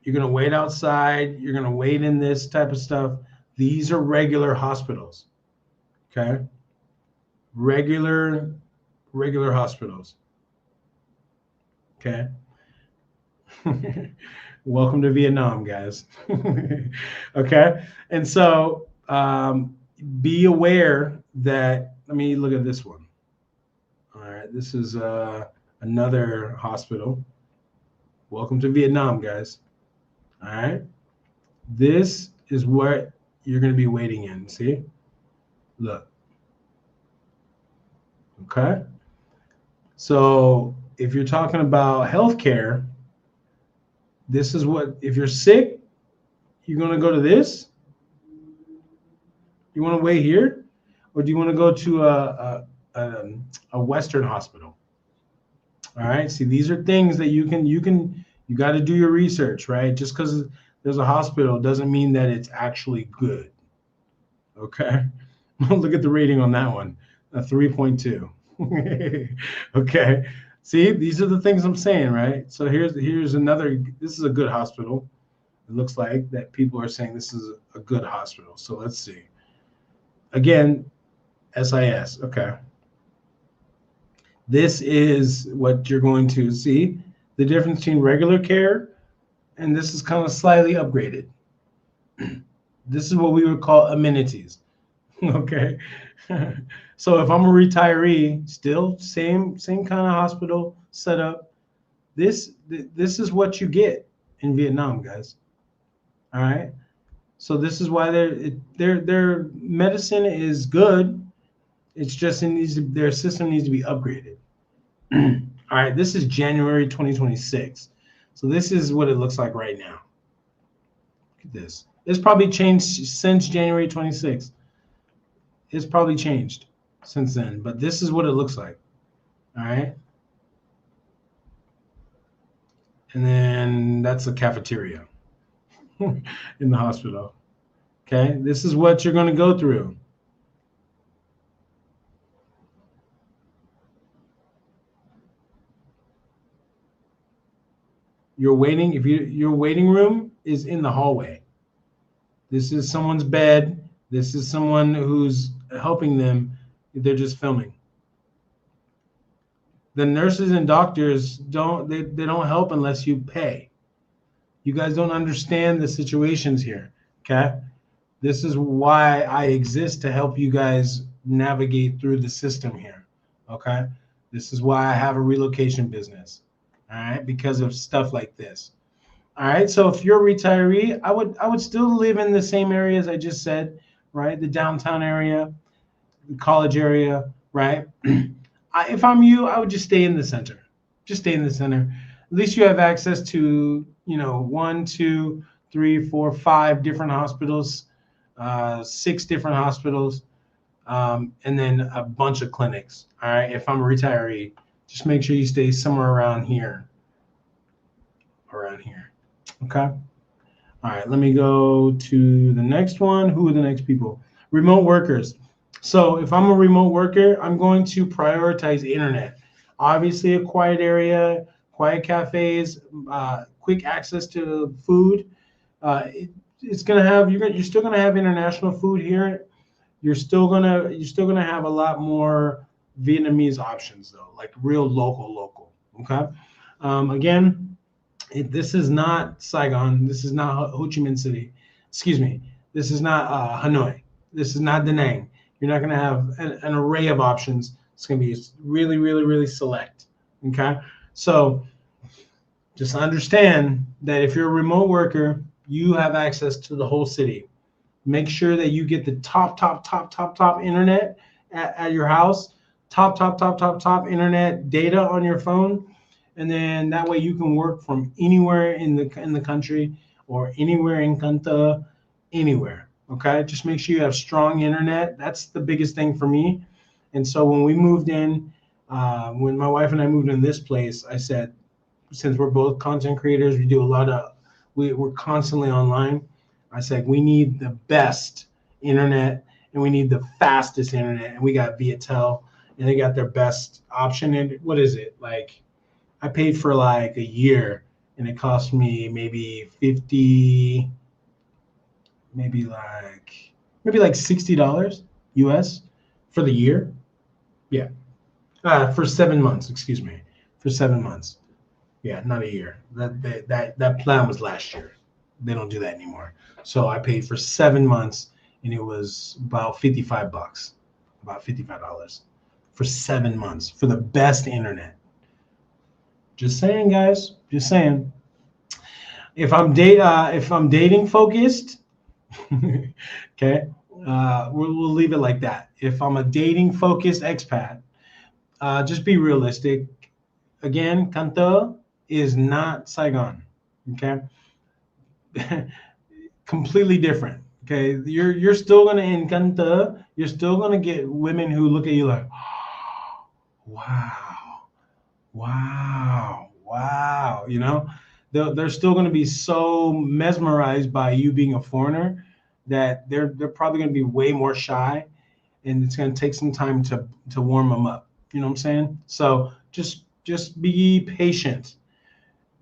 You're gonna wait outside. You're gonna wait in this type of stuff. These are regular hospitals. Okay, regular hospitals. Okay. Welcome to Vietnam, guys. Okay, and so be aware that. Let me look at this one. All right, this is another hospital. Welcome to Vietnam, guys. All right, this is what you're going to be waiting in. See, look. Okay, so if you're talking about healthcare, this is what. If you're sick, you're going to go to this. You want to wait here, or do you want to go to a Western hospital? All right. See, these are things that you got to do your research, right? Just because there's a hospital doesn't mean that it's actually good. Okay. Look at the rating on that one, a 3.2. Okay. See, these are the things I'm saying, right? So here's another. This is a good hospital. It looks like that people are saying this is a good hospital. So let's see. Again, SIS. Okay. This is what you're going to see. The difference between regular care and this is kind of slightly upgraded. This is what we would call amenities. Okay. So if I'm a retiree, still same kind of hospital setup. This is what you get in Vietnam, guys. All right. So this is why their medicine is good. It's just their system needs to be upgraded. All right. This is January 2026. So this is what it looks like right now. Look at this. It's probably changed since January 26th. It's probably changed since then, but this is what it looks like. All right. And then that's the cafeteria in the hospital. Okay. This is what you're going to go through. Your waiting, if your waiting room is in the hallway. This is someone's bed. This is someone who's helping them. They're just filming. The nurses and doctors they don't help unless you pay. You guys don't understand the situations here. Okay. This is why I exist, to help you guys navigate through the system here. Okay. This is why I have a relocation business. All right. Because of stuff like this. All right. So if you're a retiree, I would still live in the same areas I just said, right? The downtown area, the college area, right? If I'm you, I would just stay in the center. Just stay in the center. At least you have access to, one, two, three, four, five different hospitals, six different hospitals, and then a bunch of clinics. All right. If I'm a retiree, just make sure you stay somewhere around here. Around here. Okay. All right. Let me go to the next one. Who are the next people? Remote workers. So if I'm a remote worker, I'm going to prioritize internet. Obviously, a quiet area, quiet cafes, quick access to food. It's gonna have you're still gonna have international food here. You're still gonna have a lot more Vietnamese options though, like real local. Okay. Again, this is not Saigon. This is not Ho Chi Minh City. Excuse me. This is not Hanoi. This is not Da Nang. You're not going to have an array of options. It's going to be really select. Okay. So just understand that if you're a remote worker, you have access to the whole city. Make sure that you get the top internet at your house, top internet data on your phone, and then that way you can work from anywhere in the country or anywhere in Can Tho, anywhere. Okay, just make sure you have strong internet. That's the biggest thing for me. And so when we moved in, when my wife and I moved in this place, I said, since we're both content creators, we do a lot of, we're constantly online. I said, we need the best internet and we need the fastest internet. And we got Viatel and they got their best option. And what is it? Like, I paid for like a year and it cost me maybe 50, maybe like $60 US for the year. Yeah. For 7 months, excuse me. For 7 months. Yeah, not a year. That plan was last year. They don't do that anymore. So I paid for 7 months and it was about $55. About $55 for 7 months for the best internet. Just saying, guys. Just saying. If I'm dating focused, okay, we'll leave it like that. If I'm a dating focused expat, just be realistic. Again, Can Tho is not Saigon. Okay, completely different. Okay, you're still gonna in Can Tho, you're still gonna get women who look at you like, wow, wow. They're still going to be so mesmerized by you being a foreigner that they're probably going to be way more shy, and it's going to take some time to warm them up. You know what I'm saying? So just be patient.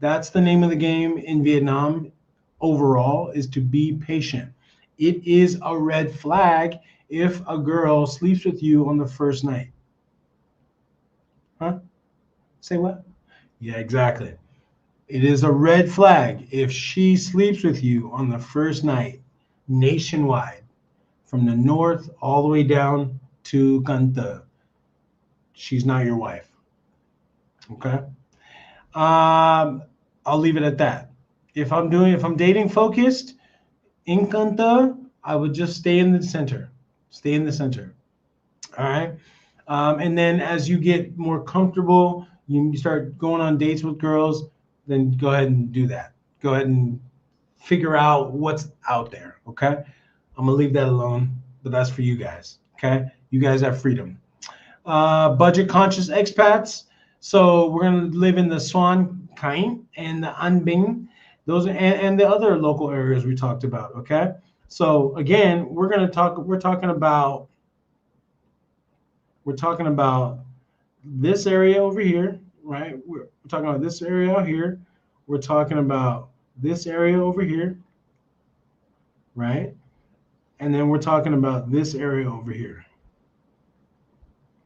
That's the name of the game in Vietnam overall, is to be patient. It is a red flag if a girl sleeps with you on the first night. Huh? Say what? Yeah, exactly. It is a red flag if she sleeps with you on the first night, nationwide, from the north all the way down to Can Tho. She's not your wife. Okay. I'll leave it at that. If I'm dating focused in Can Tho, I would just stay in the center. Stay in the center. All right. And then as you get more comfortable, you start going on dates with girls, then go ahead and do that. Go ahead and figure out what's out there. Okay. I'm gonna leave that alone, but that's for you guys. Okay. You guys have freedom. Budget conscious expats. So we're gonna live in the Xuan Khanh and the An Binh, those and the other local areas we talked about. Okay. So again, we're talking about this area over here, right? We're talking about this area out here. We're talking about this area over here, right? And then we're talking about this area over here.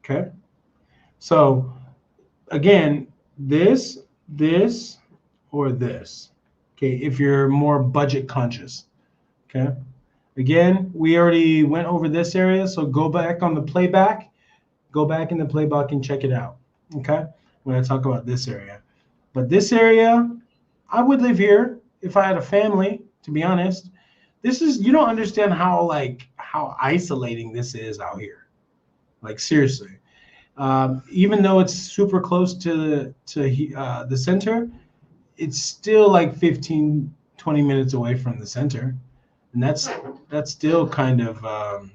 Okay. So again, this, or this. Okay, if you're more budget conscious. Okay. Again, we already went over this area, so go back on the playback. Go back in the playback and check it out. Okay, when I talk about this area. But this area, I would live here if I had a family, to be honest. This is, you don't understand how isolating this is out here. Like seriously. Even though it's super close to the center, it's still like 15, 20 minutes away from the center. And that's still kind of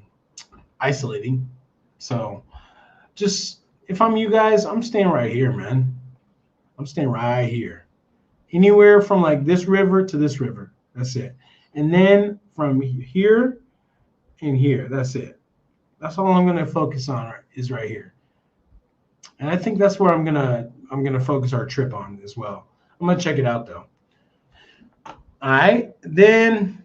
isolating. So just, if I'm you guys, I'm staying right here, man. I'm staying right here. Anywhere from like this river to this river. That's it. And then from here and here, that's it. That's all I'm gonna focus on is right here. And I think that's where I'm gonna focus our trip on as well. I'm gonna check it out though. All right, then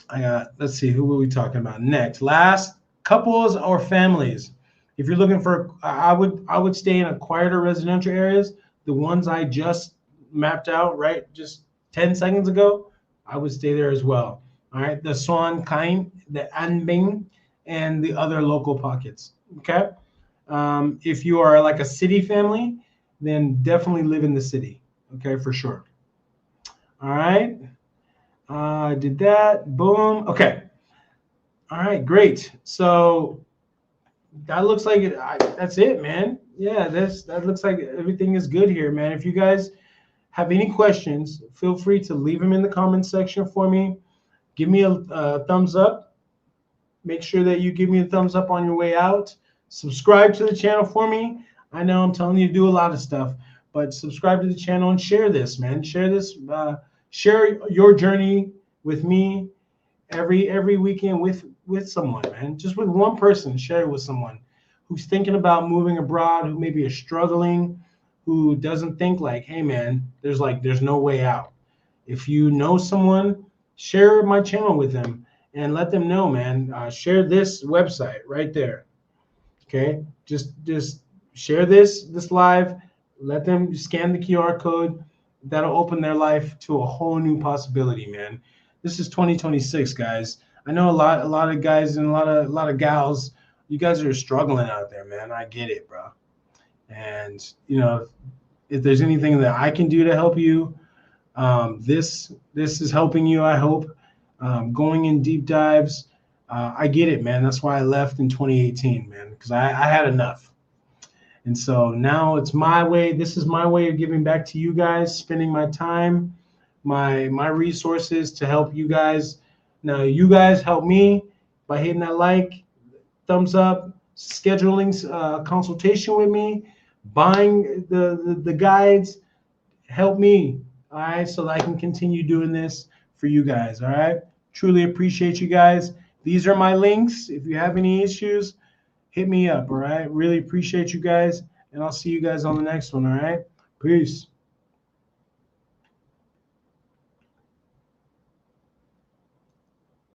I got, let's see, who were we talking about next? Last, couples or families. If you're looking for, I would stay in a quieter residential areas. The ones I just mapped out, right, just 10 seconds ago, I would stay there as well. All right, the Xuan Khanh, the An Binh, and the other local pockets. Okay. If you are like a city family, then definitely live in the city. Okay, for sure. All right. I did that. Boom. Okay. All right, great. So that looks like it. That's it, man. Yeah, that looks like everything is good here, man. If you guys have any questions, feel free to leave them in the comment section for me. Give me a thumbs up. Make sure that you give me a thumbs up on your way out. Subscribe to the channel for me. I know I'm telling you to do a lot of stuff, but subscribe to the channel and share this, man. Share this. Share your journey with me every weekend with someone, man. Just with one person. Share it with someone who's thinking about moving abroad, who maybe is struggling, who doesn't think like, hey, man, there's no way out. If you know someone, share my channel with them and let them know, man. Share this website right there. Okay, just share this live. Let them scan the QR code. That'll open their life to a whole new possibility, man. This is 2026, guys. I know a lot of guys and a lot of gals. You guys are struggling out there, man. I get it, bro. And you know, if there's anything that I can do to help you, this is helping you. I hope. Going in deep dives. I get it, man. That's why I left in 2018, man, because I had enough. And so now it's my way. This is my way of giving back to you guys, spending my time, my resources to help you guys. Now you guys help me by hitting that like, thumbs up, scheduling consultation with me, buying the guides. Help me, all right, so that I can continue doing this for you guys, all right? Truly appreciate you guys. These are my links. If you have any issues, hit me up, all right? Really appreciate you guys, and I'll see you guys on the next one, all right? Peace.